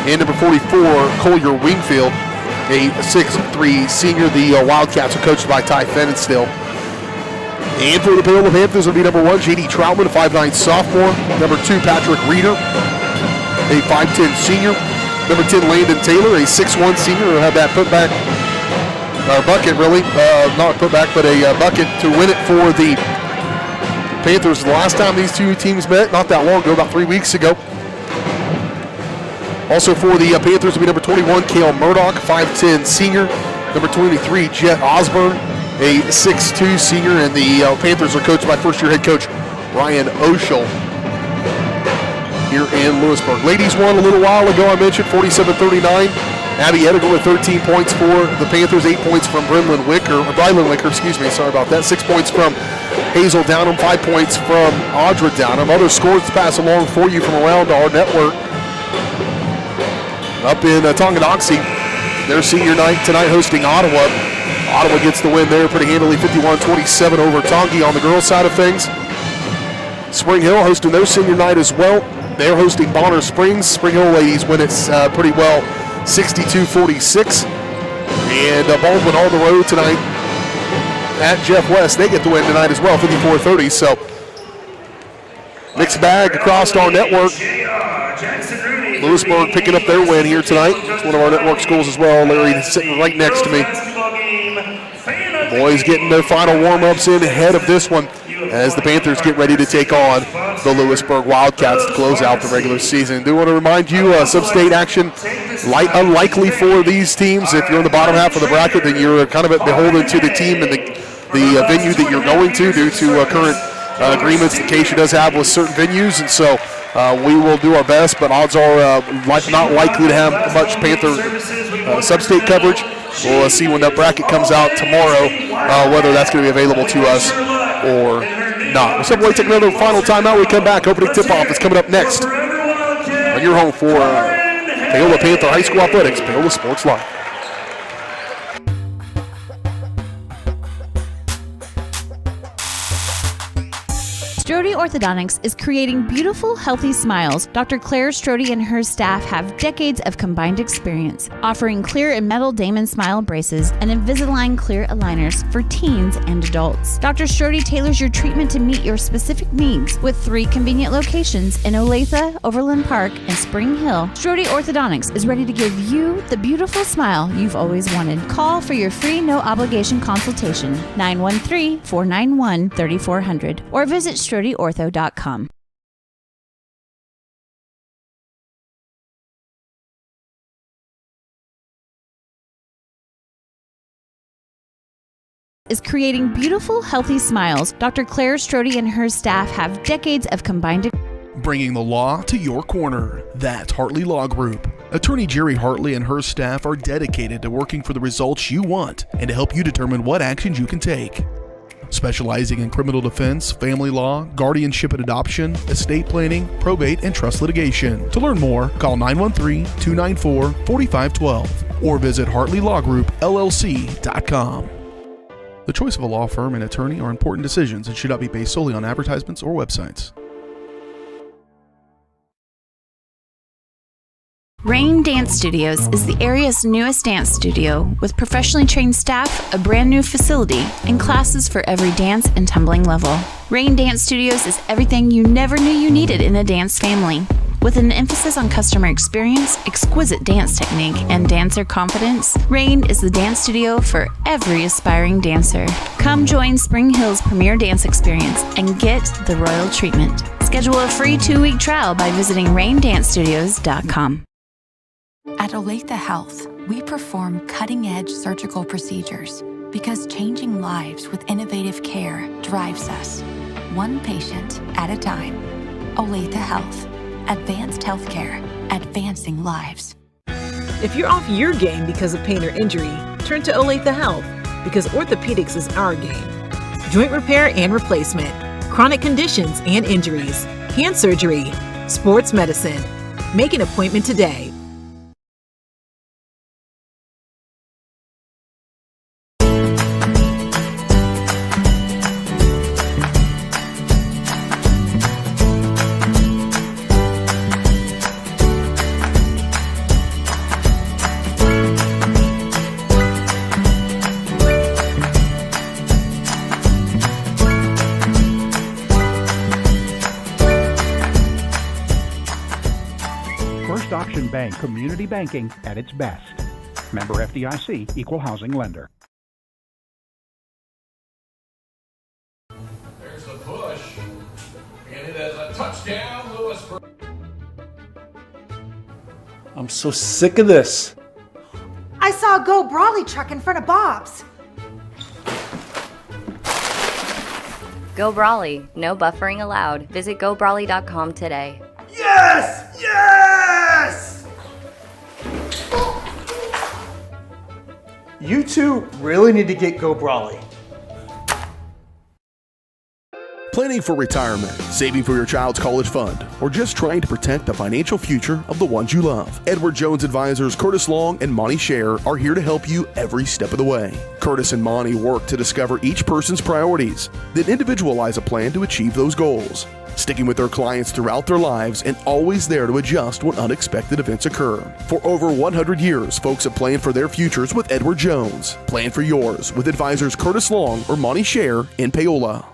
[SPEAKER 2] And number 44, Collier Wingfield, a 6'3" senior. The Wildcats are coached by Ty Fennenstill. And for the Paola Panthers will be number 1, J.D. Troutman, a 5'9" sophomore. Number 2, Patrick Reeder, a 5'10" senior. Number 10, Landon Taylor, a 6'1" senior who had that putback, or bucket really, not putback, but a bucket to win it for the Panthers. The last time these two teams met, not that long ago, about 3 weeks ago. Also for the Panthers will be number 21, Cale Murdoch, 5'10" senior. Number 23, Jet Osborne, a 6'2" senior. And the Panthers are coached by first-year head coach Ryan Oshel here in Louisburg. Ladies won a little while ago, I mentioned, 47-39. Abby Ediger with 13 points for the Panthers, 8 points from Brylan Wicker, excuse me, sorry about that. 6 points from Hazel Downham, 5 points from Audra Downham. Other scores to pass along for you from around our network. Up in Tonganoxie, their senior night tonight hosting Ottawa. Ottawa gets the win there pretty handily, 51-27 over Tongi on the girls' side of things. Spring Hill hosting their senior night as well. They're hosting Bonner Springs. Spring Hill ladies win it pretty well, 62-46. And Baldwin on the road tonight at Jeff West. They get the win tonight as well, 54-30. So mixed bag across our network. Louisburg picking up their win here tonight. It's one of our network schools as well. Larry sitting right next to me. The boys getting their final warm-ups in ahead of this one as the Panthers get ready to take on the Louisburg Wildcats to close out the regular season. Do want to remind you, sub-state action unlikely for these teams. If you're in the bottom half of the bracket, then you're kind of beholden to the team and the venue that you're going to due to current agreements that Keisha does have with certain venues. And so we will do our best, but odds are not likely to have much Panther sub-state coverage. We'll see when that bracket comes out tomorrow whether that's going to be available to us or not. We'll simply take another final timeout. We come back. Opening tip-off is coming up next on your home for Paola Panther High School Athletics, Paola Sports Live.
[SPEAKER 8] Strode Orthodontics is creating beautiful, healthy smiles. Dr. Claire Strode and her staff have decades of combined experience, offering clear and metal Damon Smile braces and Invisalign clear aligners for teens and adults. Dr. Strode tailors your treatment to meet your specific needs with 3 convenient locations in Olathe, Overland Park, and Spring Hill. Strode Orthodontics is ready to give you the beautiful smile you've always wanted. Call for your free no-obligation consultation, 913-491-3400, or visit StrodeOrtho.com. Is creating beautiful, healthy smiles. Dr. Claire Strode and her staff have decades of combined
[SPEAKER 1] bringing the law to your corner. That's Hartley Law Group. Attorney Jerry Hartley and her staff are dedicated to working for the results you want and to help you determine what actions you can take. Specializing in criminal defense, family law, guardianship and adoption, estate planning, probate, and trust litigation. To learn more, call 913-294-4512 or visit HartleyLawGroupLLC.com. The choice of a law firm and attorney are important decisions and should not be based solely on advertisements or websites.
[SPEAKER 8] Rain Dance Studios is the area's newest dance studio with professionally trained staff, a brand new facility, and classes for every dance and tumbling level. Rain Dance Studios is everything you never knew you needed in a dance family. With an emphasis on customer experience, exquisite dance technique, and dancer confidence, Rain is the dance studio for every aspiring dancer. Come join Spring Hill's premier dance experience and get the royal treatment. Schedule a free 2-week trial by visiting raindancestudios.com.
[SPEAKER 11] At Olathe Health, we perform cutting-edge surgical procedures because changing lives with innovative care drives us, one patient at a time. Olathe Health. Advanced healthcare, advancing lives.
[SPEAKER 12] If you're off your game because of pain or injury, turn to Olathe Health because orthopedics is our game. Joint repair and replacement, chronic conditions and injuries, hand surgery, sports medicine. Make an appointment today.
[SPEAKER 7] Bank community banking at its best. Member FDIC, Equal Housing Lender.
[SPEAKER 3] There's the push, and it is a touchdown, Louisburg.
[SPEAKER 4] I'm so sick of this.
[SPEAKER 18] I saw a Go Brawley truck in front of Bob's.
[SPEAKER 6] Go Brawley. No buffering allowed. Visit gobrawley.com today.
[SPEAKER 5] Yes! Yes! You two really need to get Go Brawley.
[SPEAKER 1] Planning for retirement, saving for your child's college fund, or just trying to protect the financial future of the ones you love. Edward Jones advisors Curtis Long and Monty Scher are here to help you every step of the way. Curtis and Monty work to discover each person's priorities, then individualize a plan to achieve those goals, sticking with their clients throughout their lives and always there to adjust when unexpected events occur. For over 100 years, folks have planned for their futures with Edward Jones. Plan for yours with advisors Curtis Long or Monty Scher in Paola.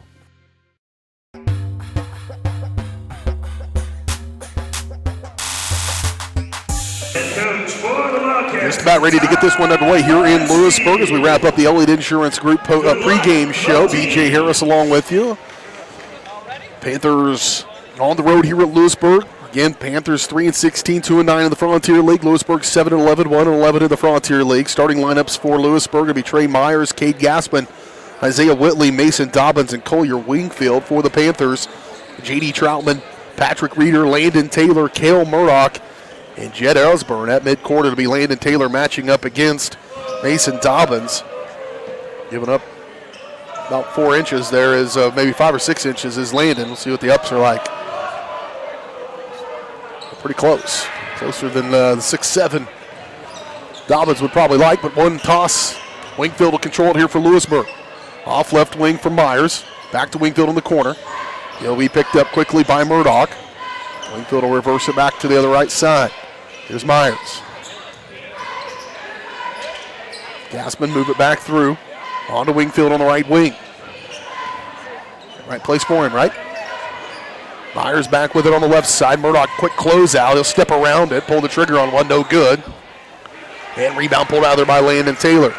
[SPEAKER 2] Just about ready to get this one underway here in Louisburg as we wrap up the Elliott Insurance Group pregame show. BJ Harris along with you. Panthers on the road here at Louisburg. Again, Panthers 3-16, 2-9 in the Frontier League. Louisburg 7-11, 1-11 in the Frontier League. Starting lineups for Louisburg will be Trey Myers, Cade Gassman, Isaiah Whitley, Mason Dobbins, and Collier Wingfield. For the Panthers, J.D. Troutman, Patrick Reeder, Landon Taylor, Cale Murdoch, and Jed Osborne. At midcourt, it'll be Landon Taylor matching up against Mason Dobbins. Giving up about 4 inches there is maybe 5 or 6 inches is Landon. We'll see what the ups are like. Pretty close. Closer than the 6'7" Dobbins would probably like, but one toss. Wingfield will control it here for Louisburg. Off left wing for Myers. Back to Wingfield in the corner. He'll be picked up quickly by Murdoch. Wingfield will reverse it back to the other right side. Here's Myers. Gassman move it back through. On to Wingfield on the right wing. Right place for him, right? Myers back with it on the left side. Murdoch, quick closeout. He'll step around it, pull the trigger on one, no good. And rebound pulled out there by Landon Taylor.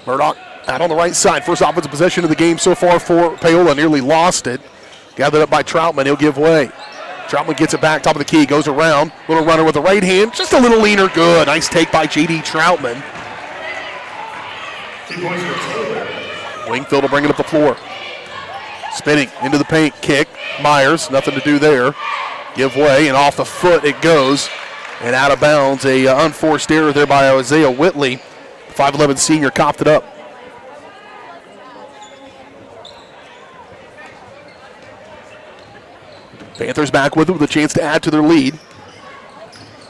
[SPEAKER 2] Murdoch out on the right side. First offensive possession of the game so far for Paola. Nearly lost it. Gathered up by Troutman. He'll give way. Troutman gets it back, top of the key, goes around. Little runner with the right hand. Just a little leaner. Good. Nice take by J.D. Troutman.
[SPEAKER 14] 2 points for Taylor.
[SPEAKER 2] Wingfield will bring it up the floor. Spinning into the paint. Kick. Myers. Nothing to do there. Give way, and off the foot it goes. And out of bounds. A unforced error there by Isaiah Whitley. 5'11" senior copped it up. Panthers back with a chance to add to their lead.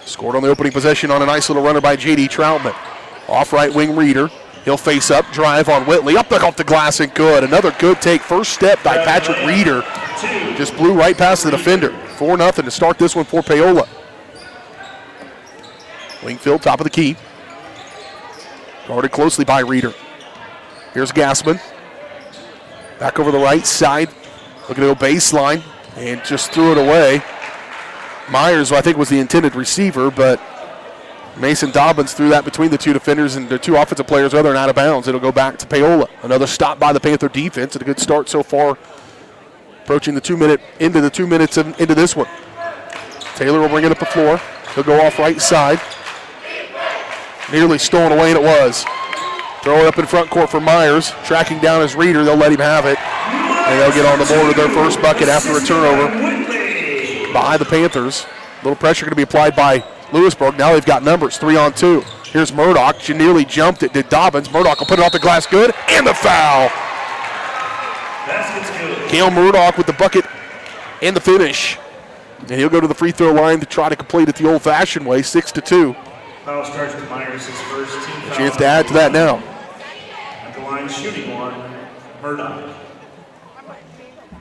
[SPEAKER 2] Scored on the opening possession on a nice little runner by J.D. Troutman. Off right wing Reeder. He'll face up, drive on Whitley. Up off the glass and good. Another good take. First step by Patrick Reeder. Just blew right past the defender. 4-0 to start this one for Paola. Wingfield, top of the key. Guarded closely by Reeder. Here's Gassman. Back over the right side. Looking to go baseline. And just threw it away. Myers, I think, was the intended receiver, but Mason Dobbins threw that between the two defenders and the two offensive players rather than out of bounds. It'll go back to Paola. Another stop by the Panther defense and a good start so far. Approaching the 2 minute, into the 2 minutes into this one. Taylor will bring it up the floor. He'll go off right side. Nearly stolen away, and it was. Throw it up in front court for Myers. Tracking down his Reeder. They'll let him have it. And they'll get on the board with their first bucket after a turnover by the Panthers. A little pressure going to be applied by Louisburg. Now they've got numbers, 3-on-2. Here's Murdoch. She nearly jumped it. Did Dobbins. Murdoch will put it off the glass. Good. And the foul. Cale Murdoch with the bucket and the finish. And he'll go to the free throw line to try to complete it the old-fashioned way, 6-2.
[SPEAKER 14] Foul starts with Myers, his first team foul.
[SPEAKER 2] Chance to add to that now.
[SPEAKER 14] At the line, shooting one, Murdoch.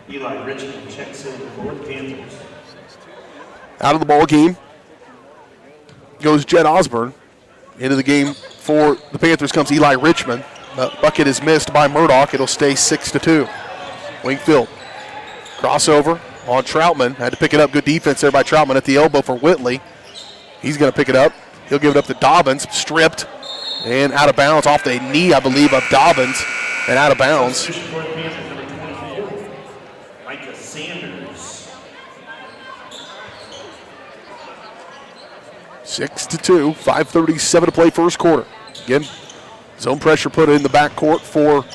[SPEAKER 14] Eli Richmond checks in for the Panthers.
[SPEAKER 2] Out of the ball game goes Jed Osborne. Into the game for the Panthers comes Eli Richmond. The bucket is missed by Murdoch. It'll stay 6-2. Wingfield. Crossover on Troutman. Had to pick it up. Good defense there by Troutman at the elbow for Whitley. He's going to pick it up. He'll give it up to Dobbins. Stripped and out of bounds off the knee, I believe, of Dobbins and out of bounds.
[SPEAKER 14] Substitution for the Panthers, number 24, Micah Sanders.
[SPEAKER 2] 6-2, 5:37 to play first quarter. Again, zone pressure put in the backcourt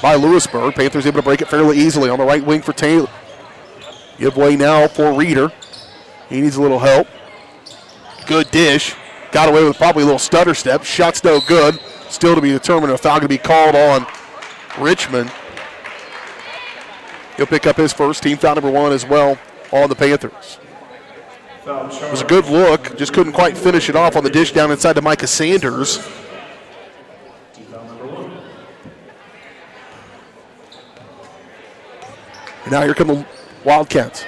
[SPEAKER 2] by Louisburg. Panthers able to break it fairly easily on the right wing for Taylor. Give way now for Reeder. He needs a little help. Good dish. Got away with probably a little stutter step. Shot's no good. Still to be determined if foul going to be called on Richmond. He'll pick up his first, team foul number 1 as well on the Panthers. It was a good look, just couldn't quite finish it off on the dish down inside to Micah Sanders. And now here come the Wildcats.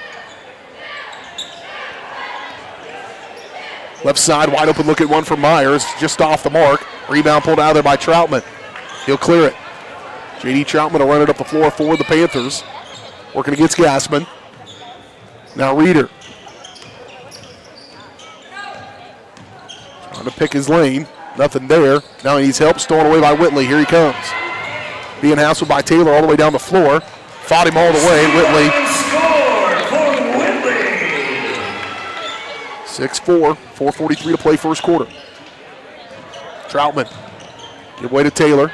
[SPEAKER 2] Left side, wide open look at one for Myers, just off the mark. Rebound pulled out of there by Troutman. He'll clear it. J.D. Troutman will run it up the floor for the Panthers. Working against Gassman. Now Reeder. Trying to pick his lane. Nothing there. Now he needs help. Stolen away by Whitley. Here he comes. Being hassled by Taylor all the way down the floor. Fought him all the way. Whitley.
[SPEAKER 14] Score for Whitley.
[SPEAKER 2] 6-4. 4:43 to play first quarter. Troutman. Give way to Taylor.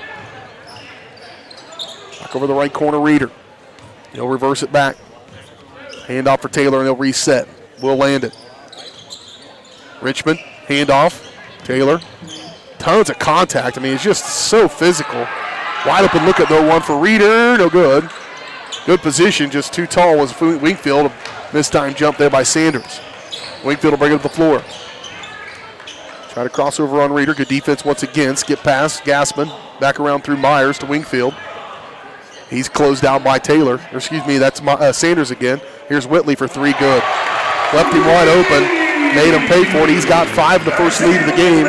[SPEAKER 2] Back over the right corner, Reeder. He'll reverse it back. Hand off for Taylor and he'll reset. Will land it. Richmond, hand off. Taylor. Tons of contact. I mean, it's just so physical. Wide open look at no one for Reeder. No good. Good position, just too tall was Wingfield. Mistime jump there by Sanders. Wingfield will bring it to the floor. Try to cross over on Reeder. Good defense once again. Skip pass, Gassman. Back around through Myers to Wingfield. He's closed out by Taylor. Or excuse me, that's Sanders again. Here's Whitley for 3, good. Left him wide open. Made him pay for it. He's got 5, the first lead of the game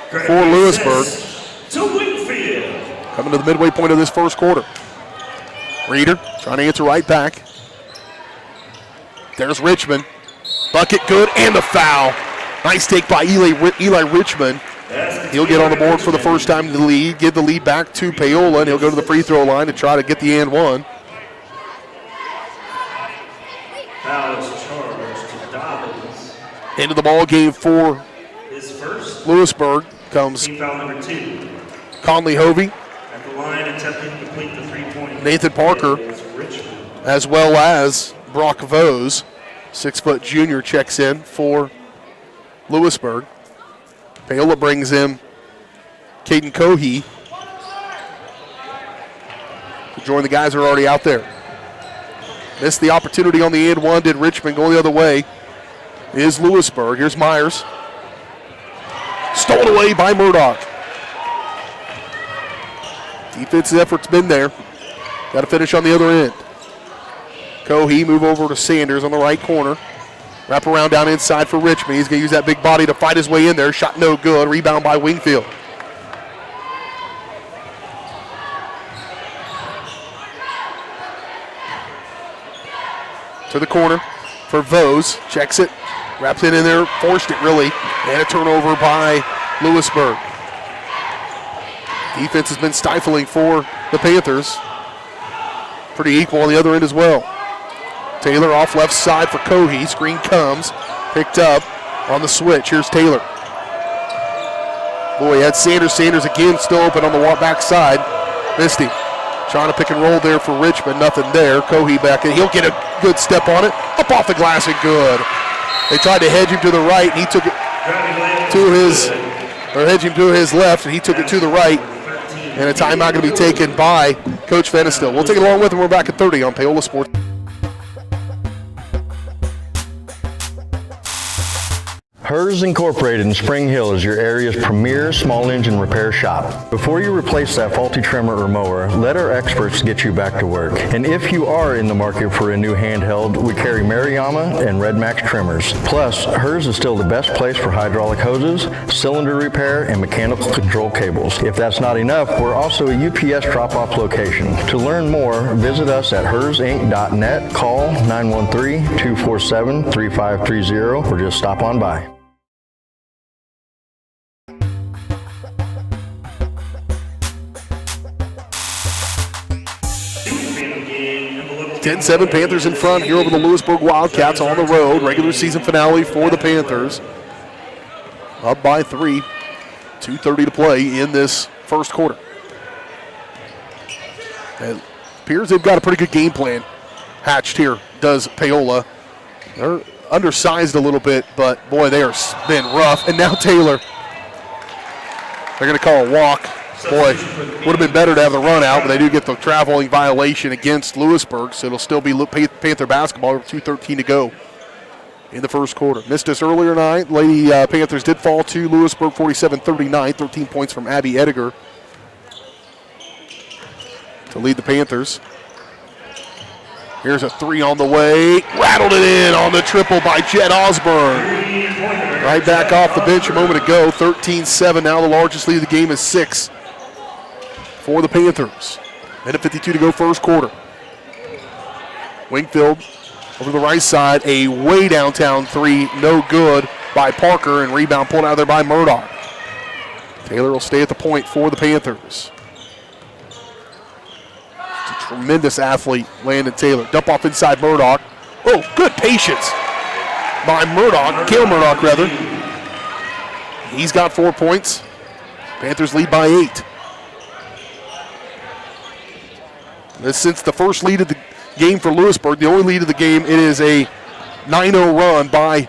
[SPEAKER 2] for Louisburg.
[SPEAKER 14] To Wingfield.
[SPEAKER 2] Coming to the midway point of this first quarter. Reeder trying to answer right back. There's Richmond. Bucket good and the foul. Nice take by Eli Richmond. He'll get on the board for the first time in the lead, give the lead back to Paola, and he'll go to the free throw line to try to get the and one.
[SPEAKER 14] Foul is charged to Dobbins.
[SPEAKER 2] Into the ball game for
[SPEAKER 14] His first.
[SPEAKER 2] Louisburg comes
[SPEAKER 14] Team foul number 2.
[SPEAKER 2] Conley Hovey,
[SPEAKER 14] At the line, attempting to complete the 3-point.
[SPEAKER 2] Nathan Parker, as well as Brock Vose, 6-foot junior, checks in for Louisburg. Paola brings in Caden Cohey to join the guys who are already out there. Missed the opportunity on the and one, did Richmond. Go the other way is Louisburg. Here's Myers. Stolen away by Murdoch. Defensive effort's been there. Got to finish on the other end. Cohey move over to Sanders on the right corner. Wrap around down inside for Richmond. He's going to use that big body to fight his way in there. Shot no good. Rebound by Wingfield. To the corner for Vose. Checks it. Wraps it in there. Forced it really. And a turnover by Louisburg. Defense has been stifling for the Panthers. Pretty equal on the other end as well. Taylor off left side for Cohey. Screen comes. Picked up on the switch. Here's Taylor. Boy, had Sanders. Sanders again still open on the back side. Missed him. Trying to pick and roll there for Richmond. Nothing there. Cohey back in. He'll get a good step on it. Up off the glass and good. They tried to hedge him to the right, and he took it to his, or hedge him to his left, and he took it to the right. And a timeout going to be taken by Coach Fenistil. We'll take it along with him. We're back at 30 on Paola Sports.
[SPEAKER 10] Hers Incorporated in Spring Hill is your area's premier small engine repair shop. Before you replace that faulty trimmer or mower, let our experts get you back to work. And if you are in the market for a new handheld, we carry Maruyama and Red Max trimmers. Plus, Hers is still the best place for hydraulic hoses, cylinder repair, and mechanical control cables. If that's not enough, we're also a UPS drop-off location. To learn more, visit us at hersinc.net, call 913-247-3530, or just stop on by.
[SPEAKER 2] 10-7 Panthers in front here over the Louisburg Wildcats on the road. Regular season finale for the Panthers. Up by 3. 2:30 to play in this first quarter. It appears they've got a pretty good game plan hatched here, does Paola. They're undersized a little bit, but boy, they are been rough. And now Taylor. They're going to call a walk. Boy, would have been better to have the run out, but they do get the traveling violation against Louisburg, so it'll still be Panther basketball with 2:13 to go in the first quarter. Missed us earlier tonight. Lady Panthers did fall to Louisburg 47-39, 13 points from Abby Ediger to lead the Panthers. Here's a 3 on the way. Rattled it in on the triple by Jed Osborne. Right back off the bench a moment ago. 13-7. Now the largest lead of the game is 6 for the Panthers. Minute 52 to go first quarter. Wingfield over the right side. A way downtown 3. No good by Parker. And rebound pulled out of there by Murdoch. Taylor will stay at the point for the Panthers. Tremendous athlete, Landon Taylor. Dump off inside Murdoch. Oh, good patience by Murdoch, Cale Murdoch rather. He's got 4 points. Panthers lead by 8. Since the first lead of the game for Louisburg, the only lead of the game, it is a 9-0 run by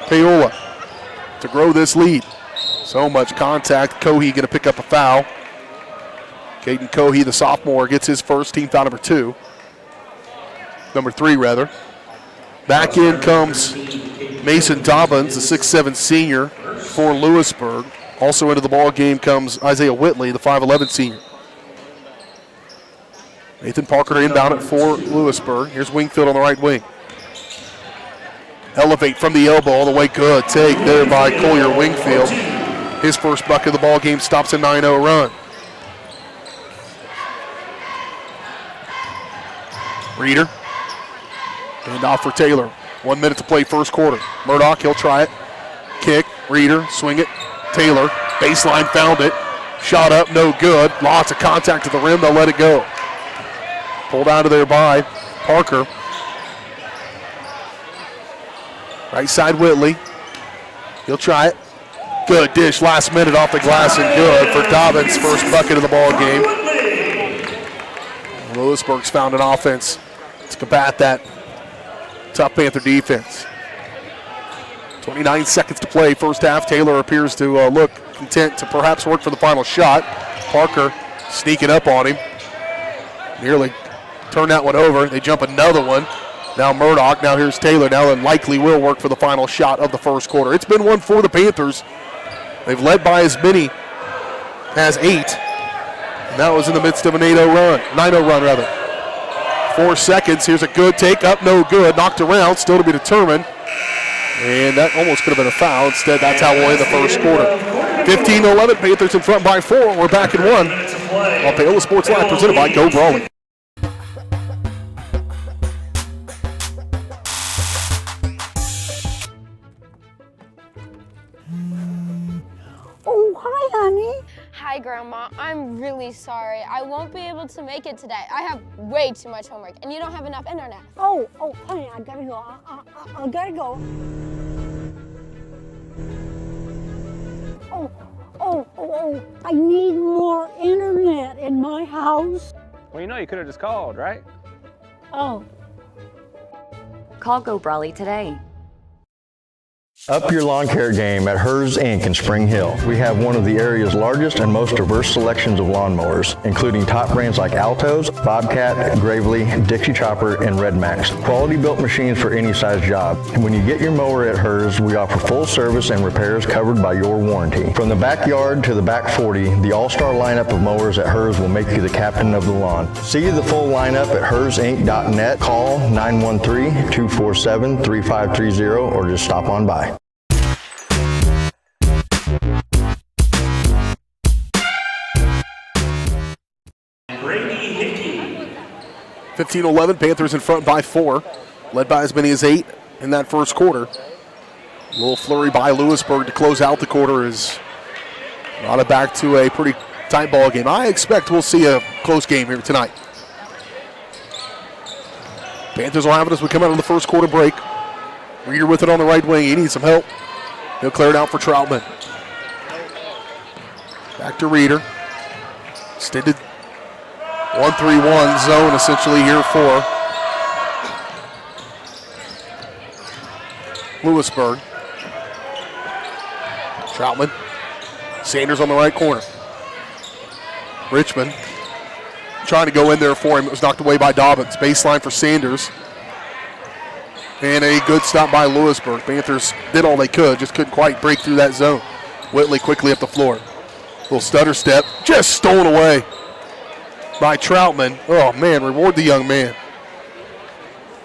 [SPEAKER 2] Paola to grow this lead. So much contact. Cohey going to pick up a foul. Caden Cohey, the sophomore, gets his first, team foul number 3 rather. Back in comes Mason Dobbins, the 6'7 senior for Louisburg. Also into the ball game comes Isaiah Whitley, the 5'11 senior. Nathan Parker inbound it for Louisburg. Here's Wingfield on the right wing. Elevate from the elbow all the way. Good take there by Collier Wingfield. His first bucket of the ball game stops a 9-0 run. Reeder. And off for Taylor. 1 minute to play first quarter. Murdoch, he'll try it. Kick. Reeder, swing it. Taylor, baseline, found it. Shot up, no good. Lots of contact at the rim, they'll let it go. Pulled out of there by Parker. Right side Whitley. He'll try it. Good dish, last minute off the glass and good for Dobbins' first bucket of the ball game. Louisburg's found an offense to combat that tough Panther defense. 29 seconds to play, first half. Taylor appears to look content to perhaps work for the final shot. Parker sneaking up on him. Nearly turned that one over. They jump another one. Now Murdoch, now here's Taylor. Now it likely will work for the final shot of the first quarter. It's been one for the Panthers. They've led by as many as 8. And that was in the midst of an 9-0 run rather. 4 seconds. Here's a good take up, no good. Knocked around, still to be determined. And that almost could have been a foul. Instead, that's how we'll end the first quarter. 15-11, Panthers in front by 4. We're back in 1. On Paola Sports Live, presented by Go Brawley.
[SPEAKER 15] Oh, hi, honey. Hi, Grandma. I'm really sorry. I won't be able to make it today. I have way too much homework, and you don't have enough internet.
[SPEAKER 16] Oh, honey, I gotta go. I gotta go. Oh, I need more internet in my house.
[SPEAKER 23] Well, you could have just called, right?
[SPEAKER 16] Oh.
[SPEAKER 6] Call Go Brawley today.
[SPEAKER 10] Up your lawn care game at Hers Inc. in Spring Hill. We have one of the area's largest and most diverse selections of lawnmowers, including top brands like Altos, Bobcat, Gravely, Dixie Chopper, and Red Max. Quality built machines for any size job. And when you get your mower at Hers, we offer full service and repairs covered by your warranty. From the backyard to the back 40, the all-star lineup of mowers at Hers will make you the captain of the lawn. See the full lineup at hersinc.net. Call 913-247-3530 or just stop on by.
[SPEAKER 14] Brady Hickey.
[SPEAKER 2] 15-11, Panthers in front by 4, led by as many as 8 in that first quarter. A little flurry by Louisburg to close out the quarter is brought it back to a pretty tight ball game. I expect we'll see a close game here tonight. Panthers will have it as we come out of the first quarter break. Reeder with it on the right wing. He needs some help. He'll clear it out for Troutman. Back to Reeder. Extended 1-3-1 zone essentially here for Louisburg. Troutman. Sanders on the right corner. Richmond trying to go in there for him. It was knocked away by Dobbins. Baseline for Sanders. And a good stop by Louisburg. Panthers did all they could, just couldn't quite break through that zone. Whitley quickly up the floor. Little stutter step, just stolen away by Troutman. Oh, man, reward the young man.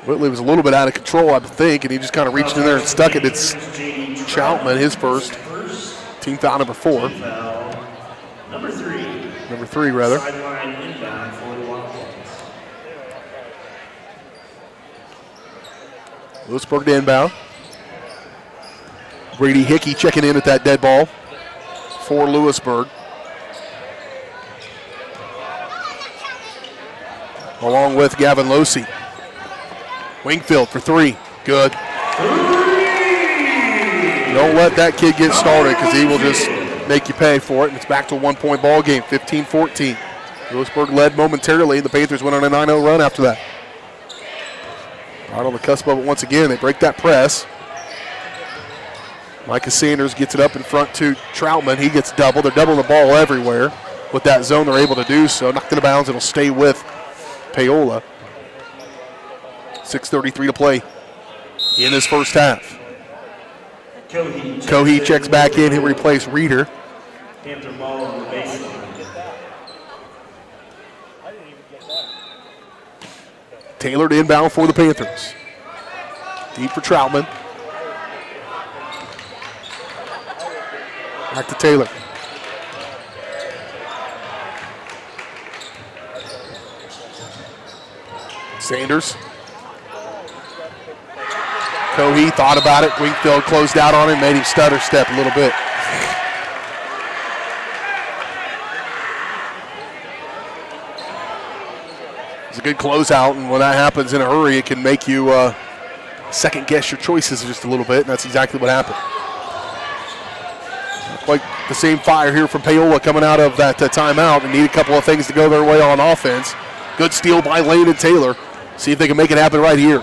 [SPEAKER 2] Whitley was a little bit out of control, I think, and he just kind of reached in there and stuck it. It's Troutman, his first. Team foul number 4.
[SPEAKER 14] Number 3.
[SPEAKER 2] Number 3, rather.
[SPEAKER 14] Sideline inbound for the Wildcats.
[SPEAKER 2] Louisburg to inbound. Brady Hickey checking in at that dead ball for Louisburg. Along with Gavin Losey. Wingfield for 3. Good. Don't let that kid get started because he will just make you pay for it. And it's back to a 1-point ball game, 15-14. Louisburg led momentarily, and the Panthers went on a 9-0 run after that. Right on the cusp of it once again. They break that press. Micah Sanders gets it up in front to Troutman. He gets doubled. They're doubling the ball everywhere. With that zone, they're able to do so. Knocked it out of bounds. It'll stay with Paola. 6:33 to play in this first half. Cohee checks back in. He'll replace Reeder.
[SPEAKER 14] Panther ball on the baseline.
[SPEAKER 2] Taylor to inbound for the Panthers. Deep for Troutman. Back to Taylor. Sanders. Cohee thought about it. Wingfield closed out on him, made him stutter step a little bit. It's a good closeout, and when that happens in a hurry, it can make you second guess your choices just a little bit, and that's exactly what happened. Not quite the same fire here from Paola coming out of that timeout, and need a couple of things to go their way on offense. Good steal by Lane and Taylor. See if they can make it happen right here.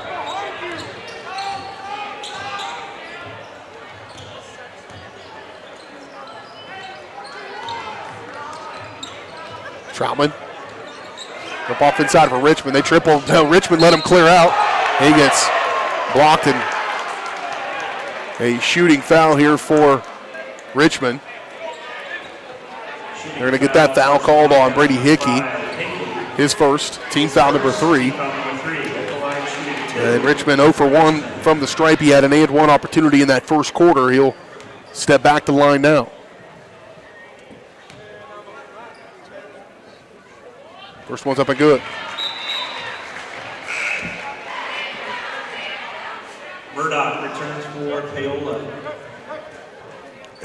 [SPEAKER 2] Troutman. Up off inside for Richmond. They triple. Richmond let him clear out. He gets blocked, and a shooting foul here for Richmond. They're going to get that foul called on Brady Hickey. His first, team foul number 3. And Richmond 0 for 1 from the stripe. He had an and one opportunity in that first quarter. He'll step back to the line now. First one's up and good.
[SPEAKER 14] Murdoch returns for Paola.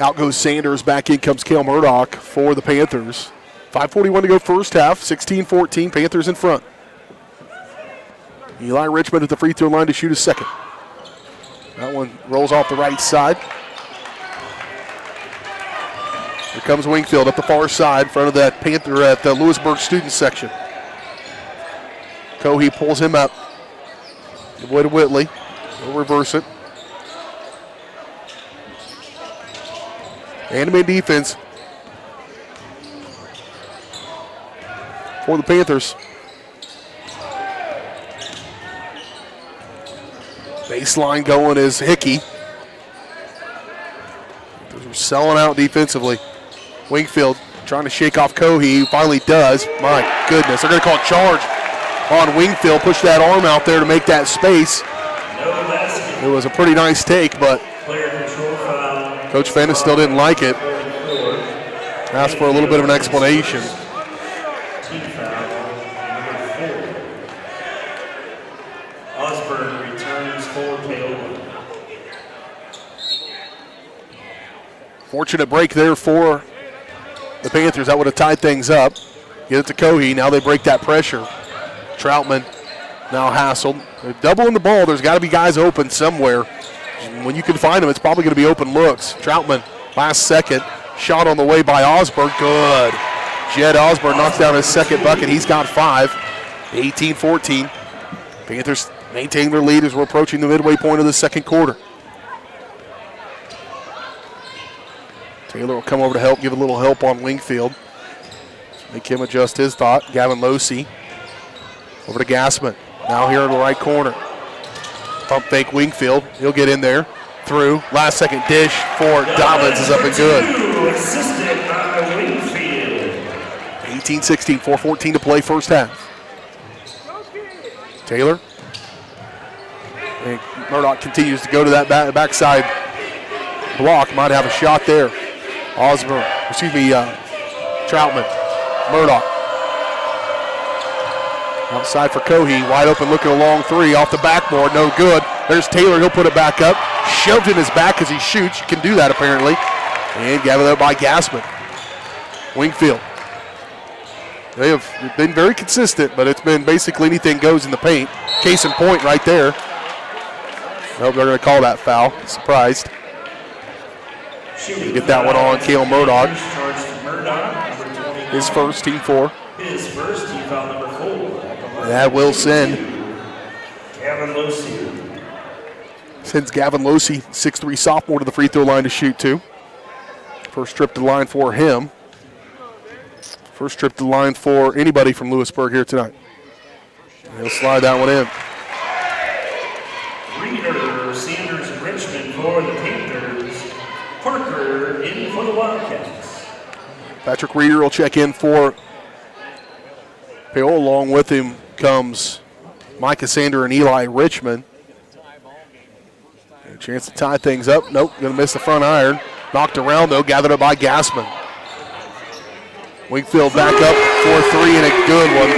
[SPEAKER 2] Out goes Sanders. Back in comes Cale Murdoch for the Panthers. 5:41 to go first half. 16-14. Panthers in front. Eli Richmond at the free throw line to shoot his second. That one rolls off the right side. Here comes Wingfield up the far side in front of that Panther at the Louisburg student section. Cohee pulls him up. Give way to Whitley. He'll reverse it. Man-to-man defense for the Panthers. Baseline going is Hickey. They're selling out defensively. Wingfield trying to shake off Cohee. Finally does. My goodness, they're going to call a charge on Wingfield. Push that arm out there to make that space. It was a pretty nice take, but Coach Fennis still didn't like it. Asked for a little bit of an explanation.
[SPEAKER 14] Osborne returns for Paola.
[SPEAKER 2] Fortunate break there for the Panthers. That would have tied things up. Get it to Cohee. Now they break that pressure. Troutman now hassled. They're doubling the ball. There's got to be guys open somewhere. When you can find them, it's probably going to be open looks. Troutman, last second. Shot on the way by Osborne. Good. Jed Osborne knocks down his second bucket. He's got 5. 18-14. Panthers maintain their lead as we're approaching the midway point of the second quarter. Taylor will come over to help, give a little help on Wingfield. Make him adjust his thought. Gavin Losey over to Gassman. Now here in the right corner. Pump fake Wingfield. He'll get in there. Through. Last second dish for Dobbins is up and good.
[SPEAKER 14] Assisted by Wingfield.
[SPEAKER 2] 18-16, 4:14 to play first half. Taylor. And Murdoch continues to go to that backside block. Might have a shot there. Troutman. Murdoch. Outside for Cohee. Wide open looking a long three off the backboard. No good. There's Taylor. He'll put it back up. Shoved in his back as he shoots. You can do that apparently. And gathered up by Gassman. Wingfield. They have been very consistent, but it's been basically anything goes in the paint. Case in point right there. Nope, they're going to call that foul. Surprised. Get that one on Cale Murdoch. His first, team 4.
[SPEAKER 14] His first, team foul number 4.
[SPEAKER 2] And that will send.
[SPEAKER 14] Gavin Losey.
[SPEAKER 2] Sends Gavin Losey, 6'3" sophomore, to the free throw line to shoot 2. First trip to the line for him. First trip to the line for anybody from Louisburg here tonight. And he'll slide that one in.
[SPEAKER 14] Reader, Sanders, and Richmond for the Panthers. Parker in for the Wildcats.
[SPEAKER 2] Patrick Reeder will check in for Paola. Along with him comes Micah Sander and Eli Richmond. A chance to tie things up. Nope, going to miss the front iron. Knocked around though, gathered up by Gassman. Wingfield back up for 3 and a good one.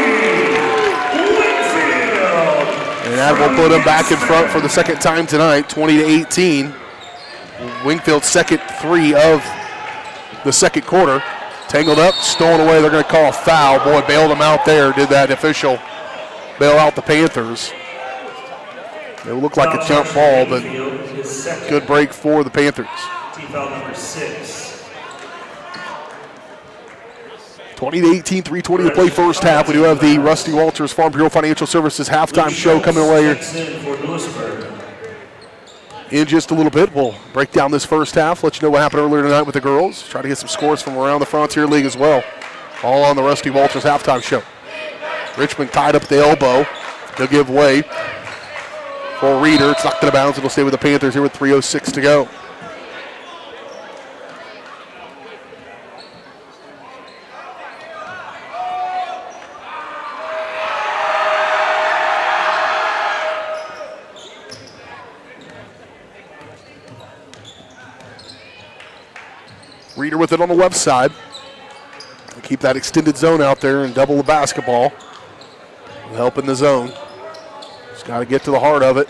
[SPEAKER 2] And that will put him back in front for the second time tonight, 20-18. Wingfield's second 3 of the second quarter. Tangled up, stolen away. They're going to call a foul. Boy, bailed him out there. Did that official bail out the Panthers. It looked like a jump ball, but good break for the Panthers.
[SPEAKER 14] Team foul number 6.
[SPEAKER 2] 20-18, 3:20 to play first half. We do have the Rusty Walters Farm Bureau Financial Services halftime show coming away in just a little bit. We'll break down this first half, let you know what happened earlier tonight with the girls. Try to get some scores from around the Frontier League as well. All on the Rusty Walters halftime show. Richmond tied up at the elbow. They'll give way for Reeder. It's knocked out of bounds. It'll stay with the Panthers here with 3:06 to go. Reeder with it on the left side. We'll keep that extended zone out there and double the basketball. Help in the zone. Just got to get to the heart of it.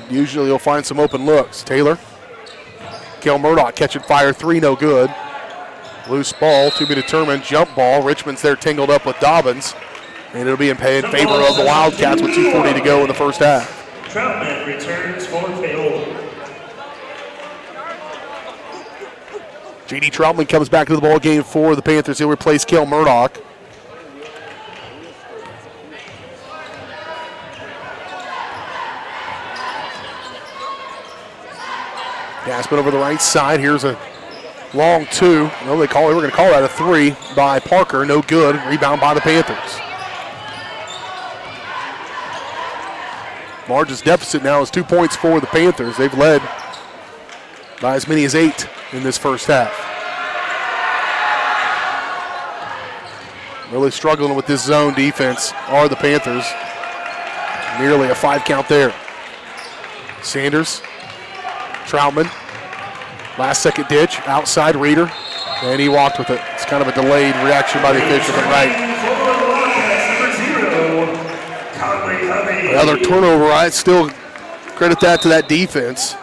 [SPEAKER 2] Usually you'll find some open looks. Taylor. Cale Murdoch catching fire 3, no good. Loose ball, to be determined. Jump ball. Richmond's there tangled up with Dobbins. And it'll be in favor of the Wildcats with 2:40 to go in the first half.
[SPEAKER 14] Troutman returns for Paola.
[SPEAKER 2] J.D. Troutman comes back to the ball game for the Panthers. He'll replace Cale Murdoch. Gassman over the right side. Here's a Long two. No, we're going to call that a three by Parker. No good. Rebound by the Panthers. Largest deficit now is 2 points for the Panthers. They've led by as many as 8 in this first half. Really struggling with this zone defense are the Panthers. Nearly a 5 count there. Sanders, Troutman. Last second ditch, outside Reeder, and he walked with it. It's kind of a delayed reaction by the official, but right. Another turnover, right? Still credit that to that defense.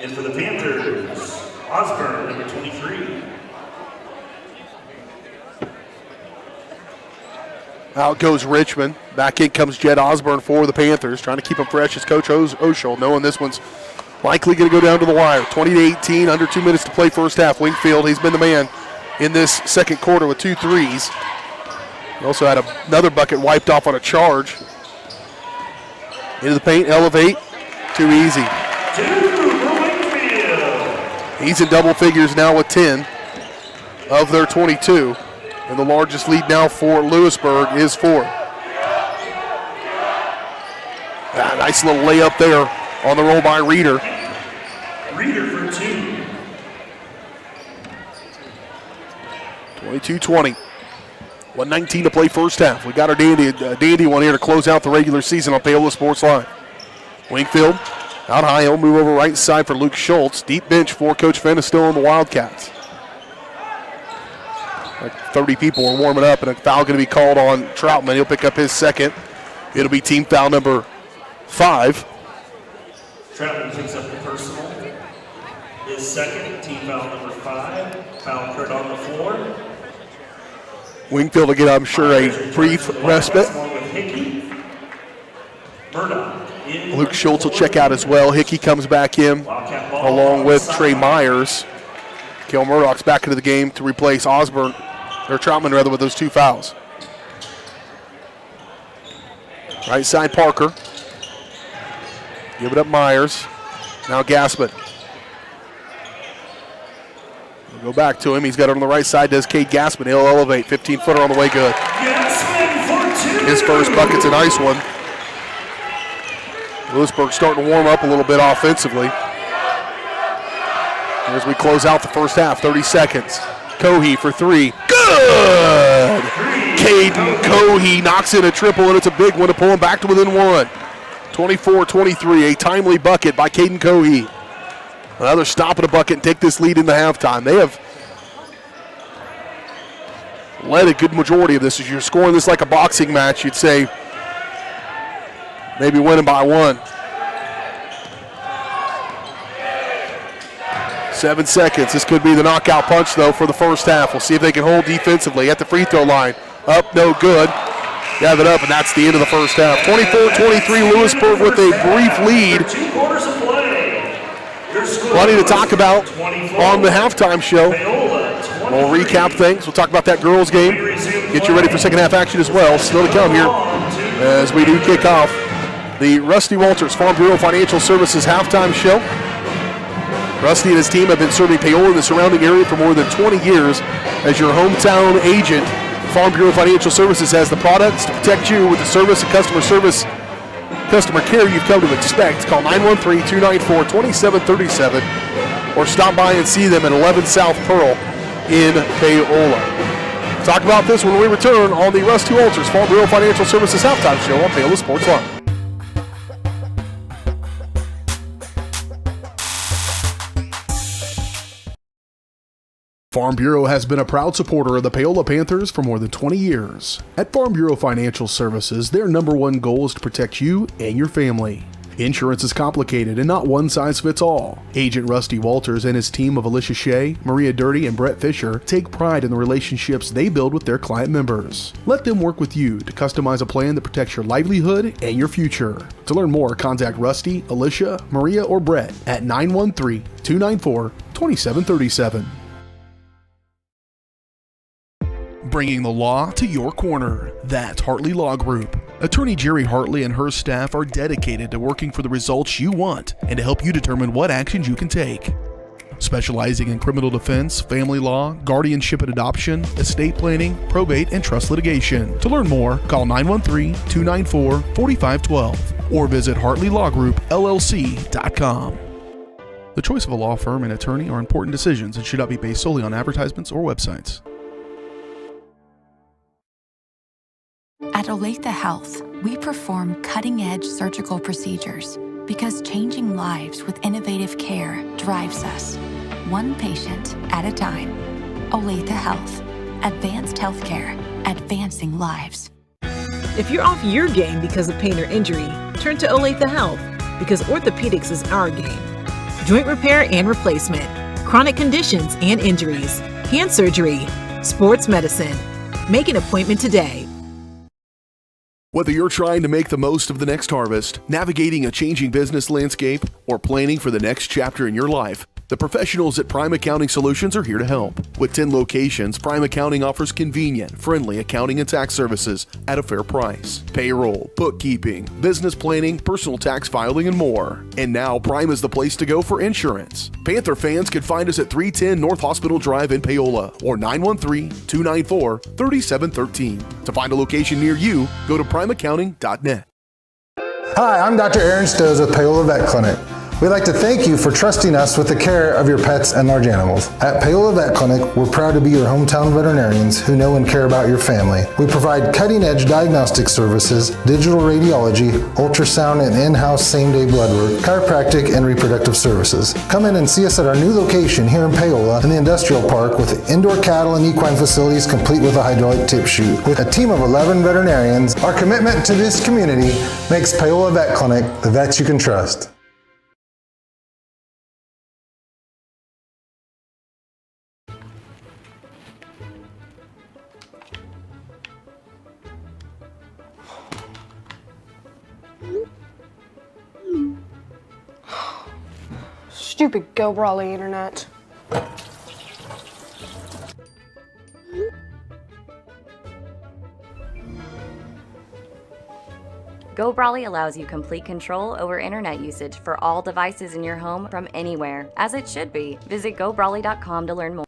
[SPEAKER 14] And for the Panthers, Osborne, number 23.
[SPEAKER 2] Out goes Richmond. Back in comes Jed Osborne for the Panthers, trying to keep him fresh as Coach Oshel, knowing this one's likely going to go down to the wire. 20-18, under 2 minutes to play first half. Wingfield, he's been the man in this second quarter with 2 threes. He also had another bucket wiped off on a charge. Into the paint, elevate. Too easy. He's in double figures now with 10 of their 22. And the largest lead now for Louisburg is 4. Nice little layup there on the roll by Reeder.
[SPEAKER 14] Reeder for 2.
[SPEAKER 2] 22-20. 1:19 to play first half. We got our dandy one here to close out the regular season on Paola Sports Live. Wingfield out high. He'll move over right side for Luke Schultz. Deep bench for Coach Fenn is still on the Wildcats. Like 30 people are warming up, and a foul going to be called on Troutman. He'll pick up his second. It'll be team foul number 5.
[SPEAKER 14] Troutman picks up the personal. His second, team foul number 5. Foul occurred on the floor.
[SPEAKER 2] Wingfield will get, I'm sure, a brief respite. Luke Schultz will check out as well. Hickey comes back in along with Trey Myers. Kel Murdoch's back into the game to replace Osborne, or Troutman rather, with those 2 fouls. Right side Parker. Give it up Myers. Now Gaspin. We'll go back to him. He's got it on the right side. Does Cade Gaspin. He'll elevate. 15-footer on the way good. His first bucket's a nice one. Louisburg starting to warm up a little bit offensively. As we close out the first half, 30 seconds. Cohey for 3. Good! Caden Cohey knocks in a triple, and it's a big one to pull him back to within 1. 24-23, a timely bucket by Caden Cohey. Another stop at a bucket and take this lead into halftime. They have led a good majority of this. As you're scoring this like a boxing match, you'd say maybe winning by 1. 7 seconds. This could be the knockout punch, though, for the first half. We'll see if they can hold defensively at the free throw line. Up, no good. Gather it up, and that's the end of the first half. 24-23, Louisburg with a brief lead. Plenty to talk about on the halftime show. We'll recap things. We'll talk about that girls game. Get you ready for second half action as well. Still to come here as we do kick off the Rusty Walters Farm Bureau Financial Services halftime show. Rusty and his team have been serving Paola and the surrounding area for more than 20 years as your hometown agent. Farm Bureau Financial Services has the products to protect you with the service and customer care you've come to expect. Call 913-294-2737 or stop by and see them at 11 South Pearl in Paola. Talk about this when we return on the Rusty Walters Farm Bureau Financial Services halftime show on Paola Sports Live. Farm Bureau has been a proud supporter of the Paola Panthers for more than 20 years. At Farm Bureau Financial Services, their number one goal is to protect you and your family. Insurance is complicated and not one size fits all. Agent Rusty Walters and his team of Alicia Shea, Maria Dirty, and Brett Fisher take pride in the relationships they build with their client members. Let them work with you to customize a plan that protects your livelihood and your future. To learn more, contact Rusty, Alicia, Maria, or Brett at 913-294-2737. Bringing the law to your corner. That's Hartley Law Group. Attorney Jerry Hartley and her staff are dedicated to working for the results you want and to help you determine what actions you can take.
[SPEAKER 1] specializing in criminal defense, family law, guardianship and adoption, estate planning, probate, and trust litigation. To learn more, call 913-294-4512 or visit HartleyLawGroupLLC.com. The choice of a law firm and attorney are important decisions and should not be based solely on advertisements or websites.
[SPEAKER 11] At Olathe Health, we perform cutting-edge surgical procedures because changing lives with innovative care drives us, one patient at a time. Olathe Health. Advanced healthcare. Advancing lives.
[SPEAKER 12] If you're off your game because of pain or injury, turn to Olathe Health because orthopedics is our game. Joint repair and replacement, chronic conditions and injuries, hand surgery, sports medicine. Make an appointment today.
[SPEAKER 1] Whether you're trying to make the most of the next harvest, navigating a changing business landscape, or planning for the next chapter in your life, the professionals at Prime Accounting Solutions are here to help. With 10 locations, Prime Accounting offers convenient, friendly accounting and tax services at a fair price. Payroll, bookkeeping, business planning, personal tax filing, and more. And now Prime is the place to go for insurance. Panther fans can find us at 310 North Hospital Drive in Paola or 913-294-3713. To find a location near you, go to primeaccounting.net.
[SPEAKER 9] Hi, I'm Dr. Aaron Stoes with Paola Vet Clinic. We'd like to thank you for trusting us with the care of your pets and large animals. At Paola Vet Clinic, we're proud to be your hometown veterinarians who know and care about your family. We provide cutting-edge diagnostic services, digital radiology, ultrasound, and in-house same-day blood work, chiropractic, and reproductive services. Come in and see us at our new location here in Paola in the Industrial Park with indoor cattle and equine facilities complete with a hydraulic tip chute. With a team of 11 veterinarians, our commitment to this community makes Paola Vet Clinic the vets you can trust.
[SPEAKER 13] Stupid Go Brawley internet.
[SPEAKER 6] Go Brawley allows you complete control over internet usage for all devices in your home from anywhere, as it should be. Visit GoBrawley.com to learn more.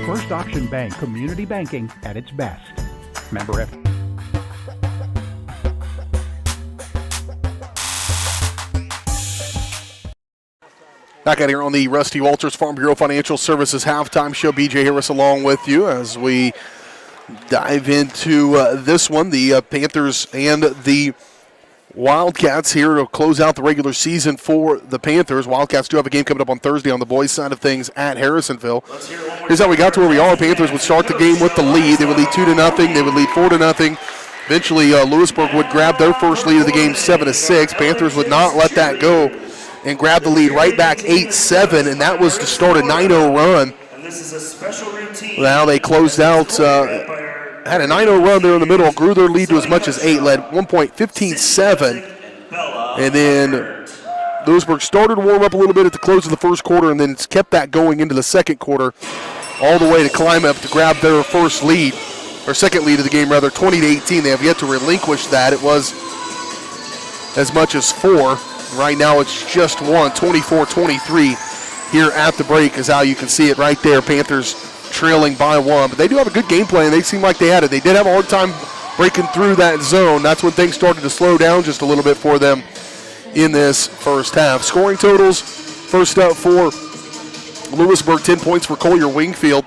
[SPEAKER 7] First Option Bank, community banking at its best. Member F.
[SPEAKER 2] Back out here on the Rusty Walters Farm Bureau Financial Services halftime show. BJ Harris along with you as we dive into this one. The Panthers and the Wildcats here to close out the regular season for the Panthers. Wildcats do have a game coming up on Thursday on the boys' side of things at Harrisonville. Here's how we got to where we are. Panthers would start the game with the lead. They would lead 2-0. They would lead 4-0. Eventually, Louisburg would grab their first lead of the game 7-6. Panthers would not let that go and grab the lead right back 8-7, and that was to start a 9-0 run. Now they closed out, had a 9-0 run there in the middle, grew their lead to as much as 8, led 1 point, 15-7. And then Louisburg started to warm up a little bit at the close of the first quarter, and then it's kept that going into the second quarter all the way to climb up to grab their first lead, or second lead of the game, rather, 20-18. They have yet to relinquish that. It was as much as 4. Right now it's just 1, 24-23 here at the break is how you can see it right there. Panthers trailing by 1, but they do have a good game plan. They seem like they had it. They did have a hard time breaking through that zone. That's when things started to slow down just a little bit for them in this first half. Scoring totals, first up for Louisburg, 10 points for Collier Wingfield,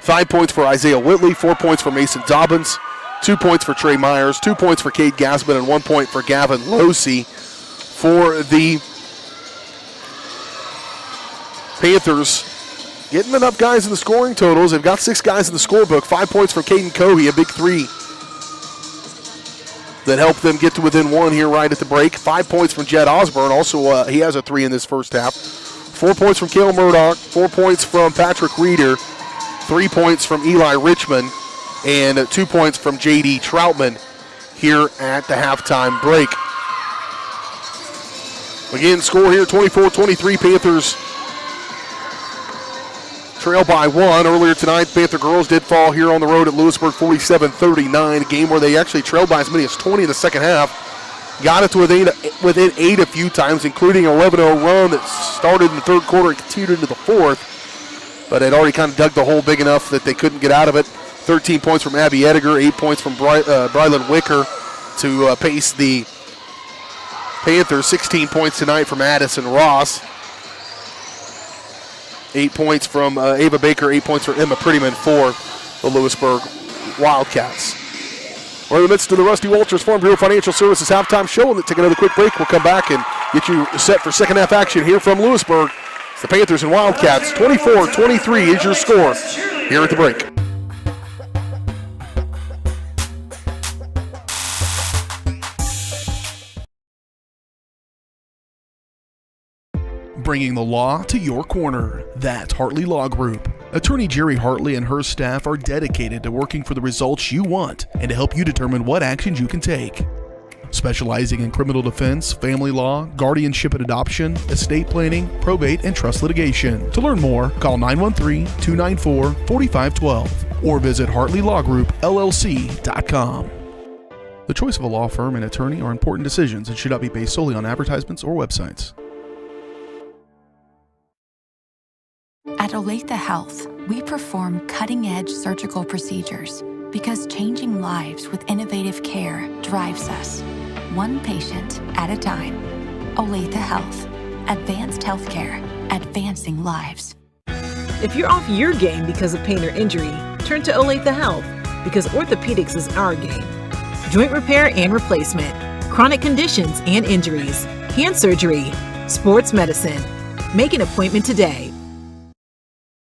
[SPEAKER 2] 5 points for Isaiah Whitley, 4 points for Mason Dobbins, 2 points for Trey Myers, 2 points for Cade Gassman, and 1 point for Gavin Losey. For the Panthers, getting enough guys in the scoring totals. They've got 6 guys in the scorebook. 5 points from Caden Cohey, a big 3 that helped them get to within 1 here right at the break. 5 points from Jed Osborne. Also, he has a 3 in this first half. 4 points from Cale Murdoch. 4 points from Patrick Reeder. 3 points from Eli Richmond. and 2 points from J.D. Troutman here at the halftime break. Again, score here 24-23. Panthers trail by 1. Earlier tonight, Panther girls did fall here on the road at Louisburg 47-39, a game where they actually trailed by as many as 20 in the second half. Got it to within 8 a few times, including an 11-0 run that started in the third quarter and continued into the fourth, but had already kind of dug the hole big enough that they couldn't get out of it. 13 points from Abby Ediger, 8 points from Brylan Wicker to pace the Panthers. 16 points tonight from Addison Ross. 8 points from Ava Baker, 8 points from Emma Prettyman for the Louisburg Wildcats. We're in the midst of the Rusty Walters Farm Bureau Financial Services halftime show, and we'll take another quick break. We'll come back and get you set for second half action here from Louisburg. It's the Panthers and Wildcats. 24-23 is your score here at the break.
[SPEAKER 1] Bringing the law to your corner. That's Hartley Law Group. Attorney Jerry Hartley and her staff are dedicated to working for the results you want and to help you determine what actions you can take. Specializing in criminal defense, family law, guardianship and adoption, estate planning, probate, and trust litigation. To learn more, call 913-294-4512 or visit HartleyLawGroupLLC.com. The choice of a law firm and attorney are important decisions and should not be based solely on advertisements or websites.
[SPEAKER 11] At Olathe Health, we perform cutting-edge surgical procedures because changing lives with innovative care drives us, one patient at a time. Olathe Health, advanced healthcare, advancing lives.
[SPEAKER 12] If you're off your game because of pain or injury, turn to Olathe Health because orthopedics is our game. Joint repair and replacement, chronic conditions and injuries, hand surgery, sports medicine. Make an appointment today.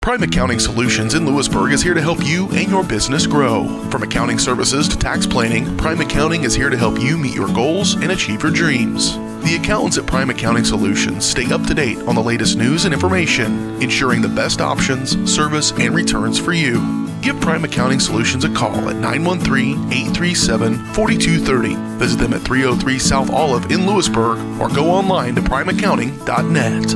[SPEAKER 1] Prime Accounting Solutions in Louisburg is here to help you and your business grow. From accounting services to tax planning, Prime Accounting is here to help you meet your goals and achieve your dreams. The accountants at Prime Accounting Solutions stay up to date on the latest news and information, ensuring the best options, service, and returns for you. Give Prime Accounting Solutions a call at 913-837-4230. Visit them at 303 South Olive in Louisburg or go online to primeaccounting.net.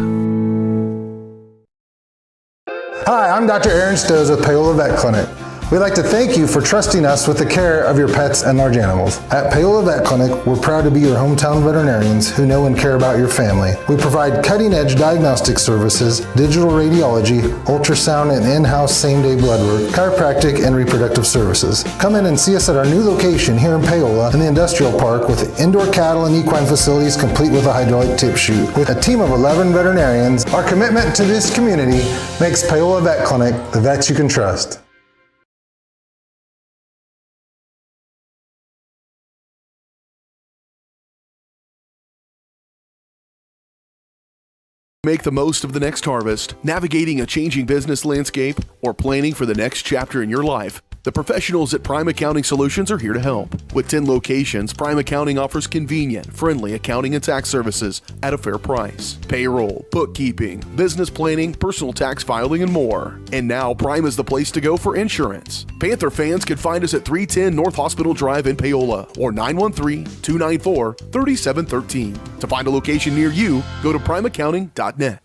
[SPEAKER 9] Hi, I'm Dr. Aaron Stoes with Paola Vet Clinic. We'd like to thank you for trusting us with the care of your pets and large animals. At Paola Vet Clinic, we're proud to be your hometown veterinarians who know and care about your family. We provide cutting-edge diagnostic services, digital radiology, ultrasound, and in-house same-day blood work, chiropractic, and reproductive services. Come in and see us at our new location here in Paola in the Industrial Park with indoor cattle and equine facilities complete with a hydraulic tip chute. With a team of 11 veterinarians, our commitment to this community makes Paola Vet Clinic the vets you can trust.
[SPEAKER 1] Make the most of the next harvest, navigating a changing business landscape, or planning for the next chapter in your life. The professionals at Prime Accounting Solutions are here to help. With 10 locations, Prime Accounting offers convenient, friendly accounting and tax services at a fair price. Payroll, bookkeeping, business planning, personal tax filing, and more. And now Prime is the place to go for insurance. Panther fans can find us at 310 North Hospital Drive in Paola or 913-294-3713. To find a location near you, go to primeaccounting.net.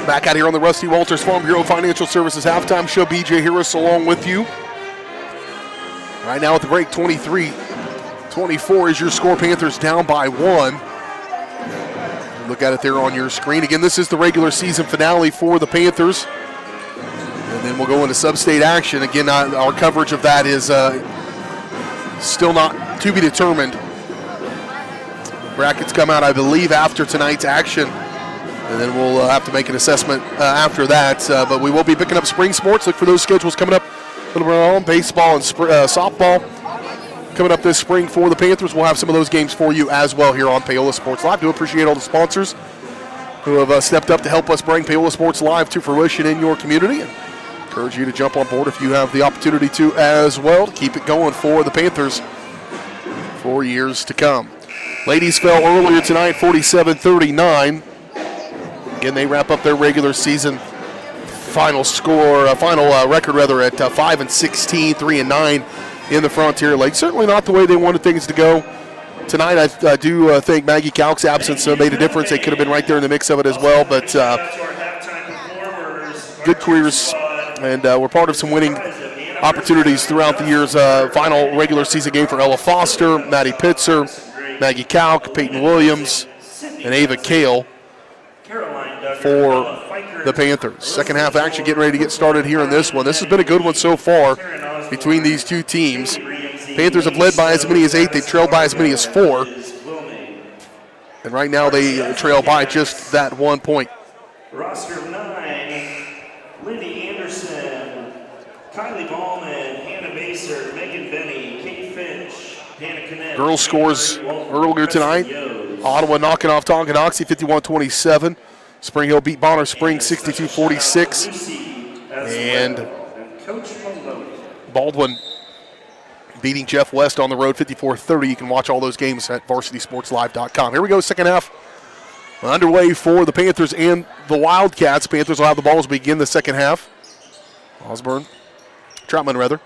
[SPEAKER 2] Back out here on the Rusty Walters Farm Bureau Financial Services halftime show. BJ Harris along with you. Right now at the break, 23-24 is your score. Panthers down by 1. Look at it there on your screen. Again, this is the regular season finale for the Panthers. And then we'll go into sub-state action. Again, our coverage of that is still not to be determined. Brackets come out, I believe, after tonight's action. And then we'll have to make an assessment after that. But we will be picking up spring sports. Look for those schedules coming up a little bit on. Baseball and softball coming up this spring for the Panthers. We'll have some of those games for you as well here on Paola Sports Live. Do appreciate all the sponsors who have stepped up to help us bring Paola Sports Live to fruition in your community. And encourage you to jump on board if you have the opportunity to as well to keep it going for the Panthers for years to come. Ladies fell earlier tonight, 47-39. Again, they wrap up their regular season final record at 5-16, 3-9 in the Frontier League. Certainly not the way they wanted things to go. Tonight, I do think Maggie Kalk's absence made a difference. They could have been right there in the mix of it as well, but good careers, and we're part of some winning opportunities throughout the year's final regular season game for Ella Foster, Maddie Pitzer, Maggie Kalk, Peyton Williams, and Ava Kale for the Panthers. Second half action getting ready to get started here in this one. This has been a good one so far between these two teams. Panthers have led by as many as 8. They've trailed by as many as 4. And right now they trail by just that 1 point.
[SPEAKER 14] Roster of 9, Lindy Anderson, Kylie Ballman, Hannah Baser, Megan Benny, Kate Finch, Hannah Kinnett.
[SPEAKER 2] Girls scores earlier tonight. Ottawa knocking off Tonganoxie 51-27. Spring Hill beat Bonner Springs 62-46. And Baldwin beating Jeff West on the road 54-30. You can watch all those games at varsitysportslive.com. Here we go, second half underway for the Panthers and the Wildcats. Panthers will have the ball as we begin the second half. Troutman.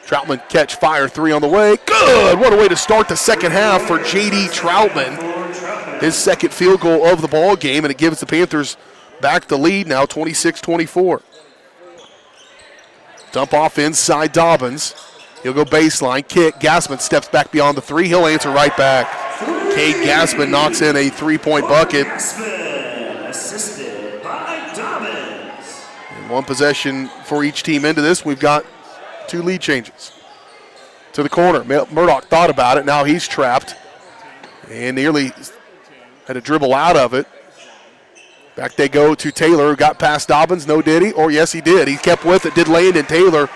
[SPEAKER 2] Troutman catch, fire, 3 on the way. Good! What a way to start the second half for J.D. Troutman. His second field goal of the ball game, and it gives the Panthers back the lead now, 26-24. Dump off inside Dobbins. He'll go baseline, kick. Gassman steps back beyond the 3. He'll answer right back. Cade Gassman knocks in a 3-point bucket.
[SPEAKER 14] Assisted by Dobbins.
[SPEAKER 2] And one possession for each team into this. We've got 2 lead changes. To the corner. Murdoch thought about it. Now he's trapped. And nearly had to dribble out of it. Back they go to Taylor, who got past Dobbins. No, did he? Or yes, he did. He kept with it. Did Landon. Taylor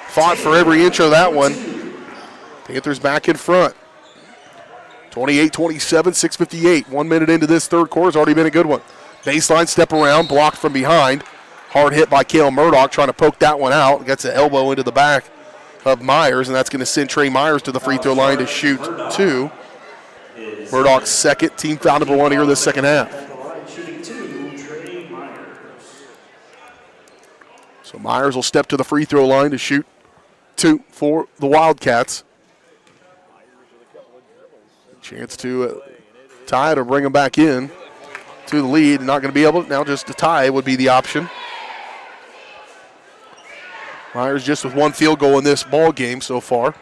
[SPEAKER 2] fought for every inch of that one. Panthers back in front. 28-27, 6:58. 1 minute into this third quarter has already been a good one. Baseline step around, blocked from behind. Hard hit by Kale Murdoch, trying to poke that one out. Gets an elbow into the back of Myers, and that's going to send Trey Myers to the free throw line to shoot 2. Murdoch's second, team foul number 1 here in the second half. So Myers will step to the free throw line to shoot 2 for the Wildcats. Chance to tie it or bring them back in to the lead. Not going to be able to. Now just to tie would be the option. Myers just with 1 field goal in this ball game so far.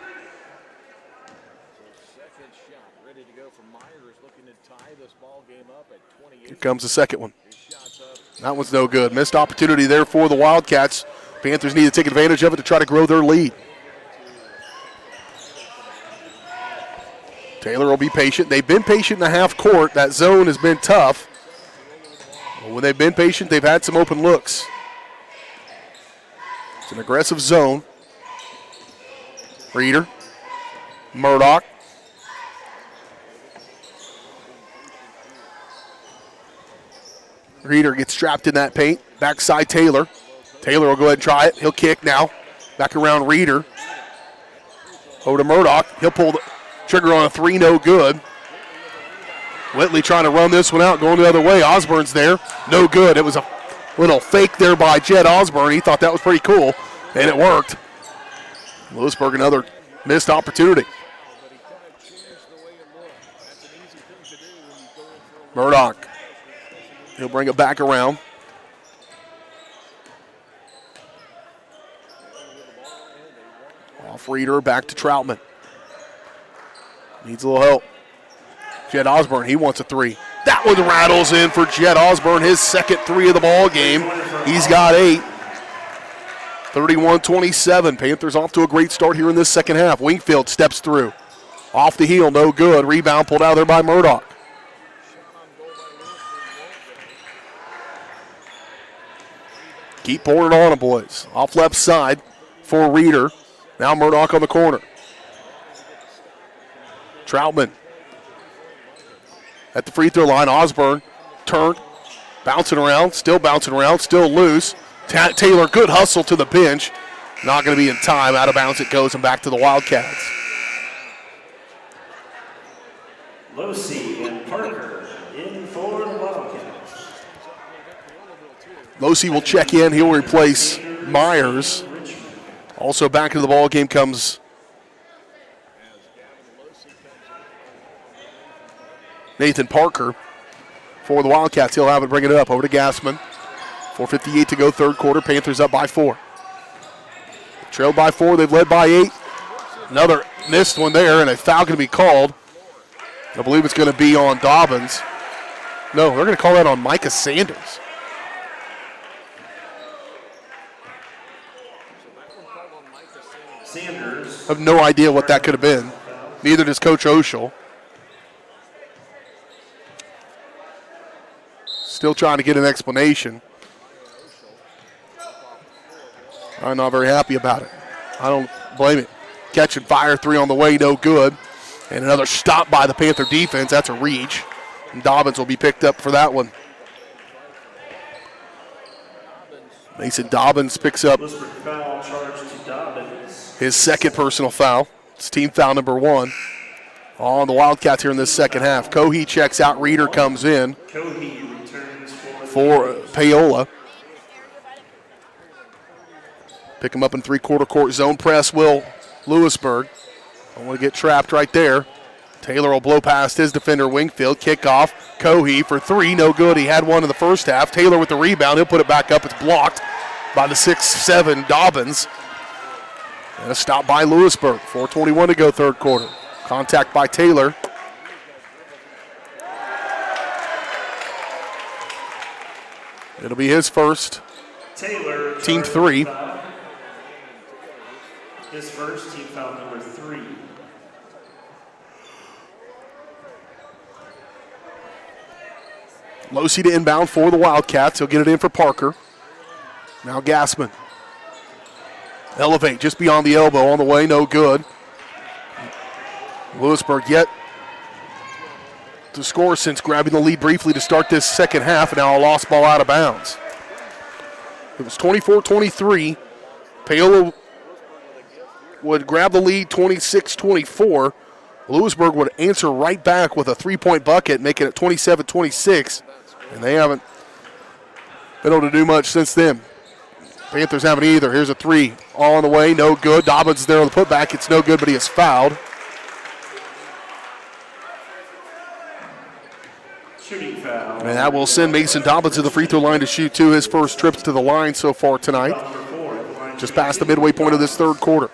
[SPEAKER 2] Here comes the second one. That one's no good. Missed opportunity there for the Wildcats. Panthers need to take advantage of it to try to grow their lead. Taylor will be patient. They've been patient in the half court. That zone has been tough. But when they've been patient, they've had some open looks. It's an aggressive zone. Reeder. Murdoch. Reeder gets trapped in that paint. Backside Taylor. Taylor will go ahead and try it. He'll kick now. Back around Reeder. Over to Murdoch. He'll pull the trigger on a 3, no good. Whitley trying to run this one out, going the other way. Osborne's there. No good. It was a little fake there by Jed Osborne. He thought that was pretty cool, and it worked. Louisburg, another missed opportunity. Murdoch. He'll bring it back around. Off Reeder, back to Troutman. Needs a little help. Jed Osborne, he wants a 3. That one rattles in for Jed Osborne, his second 3 of the ball game. He's got 8. 31-27. Panthers off to a great start here in this second half. Wingfield steps through. Off the heel, no good. Rebound pulled out there by Murdoch. Keep pouring it on them, boys. Off left side for Reeder. Now Murdoch on the corner. Troutman at the free throw line. Osborne turned, bouncing around, still loose. Taylor, good hustle to the bench. Not going to be in time. Out of bounds it goes and back to the Wildcats.
[SPEAKER 14] Losey and Parker in for the Wildcats.
[SPEAKER 2] Losey will check in. He'll replace Myers. Also back into the ball game comes Nathan Parker for the Wildcats. He'll have it, bring it up over to Gassman. 4:58 to go, third quarter. Panthers up by 4. Trailed by 4. They've led by 8. Another missed one there, and a foul going to be called. I believe it's going to be on Dobbins. No, they're going to call that on Micah Sanders. I have no idea what that could have been. Neither does Coach Oshel. Still trying to get an explanation. I'm not very happy about it. I don't blame it. Catch and fire, 3 on the way, no good. And another stop by the Panther defense. That's a reach. And Dobbins will be picked up for that one. Mason Dobbins picks up
[SPEAKER 14] Foul charge to Dobbins.
[SPEAKER 2] his second personal foul. It's team foul number 1 on the Wildcats here in this second half. Cohee checks out. Reeder comes in
[SPEAKER 14] Cohee returns
[SPEAKER 2] for Paola. Pick him up in three-quarter court. Zone press will Louisburg. Don't want to get trapped right there. Taylor will blow past his defender, Wingfield. Kickoff. Cohee for 3. No good. He had one in the first half. Taylor with the rebound. He'll put it back up. It's blocked by the 6'7" Dobbins. And a stop by Louisburg. 4:21 to go, third quarter. Contact by Taylor. It'll be his first.
[SPEAKER 14] Taylor.
[SPEAKER 2] Team 3.
[SPEAKER 14] His first, team foul number 3.
[SPEAKER 2] Losey to inbound for the Wildcats. He'll get it in for Parker. Now Gassman. Elevate just beyond the elbow on the way, no good. Louisburg yet to score since grabbing the lead briefly to start this second half, and now a lost ball out of bounds. It was 24-23. Paola would grab the lead 26-24. Louisburg would answer right back with a 3-point bucket, making it 27-26, and they haven't been able to do much since then. Panthers haven't either. Here's a 3. All on the way, no good. Dobbins there on the putback. It's no good, but he is fouled.
[SPEAKER 14] Shooting foul.
[SPEAKER 2] And that will send Mason Dobbins to the free throw line to shoot 2. His first trips to the line so far tonight. Just past the midway point of this third quarter.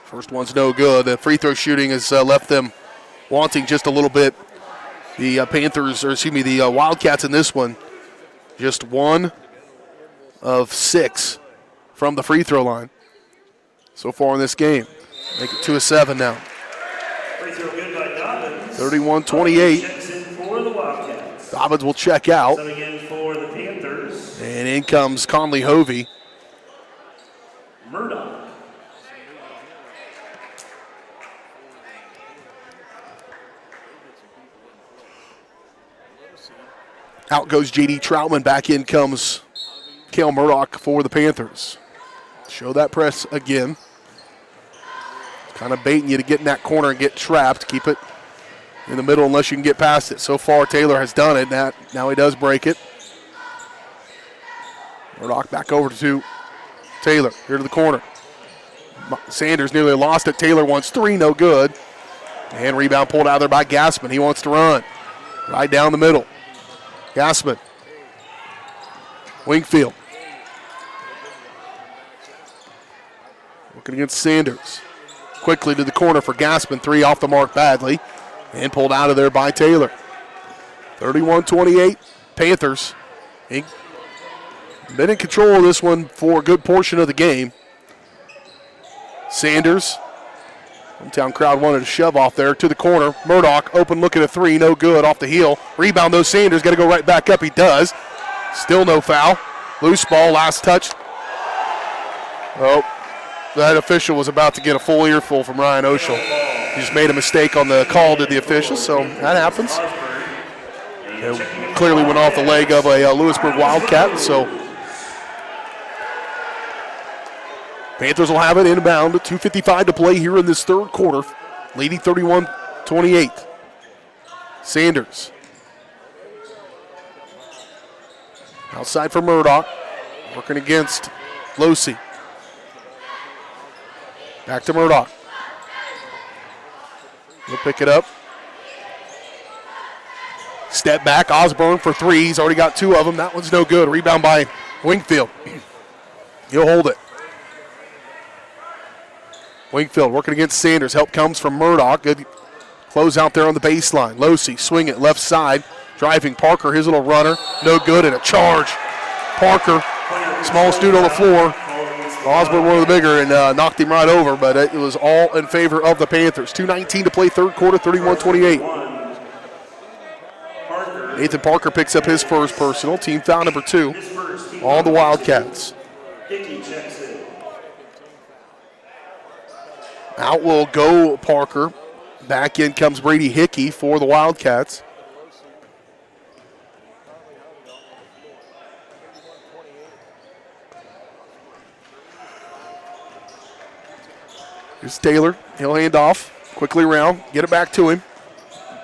[SPEAKER 2] First one's no good. The free throw shooting has left them wanting just a little bit. The the Wildcats in this one, just 1 of 6 from the free throw line so far in this game. Make it 2 of 7 now.
[SPEAKER 14] Free throw good by Dobbins.
[SPEAKER 2] 31-28.
[SPEAKER 14] Checks in for the Wildcats.
[SPEAKER 2] Dobbins will check out.
[SPEAKER 14] Coming in for the Panthers.
[SPEAKER 2] And in comes Conley Hovey.
[SPEAKER 14] Murdoch.
[SPEAKER 2] Out goes J.D. Troutman. Back in comes Cale Murdoch for the Panthers. Show that press again. Kind of baiting you to get in that corner and get trapped. Keep it in the middle unless you can get past it. So far, Taylor has done it. Now he does break it. Murdoch back over to Taylor. Here to the corner. Sanders nearly lost it. Taylor wants 3, no good. And rebound pulled out there by Gassman. He wants to run. Right down the middle. Gassman. Wingfield. Working against Sanders. Quickly to the corner for Gassman. 3 off the mark badly. And pulled out of there by Taylor. 31-28. Panthers. Been in control of this one for a good portion of the game. Sanders. Hometown crowd wanted to shove off there to the corner. Murdoch open look at a 3, no good, off the heel. Rebound though, Sanders got to go right back up. He does. Still no foul. Loose ball, last touch. Oh, that official was about to get a full earful from Ryan Oshel. He just made a mistake on the call to the official, so that happens. It clearly went off the leg of a Louisburg Wildcat, so Panthers will have it inbound. 2:55 to play here in this third quarter, leading 31-28. Sanders. Outside for Murdoch, working against Losey. Back to Murdoch. He'll pick it up. Step back, Osborne for three. He's already got two of them. That one's no good. Rebound by Wingfield. He'll hold it. Wingfield working against Sanders. Help comes from Murdoch. Good close out there on the baseline. Losey swing it left side. Driving Parker, his little runner. No good, and a charge. Parker, smallest dude on the floor. Osborne, one of the bigger, and knocked him right over, but it was all in favor of the Panthers. 2:19 to play third quarter, 31-28. Nathan Parker picks up his first personal. Team foul number 2 on the Wildcats. Out will go Parker. Back in comes Brady Hickey for the Wildcats. Here's Taylor. He'll hand off. Quickly around. Get it back to him.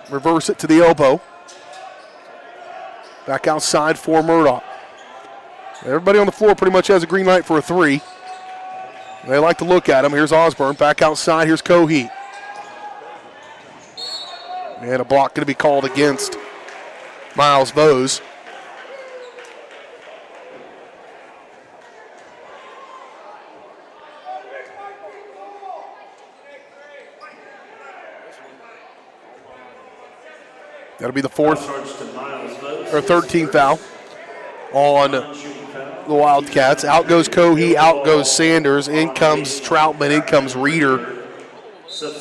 [SPEAKER 2] Reverse it to the elbow. Back outside for Murdoch. Everybody on the floor pretty much has a green light for a three. They like to look at him. Here's Osborne. Back outside. Here's Cohee. And a block going to be called against Miles Vose. That'll be the third team foul on the Wildcats. Out goes Cohee, out goes Sanders, in comes Troutman, in comes Reeder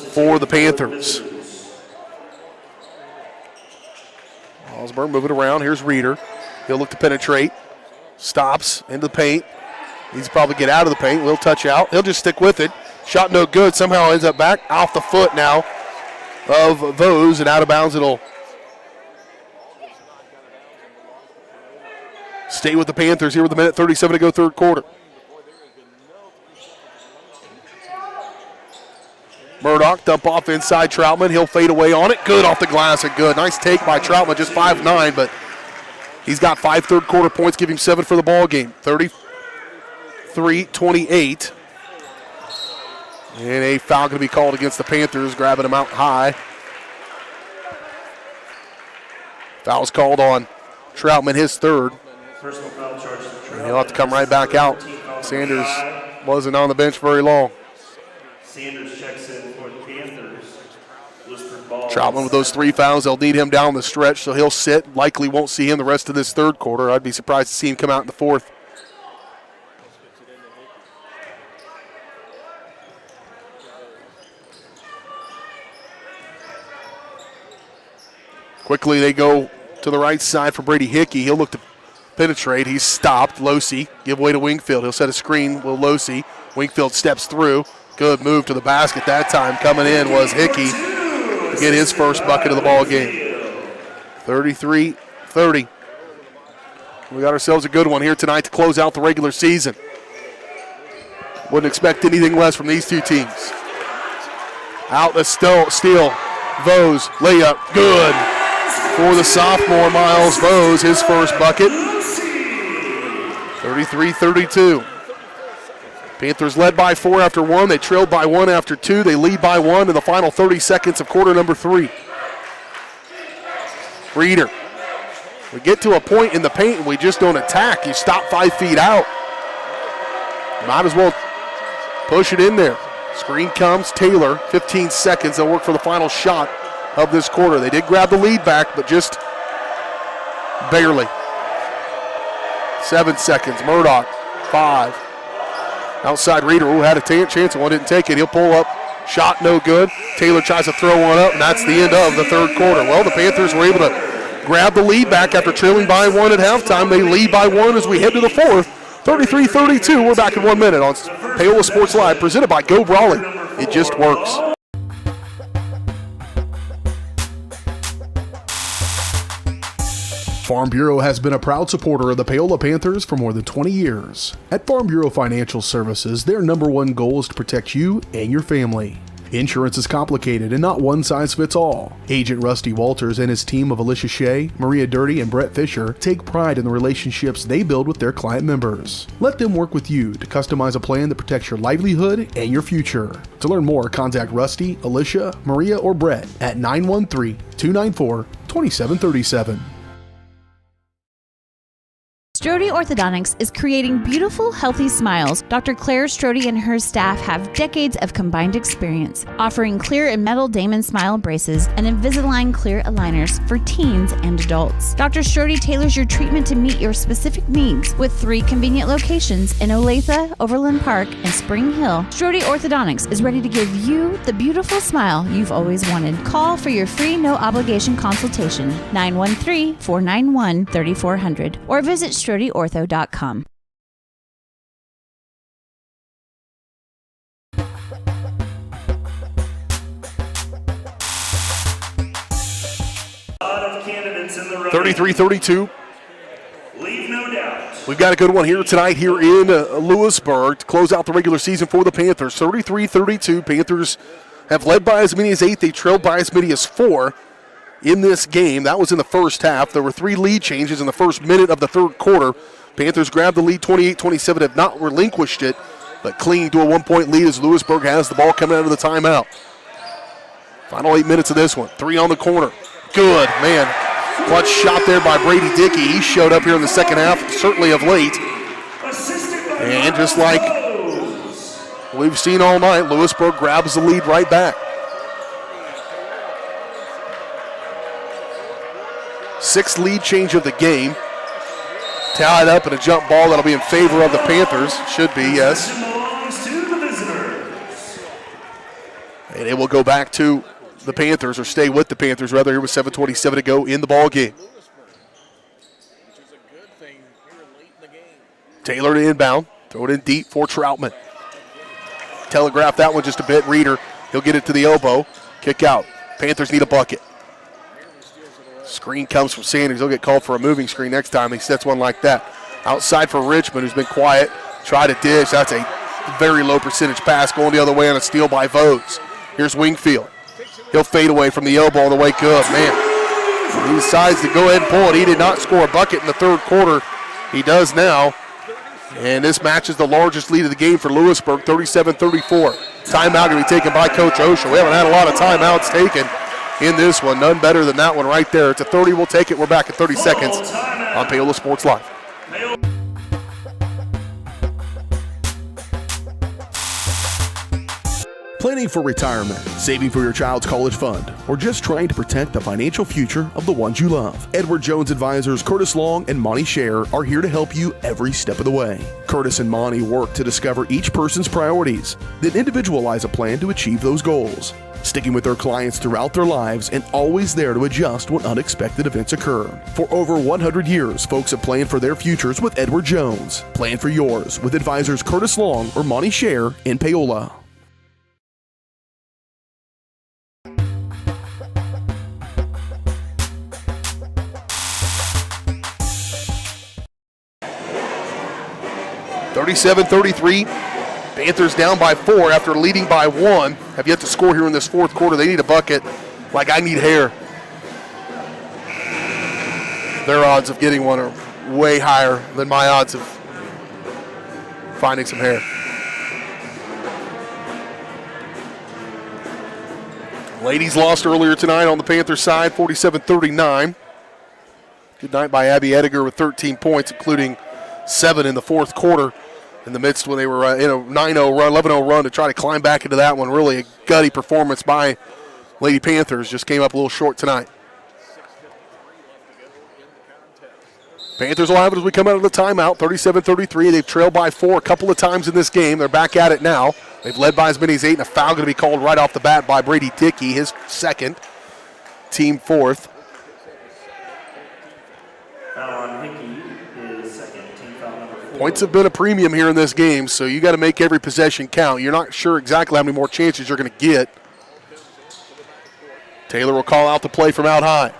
[SPEAKER 2] for the Panthers. Osborne moving around. Here's Reeder. He'll look to penetrate. Stops into the paint. Needs to probably get out of the paint. Will touch out. He'll just stick with it. Shot no good. Somehow ends up back off the foot now of Vose, and out of bounds it'll stay with the Panthers here with a minute 37 to go third quarter. Murdoch dump off inside Troutman. He'll fade away on it. Good off the glass and good. Nice take by Troutman, just 5'9", but he's got 5 third quarter points, give him 7 for the ball game. 33-28. And a foul going to be called against the Panthers, grabbing him out high. Foul's called on Troutman, his third.
[SPEAKER 14] Personal foul charge.
[SPEAKER 2] And he'll have to come right back out. Sanders wasn't on the bench very long.
[SPEAKER 14] Sanders checks in for the Panthers. Ball
[SPEAKER 2] Troutman with those 3 fouls, they'll need him down the stretch, so he'll sit. Likely won't see him the rest of this third quarter. I'd be surprised to see him come out in the fourth. Quickly they go to the right side for Brady Hickey. He'll look to penetrate. He's stopped. Losey give way to Wingfield. He'll set a screen with Losey. Wingfield steps through. Good move to the basket that time. Coming in was Hickey to get his first bucket of the ball game. 33-30. We got ourselves a good one here tonight to close out the regular season. Wouldn't expect anything less from these two teams. Out the steal. Vose, layup, good. For the sophomore Miles Vose, his first bucket. 33-32. Panthers led by 4 after 1. They trailed by 1 after 2. They lead by 1 in the final 30 seconds of quarter number 3. Reeder. We get to a point in the paint and we just don't attack. You stop 5 feet out. Might as well push it in there. Screen comes. Taylor, 15 seconds. They'll work for the final shot of this quarter. They did grab the lead back, but just barely. 7 seconds. Murdoch, 5. Outside Reeder, who had a chance and one didn't take it. He'll pull up. Shot no good. Taylor tries to throw one up, and that's the end of the third quarter. Well, the Panthers were able to grab the lead back after trailing by 1 at halftime. They lead by 1 as we head to the fourth. 33-32. We're back in 1 minute on Paola Sports Live, presented by Go Brawley. It just works.
[SPEAKER 1] Farm Bureau has been a proud supporter of the Paola Panthers for more than 20 years. At Farm Bureau Financial Services, their #1 goal is to protect you and your family. Insurance is complicated and not one size fits all. Agent Rusty Walters and his team of Alicia Shea, Maria Dirty, and Brett Fisher take pride in the relationships they build with their client members. Let them work with you to customize a plan that protects your livelihood and your future. To learn more, contact Rusty, Alicia, Maria, or Brett at 913-294-2737.
[SPEAKER 8] Strode Orthodontics is creating beautiful, healthy smiles. Dr. Claire Strode and her staff have decades of combined experience, offering clear and metal Damon Smile braces and Invisalign clear aligners for teens and adults. Dr. Strode tailors your treatment to meet your specific needs with 3 convenient locations in Olathe, Overland Park, and Spring Hill. Strode Orthodontics is ready to give you the beautiful smile you've always wanted. Call for your free no-obligation consultation, 913-491-3400, or visit StrodeOrtho.com.
[SPEAKER 14] A lot of candidates in the running.
[SPEAKER 2] 33-32.
[SPEAKER 14] Leave no doubt.
[SPEAKER 2] We've got a good one here tonight here in Louisburg to close out the regular season for the Panthers. 33-32. Panthers have led by as many as 8. They trailed by as many as 4 in this game. That was in the first half. There were 3 lead changes in the first minute of the third quarter. Panthers grabbed the lead 28-27, have not relinquished it, but clinging to a 1-point lead as Louisburg has the ball coming out of the timeout. Final 8 minutes of this one. 3 on the corner. Good, man. Clutch shot there by Brady Dickey. He showed up here in the second half, certainly of late. And just like we've seen all night, Louisburg grabs the lead right back. 6th lead change of the game. Tied up in a jump ball that'll be in favor of the Panthers. Should be, yes. And it will go back to the Panthers, or stay with the Panthers, rather, here with 7:27 to go in the ball game. Taylor to inbound. Throw it in deep for Troutman. Telegraph that one just a bit. Reeder, he'll get it to the elbow. Kick out. Panthers need a bucket. Screen comes from Sanders. He'll get called for a moving screen next time he sets one like that. Outside for Richmond, who's been quiet. Try to dish. That's a very low percentage pass going the other way on a steal by Vose. Here's Wingfield. He'll fade away from the elbow all the way. Good, man. He decides to go ahead and pull it. He did not score a bucket in the third quarter. He does now. And this matches the largest lead of the game for Louisburg, 37-34. Timeout going to be taken by Coach Osha. We haven't had a lot of timeouts taken in this one. None better than that one right there. It's a 30. We'll take it. We're back in 30 seconds on Paola Sports Live.
[SPEAKER 1] Planning for retirement, saving for your child's college fund, or just trying to protect the financial future of the ones you love. Edward Jones advisors Curtis Long and Monty Scher are here to help you every step of the way. Curtis and Monty work to discover each person's priorities, then individualize a plan to achieve those goals. Sticking with their clients throughout their lives and always there to adjust when unexpected events occur. For over 100 years, folks have planned for their futures with Edward Jones. Plan for yours with advisors Curtis Long or Monty Scher in Paola.
[SPEAKER 2] (37-33). Panthers down by 4 after leading by 1. Have yet to score here in this fourth quarter. They need a bucket like I need hair. Their odds of getting one are way higher than my odds of finding some hair. Ladies lost earlier tonight on the Panthers side, 47-39. Good night by Abby Ediger with 13 points, including 7 in the fourth quarter, in the midst when they were in a 9-0 run, 11-0 run to try to climb back into that one. Really a gutty performance by Lady Panthers. Just came up a little short tonight. Panthers will have it as we come out of the timeout, 37-33. They've trailed by 4 a couple of times in this game. They're back at it now. They've led by as many as 8, and a foul going to be called right off the bat by Brady Dickey, his second, team fourth.
[SPEAKER 14] Foul on Hickey, his second, team foul number 4.
[SPEAKER 2] Points have been a premium here in this game, so you got to make every possession count. You're not sure exactly how many more chances you're going to get. Taylor will call out the play from out high.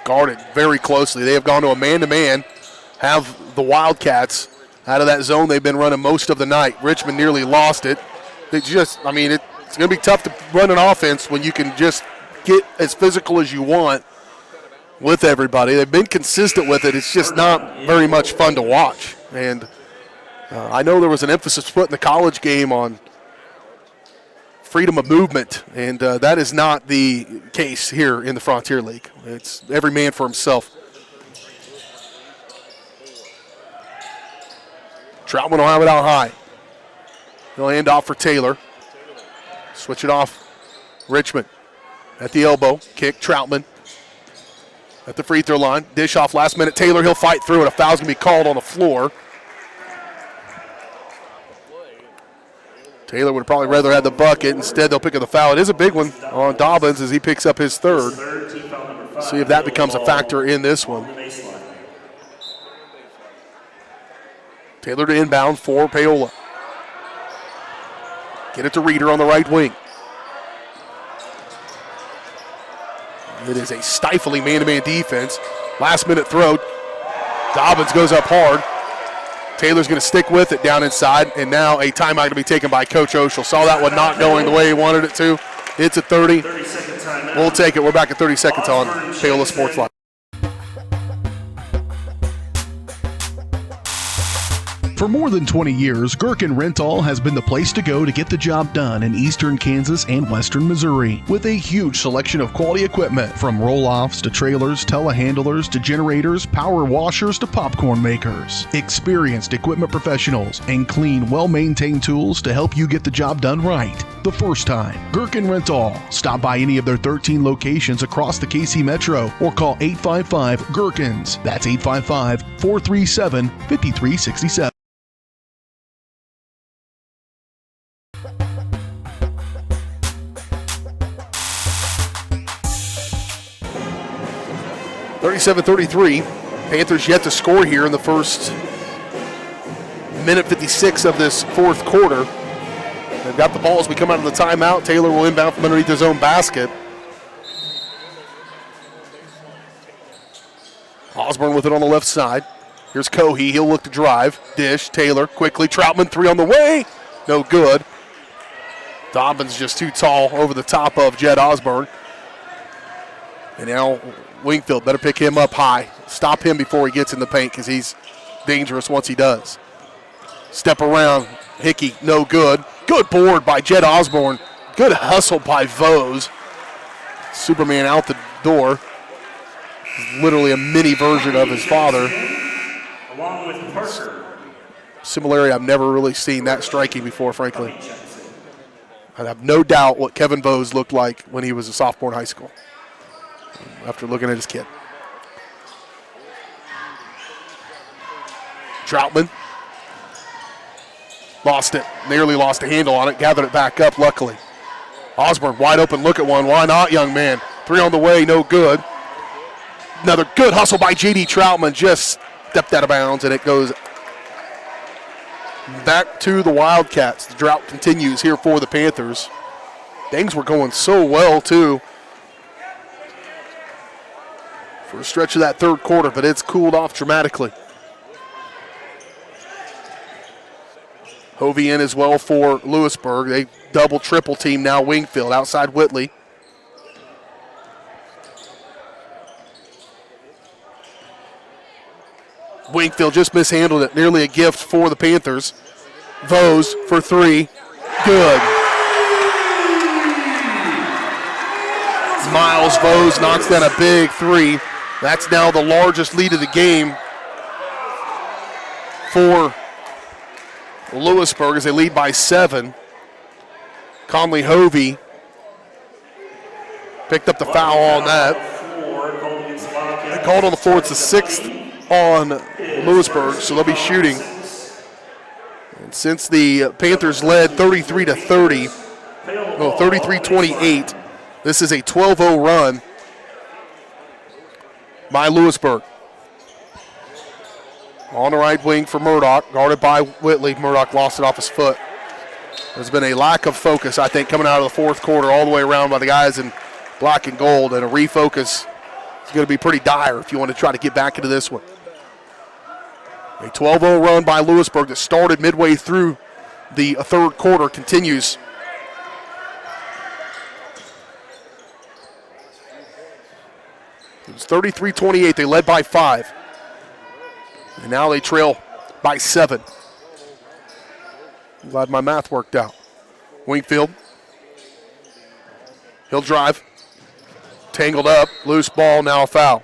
[SPEAKER 2] guarded very closely. They have gone to a man-to-man, have the Wildcats out of that zone they've been running most of the night. Richmond nearly lost it. It's going to be tough to run an offense when you can just get as physical as you want with everybody. They've been consistent with it. It's just not very much fun to watch. And I know there was an emphasis put in the college game on freedom of movement, and that is not the case here in the Frontier League. It's every man for himself. Troutman will have it out high. He'll hand off for Taylor. Switch it off. Richmond at the elbow. Kick, Troutman at the free throw line. Dish off last minute. Taylor, he'll fight through it. A foul's going to be called on the floor. Taylor would probably rather have the bucket. Instead, they'll pick up the foul. It is a big one on Dobbins as he picks up his third. See if that becomes a factor in this one. Taylor to inbound for Paola. Get it to Reeder on the right wing. It is a stifling man-to-man defense. Last minute throw. Dobbins goes up hard. Taylor's going to stick with it down inside, and now a timeout going to be taken by Coach Oshel. Saw that one not going the way he wanted it to. It's a 30. We'll take it. We're back at 30 seconds on Paola Sports Live.
[SPEAKER 1] For more than 20 years, Gherkin Rental has been the place to go to get the job done in eastern Kansas and western Missouri. With a huge selection of quality equipment, from roll-offs to trailers, telehandlers to generators, power washers to popcorn makers. Experienced equipment professionals and clean, well-maintained tools to help you get the job done right the first time. Gherkin Rental. Stop by any of their 13 locations across the KC Metro or call 855-GHERKINS. That's 855-437-5367.
[SPEAKER 2] .37-33. Panthers yet to score here in the first minute 56 of this fourth quarter. They've got the ball as we come out of the timeout. Taylor will inbound from underneath his own basket. Osborne with it on the left side. Here's Cohey. He'll look to drive. Dish. Taylor quickly. Troutman, three on the way. No good. Dobbins just too tall over the top of Jed Osborne. And now Wingfield better pick him up high. Stop him before he gets in the paint because he's dangerous once he does. Step around. Hickey, no good. Good board by Jed Osborne. Good hustle by Vose. Superman out the door. Literally a mini version of his father.
[SPEAKER 14] Along with Parker.
[SPEAKER 2] Similarity I've never really seen that striking before, frankly. I have no doubt what Kevin Vose looked like when he was a sophomore in high school, after looking at his kid. Troutman lost it, nearly lost a handle on it, gathered it back up, luckily. Osborne wide open, look at one. Why not, young man? Three on the way, no good. Another good hustle by J.D. Troutman, just stepped out of bounds, and it goes back to the Wildcats. The drought continues here for the Panthers. Things were going so well, too, for a stretch of that third quarter, but it's cooled off dramatically. Hovey in as well for Louisburg. They double, triple team now Wingfield outside Whitley. Wingfield just mishandled it. Nearly a gift for the Panthers. Vose for three. Good. Miles Vose knocks down a big three. That's now the largest lead of the game for Louisburg as they lead by 7. Conley Hovey picked up the foul on that. They called on the floor. It's the 6th on Louisburg, so they'll be shooting. And since the Panthers led 33-28, this is a 12-0 run by Louisburg. On the right wing for Murdoch, guarded by Whitley. Murdoch lost it off his foot. There's been a lack of focus, I think, coming out of the fourth quarter all the way around by the guys in black and gold, and a refocus It's going to be pretty dire if you want to try to get back into this one. A 12-0 run by Louisburg that started midway through the third quarter continues. It was 33-28. They led by 5. And now they trail by 7. I'm glad my math worked out. Wingfield. He'll drive. Tangled up. Loose ball, now a foul.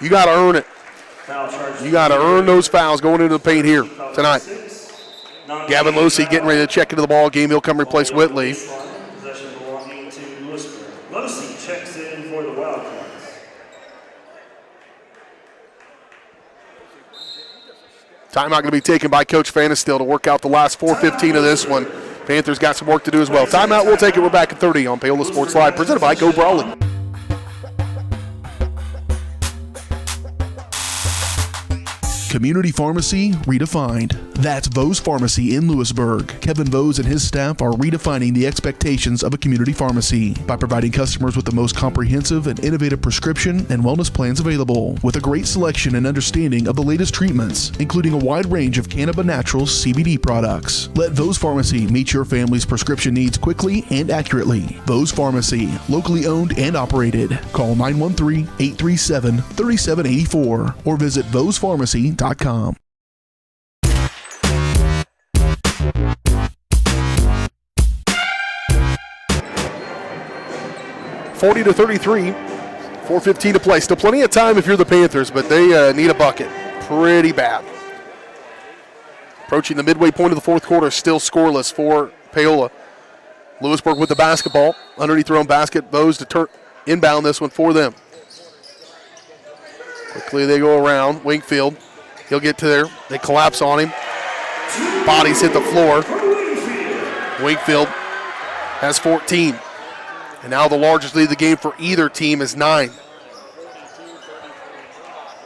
[SPEAKER 2] You got to earn it. You got to earn those fouls going into the paint here tonight. Gavin Lucy getting ready to check into the ball game. He'll come replace Whitley.
[SPEAKER 14] Possession belonging to Louisburg. Lucy checks in for the Wildcats.
[SPEAKER 2] Timeout going to be taken by Coach Fanestill to work out the last 4:15 of this one. Panthers got some work to do as well. Timeout, we'll take it. We're back at 30 on Paola Sports Live, presented by Go Brawley.
[SPEAKER 1] Community Pharmacy redefined. That's Vose Pharmacy in Louisburg. Kevin Vose and his staff are redefining the expectations of a community pharmacy by providing customers with the most comprehensive and innovative prescription and wellness plans available, with a great selection and understanding of the latest treatments, including a wide range of Cannabis Naturals CBD products. Let Vose Pharmacy meet your family's prescription needs quickly and accurately. Vose Pharmacy, locally owned and operated. Call 913-837-3784 or visit vosepharmacy.com.
[SPEAKER 2] 40-33, 4:15 to play. Still plenty of time if you're the Panthers, but they need a bucket pretty bad. Approaching the midway point of the fourth quarter, still scoreless for Paola. Louisburg with the basketball underneath their own basket. Vose to inbound this one for them. Quickly they go around. Wingfield. He'll get to there. They collapse on him. Bodies hit the floor. Wingfield has 14. And now the largest lead of the game for either team is 9.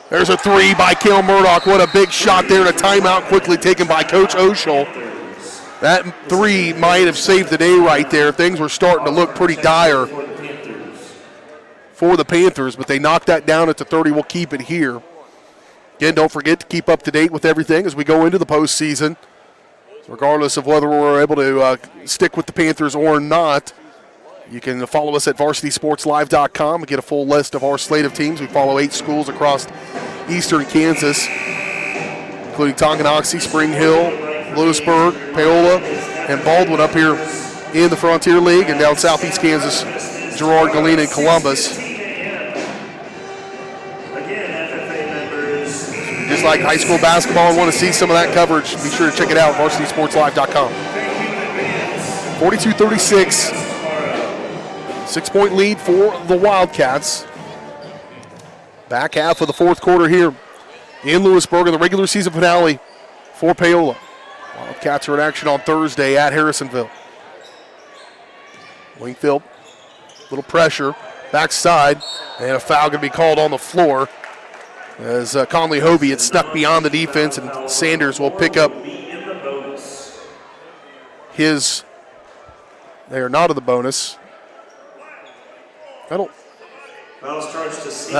[SPEAKER 2] There's a 3 by Cale Murdoch. What a big shot there, and a timeout quickly taken by Coach Oshel. That 3 might have saved the day right there. Things were starting to look pretty dire for the Panthers, but they knocked that down at the 30. We'll keep it here. Again, don't forget to keep up to date with everything as we go into the postseason. Regardless of whether we're able to stick with the Panthers or not, you can follow us at varsitysportslive.com and get a full list of our slate of teams. We follow 8 schools across eastern Kansas, including Tonganoxie, Spring Hill, Louisburg, Paola, and Baldwin up here in the Frontier League, and down southeast Kansas, Girard, Galena, and Columbus. Just like high school basketball and want to see some of that coverage, be sure to check it out, varsitysportslive.com. 42-36, 6-point lead for the Wildcats. Back half of the fourth quarter here in Louisburg in the regular season finale for Paola. Wildcats are in action on Thursday at Harrisonville. Wingfield, little pressure, backside, and a foul going to be called on the floor. As Conley Hovey had snuck beyond the defense, and Sanders will pick up his. They are not of the bonus. That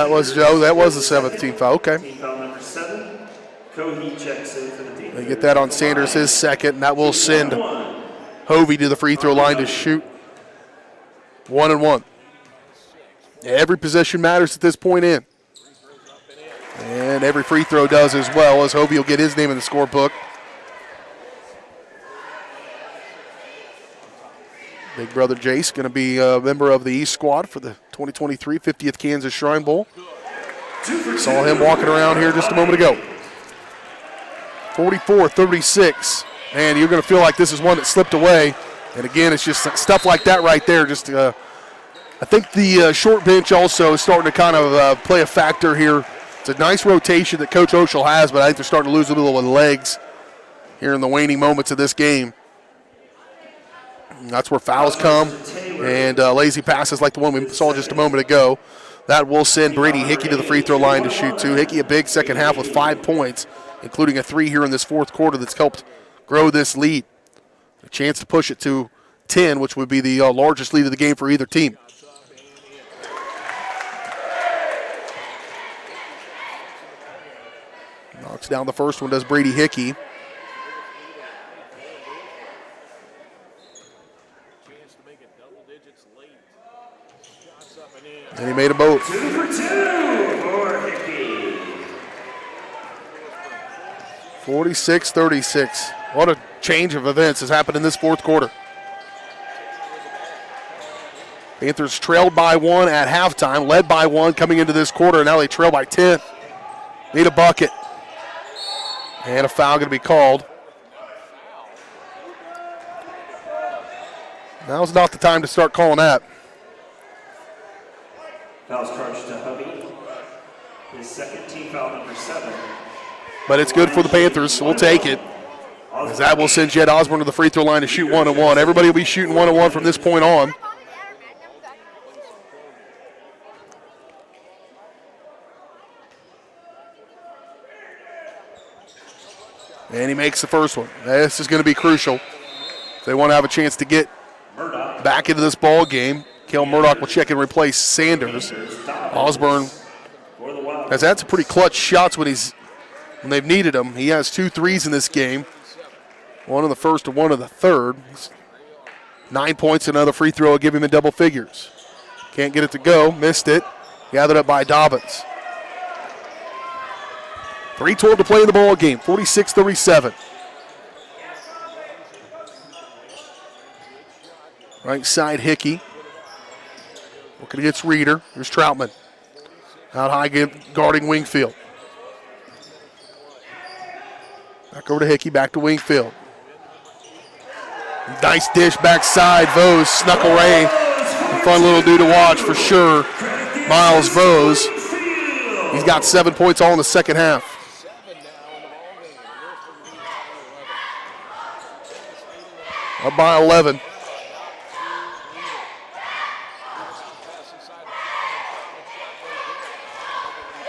[SPEAKER 2] was Joe. That was the 7th team foul. Okay.
[SPEAKER 14] Team foul number 7. Cohee checks in for the team.
[SPEAKER 2] They get that on Sanders, his second, and that will send Hovey to the free throw line to shoot 1-1. Every possession matters at this point in. And every free throw does as well, as Hovey will get his name in the scorebook. Big brother Jace going to be a member of the East squad for the 2023 50th Kansas Shrine Bowl. Saw him walking around here just a moment ago. 44-36. And you're going to feel like this is one that slipped away. And again, it's just stuff like that right there. Just I think the short bench also is starting to kind of play a factor here. It's a nice rotation that Coach Oshel has, but I think they're starting to lose a little of the legs here in the waning moments of this game. And that's where fouls come, and lazy passes like the one we saw just a moment ago. That will send Brady Hickey to the free throw line to shoot 2. Hickey a big second half with 5 points, including a 3 here in this fourth quarter that's helped grow this lead. A chance to push it to 10, which would be the largest lead of the game for either team. Knocks down the first one, does Brady Hickey. And he made them both.
[SPEAKER 14] 2 for 2 for Hickey.
[SPEAKER 2] 46-36. What a change of events has happened in this fourth quarter. Panthers trailed by 1 at halftime, led by 1 coming into this quarter, and now they trail by 10. Need a bucket. And a foul going to be called. Now's not the time to start calling that.
[SPEAKER 14] Foul's charged to Hubby. His second team foul, number 7.
[SPEAKER 2] But it's good for the Panthers. We'll take it. As that will send Jed Osborne to the free throw line to shoot 1-on-1. Everybody will be shooting 1-on-1 from this point on. And he makes the first one. This is going to be crucial. If they want to have a chance to get back into this ball game, Cale Murdoch will check and replace Sanders. Osborne has had some pretty clutch shots when they've needed them. He has 2 threes in this game. 1 in the first and 1 in the third. 9 points, another free throw will give him in double figures. Can't get it to go, missed it. Gathered up by Dobbins. 3:12 to play in the ball game, 46-37. Right side Hickey. Looking against Reeder. Here's Troutman. Out high guarding Wingfield. Back over to Hickey, back to Wingfield. Nice dish backside. Vose snuck away. A fun little dude to watch for sure. Miles Vose. He's got 7 points all in the second half. Up by 11.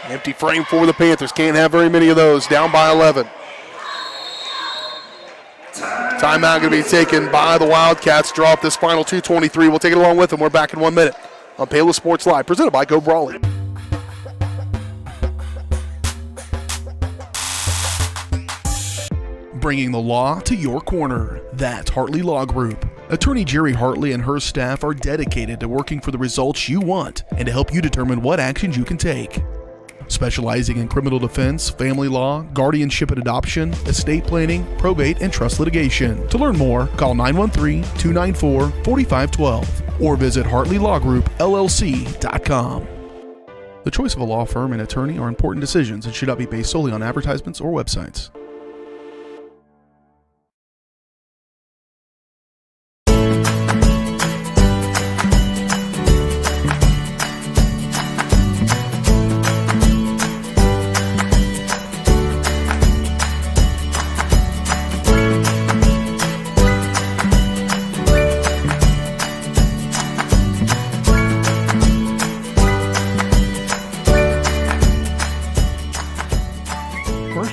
[SPEAKER 2] Empty frame for the Panthers. Can't have very many of those. Down by 11. Timeout going to be taken by the Wildcats. Draw up this final 2:23. We'll take it along with them. We're back in 1 minute on Paola Sports Live, presented by Go Brawley.
[SPEAKER 1] Bringing the law to your corner. That's Hartley Law Group. Attorney Jerry Hartley and her staff are dedicated to working for the results you want and to help you determine what actions you can take. Specializing in criminal defense, family law, guardianship and adoption, estate planning, probate, and trust litigation. To learn more, call 913-294-4512 or visit HartleyLawGroupLLC.com. The choice of a law firm and attorney are important decisions and should not be based solely on advertisements or websites.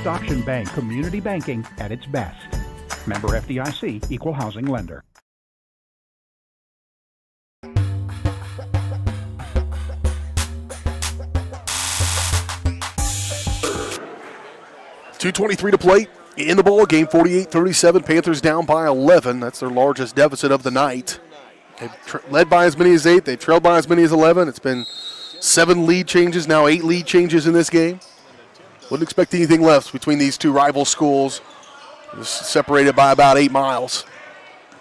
[SPEAKER 7] Auction Bank Community Banking at its best. Member FDIC, Equal Housing Lender.
[SPEAKER 2] .223 to play in the ball game. 48-37. Panthers down by 11. That's their largest deficit of the night. They've led by as many as 8. They've trailed by as many as 11. It's been 7 lead changes, now 8 lead changes in this game. Wouldn't expect anything left between these two rival schools. Just separated by about 8 miles.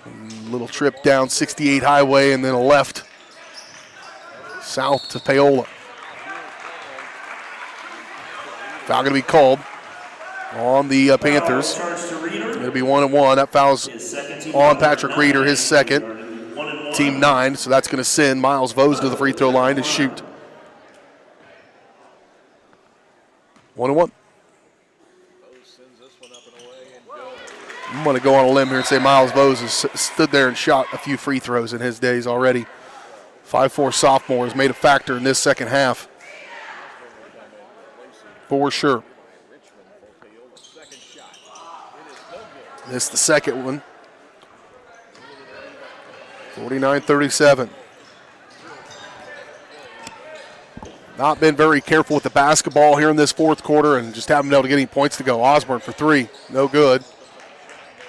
[SPEAKER 2] A little trip down 68 Highway and then a left south to Paola. Foul going to be called on the Panthers. It'll be 1-1. That foul's on Patrick Reeder, his second. Team 9, so that's going to send Miles Vose to the free throw line to shoot. 1-1. I'm going to go on a limb here and say Miles Vose has stood there and shot a few free throws in his days already. 5'4" sophomore has made a factor in this second half. For sure. Missed the second one. 49-37. not been very careful with the basketball here in this fourth quarter and just haven't been able to get any points to go. Osborne for three, no good.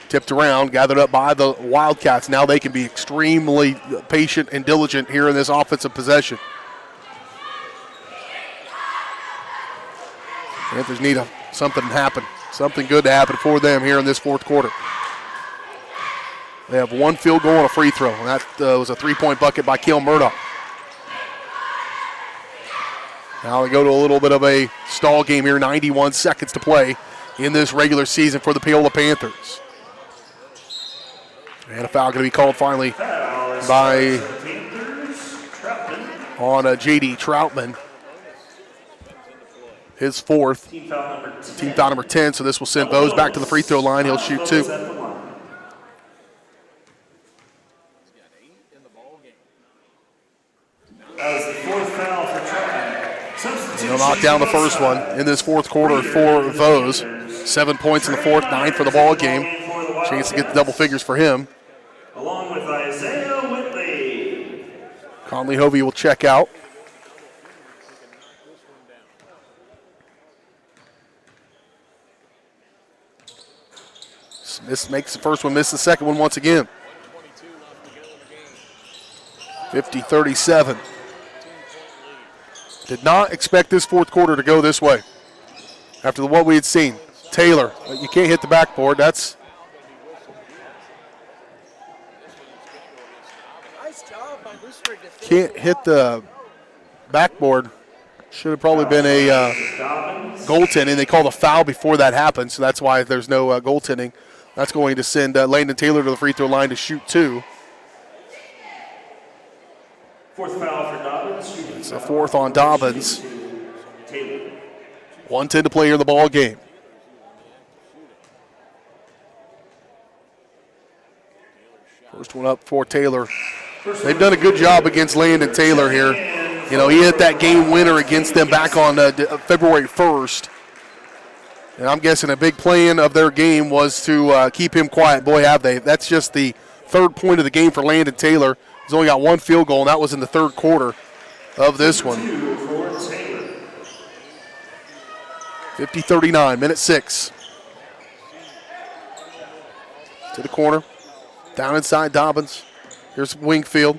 [SPEAKER 2] Tipped around, gathered up by the Wildcats. Now they can be extremely patient and diligent here in this offensive possession. Panthers need something to happen, something good to happen for them here in this fourth quarter. They have one field goal and a free throw, and that was a three-point bucket by Kale Murdoch. Now they go to a little bit of a stall game here, 91 seconds to play in this regular season for the Paola Panthers. And a foul going to be called finally by on J.D. Troutman. His fourth, team foul number 10, so this will send Bose back to the free throw line. He'll shoot two.
[SPEAKER 14] That was the fourth foul for Troutman.
[SPEAKER 2] He'll knock down the first one in this fourth quarter for Vose. 7 points in the fourth, 9 for the ball game. Chance to get the double figures for him.
[SPEAKER 14] Along with Isaiah Whitley.
[SPEAKER 2] Conley Hovey will check out. Smith makes the first one, misses the second one once again. 50-37. Did not expect this fourth quarter to go this way after what we had seen. Taylor, you can't hit the backboard. That's can't hit the backboard. Should have probably been a goaltending. They called a foul before that happened, so that's why there's no goaltending. That's going to send Landon Taylor to the free throw line to shoot two.
[SPEAKER 14] Fourth foul for Dobbins.
[SPEAKER 2] It's a fourth on Dobbins. 1:10 to play here in the ball game. First one up for Taylor. They've done a good job against Landon Taylor here. You know, he hit that game winner against them back on February 1st. And I'm guessing a big plan of their game was to keep him quiet. Boy, have they. That's just the third point of the game for Landon Taylor. He's only got one field goal, and that was in the third quarter of this one. 50-39, minute 6. To the corner. Down inside Dobbins. Here's Wingfield.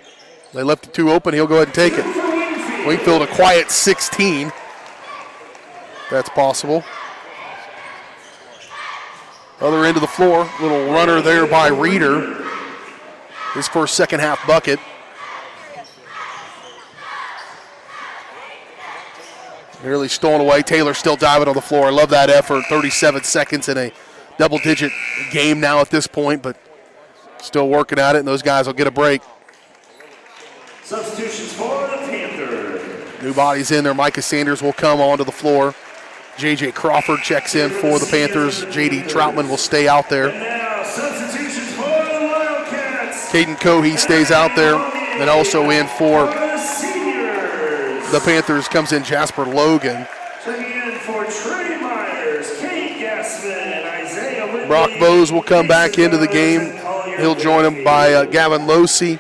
[SPEAKER 2] They left the two open. He'll go ahead and take it. Wingfield a quiet 16. That's possible. Other end of the floor. Little runner there by Reeder. His first second half bucket. Nearly stolen away. Taylor still diving on the floor. I love that effort. 37 seconds in a double-digit game now at this point, but still working at it, and those guys will get a break.
[SPEAKER 14] Substitutions for the Panthers.
[SPEAKER 2] New bodies in there. Micah Sanders will come onto the floor. J.J. Crawford checks in for the Panthers. J.D. Troutman will stay out there.
[SPEAKER 14] And now substitutions for the Wildcats.
[SPEAKER 2] Caden Cohey stays out there. And also in for the Panthers comes in Jasper Logan.
[SPEAKER 14] Checking in for Trey Myers, Kate Gassman, Isaiah Whitley.
[SPEAKER 2] Brock Bose will come back into the game. He'll join him by Gavin Losey.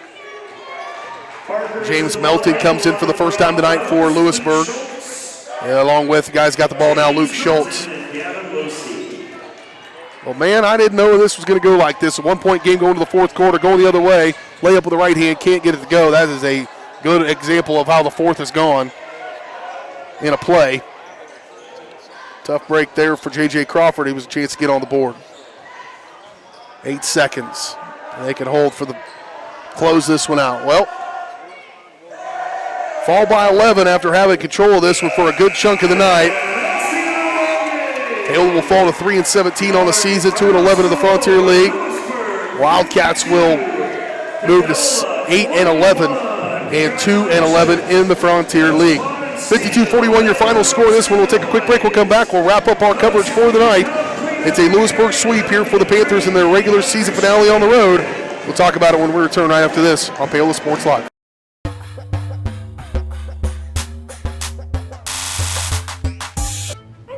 [SPEAKER 2] James Melton comes in for the first time tonight for Louisburg. Along with the guys got the ball now, Luke Schultz. Well, man, I didn't know this was going to go like this. A one-point game going to the fourth quarter, going the other way. Lay up with the right hand, can't get it to go. That is a good example of how the fourth has gone in a play. Tough break there for J.J. Crawford. He was a chance to get on the board. 8 seconds. And they can hold for the close this one out. Well, fall by 11 after having control of this one for a good chunk of the night. Paola will fall to 3-17 on the season, 2-11 in the Frontier League. Wildcats will move to 8-11 and 2-11 in the Frontier League. 52-41 your final score. This one, we'll take a quick break. We'll come back. We'll wrap up our coverage for the night. It's a Louisburg sweep here for the Panthers in their regular season finale on the road. We'll talk about it when we return right after this on Paola Sports Live.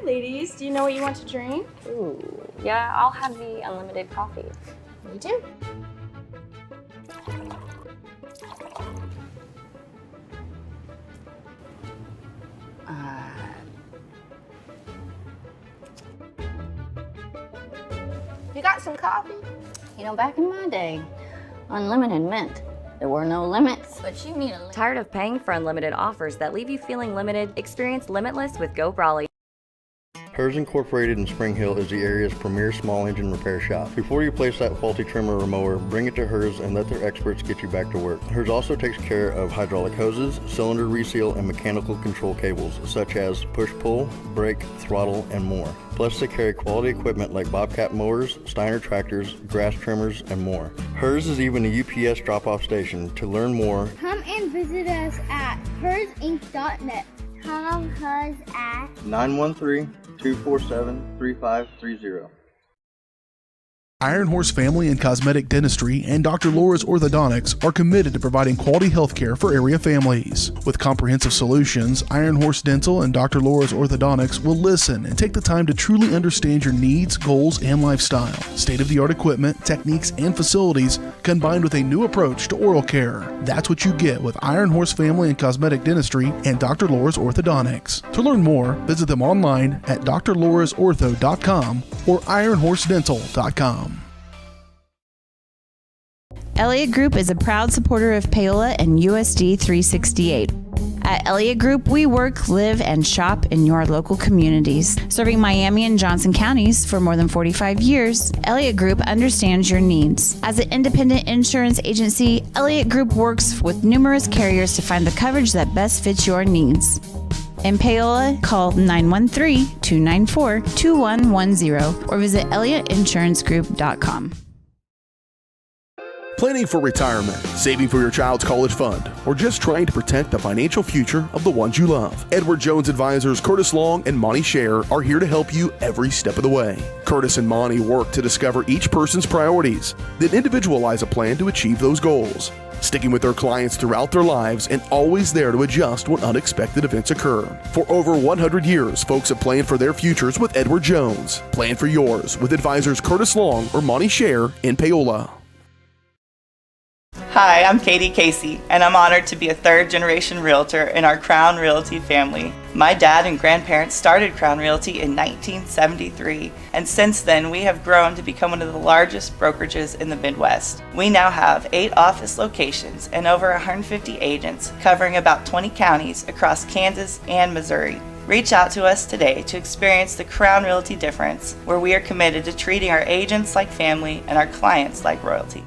[SPEAKER 17] Ladies, do you know what you want to drink?
[SPEAKER 6] Ooh, yeah, I'll have the unlimited coffee.
[SPEAKER 17] Me too.
[SPEAKER 15] You got some coffee?
[SPEAKER 20] You know, back in my day, unlimited meant there were no limits. But you need a
[SPEAKER 6] Tired of paying for unlimited offers that leave you feeling limited? Experience Limitless with Go Brawley.
[SPEAKER 10] Hers Incorporated in Spring Hill is the area's premier small engine repair shop. Before you place that faulty trimmer or mower, bring it to Hers and let their experts get you back to work. Hers also takes care of hydraulic hoses, cylinder reseal, and mechanical control cables, such as push-pull, brake, throttle, and more. Plus, they carry quality equipment like Bobcat mowers, Steiner tractors, grass trimmers, and more. Hers is even a UPS drop-off station. To learn more,
[SPEAKER 19] Come and visit us at hersinc.net. Call Hers at
[SPEAKER 10] 913-247-3530.
[SPEAKER 1] Iron Horse Family and Cosmetic Dentistry and Dr. Laura's Orthodontics are committed to providing quality health care for area families. With comprehensive solutions, Iron Horse Dental and Dr. Laura's Orthodontics will listen and take the time to truly understand your needs, goals, and lifestyle. State-of-the-art equipment, techniques, and facilities combined with a new approach to oral care. That's what you get with Iron Horse Family and Cosmetic Dentistry and Dr. Laura's Orthodontics. To learn more, visit them online at drlaurasortho.com or ironhorsedental.com.
[SPEAKER 8] Elliott Group is a proud supporter of Paola and USD 368. At Elliott Group, we work, live, and shop in your local communities. Serving Miami and Johnson counties for more than 45 years, Elliott Group understands your needs. As an independent insurance agency, Elliott Group works with numerous carriers to find the coverage that best fits your needs. In Paola, call 913-294-2110 or visit elliottInsuranceGroup.com.
[SPEAKER 2] Planning for retirement, saving for your child's college fund, or just trying to protect the financial future of the ones you love. Edward Jones advisors Curtis Long and Monty Scher are here to help you every step of the way. Curtis and Monty work to discover each person's priorities, then individualize a plan to achieve those goals. Sticking with their clients throughout their lives and always there to adjust when unexpected events occur. For over 100 years, folks have planned for their futures with Edward Jones. Plan for yours with advisors Curtis Long or Monty Scher in Paola.
[SPEAKER 21] Hi, I'm Katie Casey, and I'm honored to be a third-generation realtor in our Crown Realty family. My dad and grandparents started Crown Realty in 1973, and since then we have grown to become one of the largest brokerages in the Midwest. We now have 8 office locations and over 150 agents covering about 20 counties across Kansas and Missouri. Reach out to us today to experience the Crown Realty difference, where we are committed to treating our agents like family and our clients like royalty.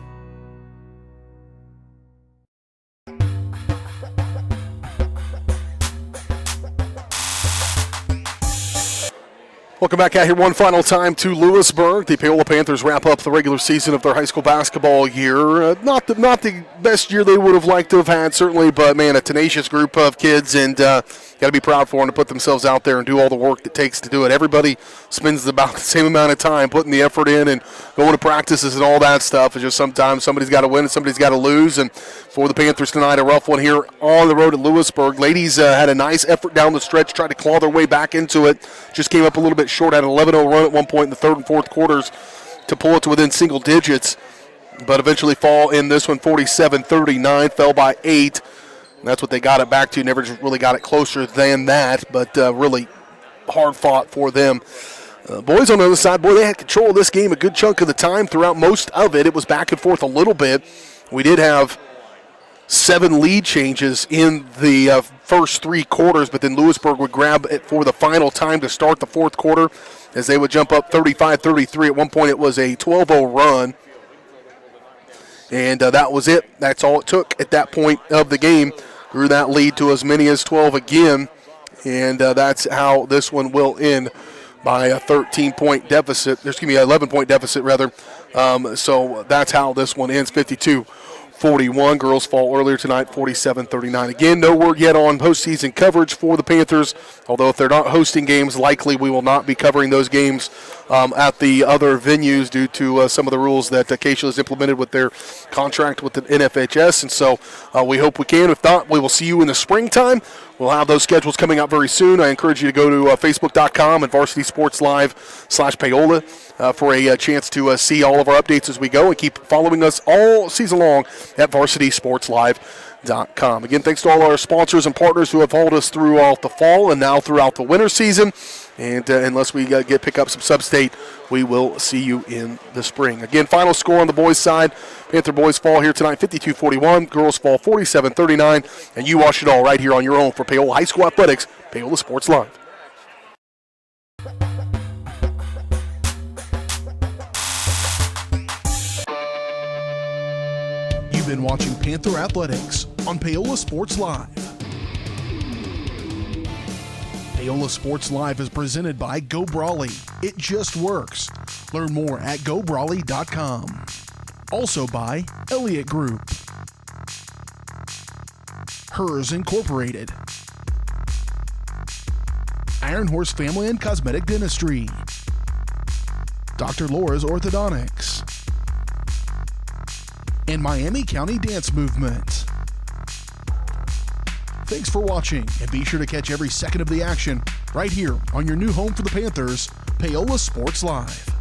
[SPEAKER 2] Welcome back out here one final time to Louisburg. The Paola Panthers wrap up the regular season of their high school basketball year. Not the best year they would have liked to have had, certainly, but, man, a tenacious group of kids, and got to be proud for them to put themselves out there and do all the work it takes to do it. Everybody spends about the same amount of time putting the effort in and going to practices and all that stuff. It's just sometimes somebody's got to win and somebody's got to lose, and for the Panthers tonight, a rough one here on the road at Louisburg. Ladies had a nice effort down the stretch, tried to claw their way back into it. Just came up a little bit short, had an 11-0 run at one point in the third and fourth quarters to pull it to within single digits, but eventually fall in this one 47-39, fell by 8. And that's what they got it back to. Never just really got it closer than that, but really hard fought for them. Boys on the other side, boy, they had control of this game a good chunk of the time. Throughout most of it, it was back and forth a little bit. We did have 7 lead changes in the first 3 quarters, but then Louisburg would grab it for the final time to start the fourth quarter as they would jump up 35-33. At one point, it was a 12-0 run, and that was it. That's all it took at that point of the game. Grew that lead to as many as 12 again, and that's how this one will end, by a 13-point deficit. 11-point deficit, rather. So that's how this one ends, 52-41. Girls fall earlier tonight, 47-39. Again, no word yet on postseason coverage for the Panthers, although if they're not hosting games, likely we will not be covering those games at the other venues due to some of the rules that Acacia has implemented with their contract with the NFHS, and so we hope we can. If not, we will see you in the springtime. We'll have those schedules coming out very soon. I encourage you to go to Facebook.com and Varsity Sports Live/Paola for a chance to see all of our updates as we go, and keep following us all season long at Varsity Sports Live. Again, thanks to all our sponsors and partners who have held us throughout the fall and now throughout the winter season. And unless we pick up some sub-state, we will see you in the spring. Again, final score on the boys' side. Panther boys fall here tonight 52-41. Girls fall 47-39. And you watch it all right here on your own for Paola High School Athletics, Paola Sports Live.
[SPEAKER 1] You've been watching Panther Athletics on Paola Sports Live. Paola Sports Live is presented by Go Brawley. It just works. Learn more at gobrawley.com. Also by Elliott Group, Hers Incorporated, Iron Horse Family and Cosmetic Dentistry, Dr. Laura's Orthodontics, and Miami County Dance Movement. Thanks for watching, and be sure to catch every second of the action right here on your new home for the Panthers, Paola Sports Live.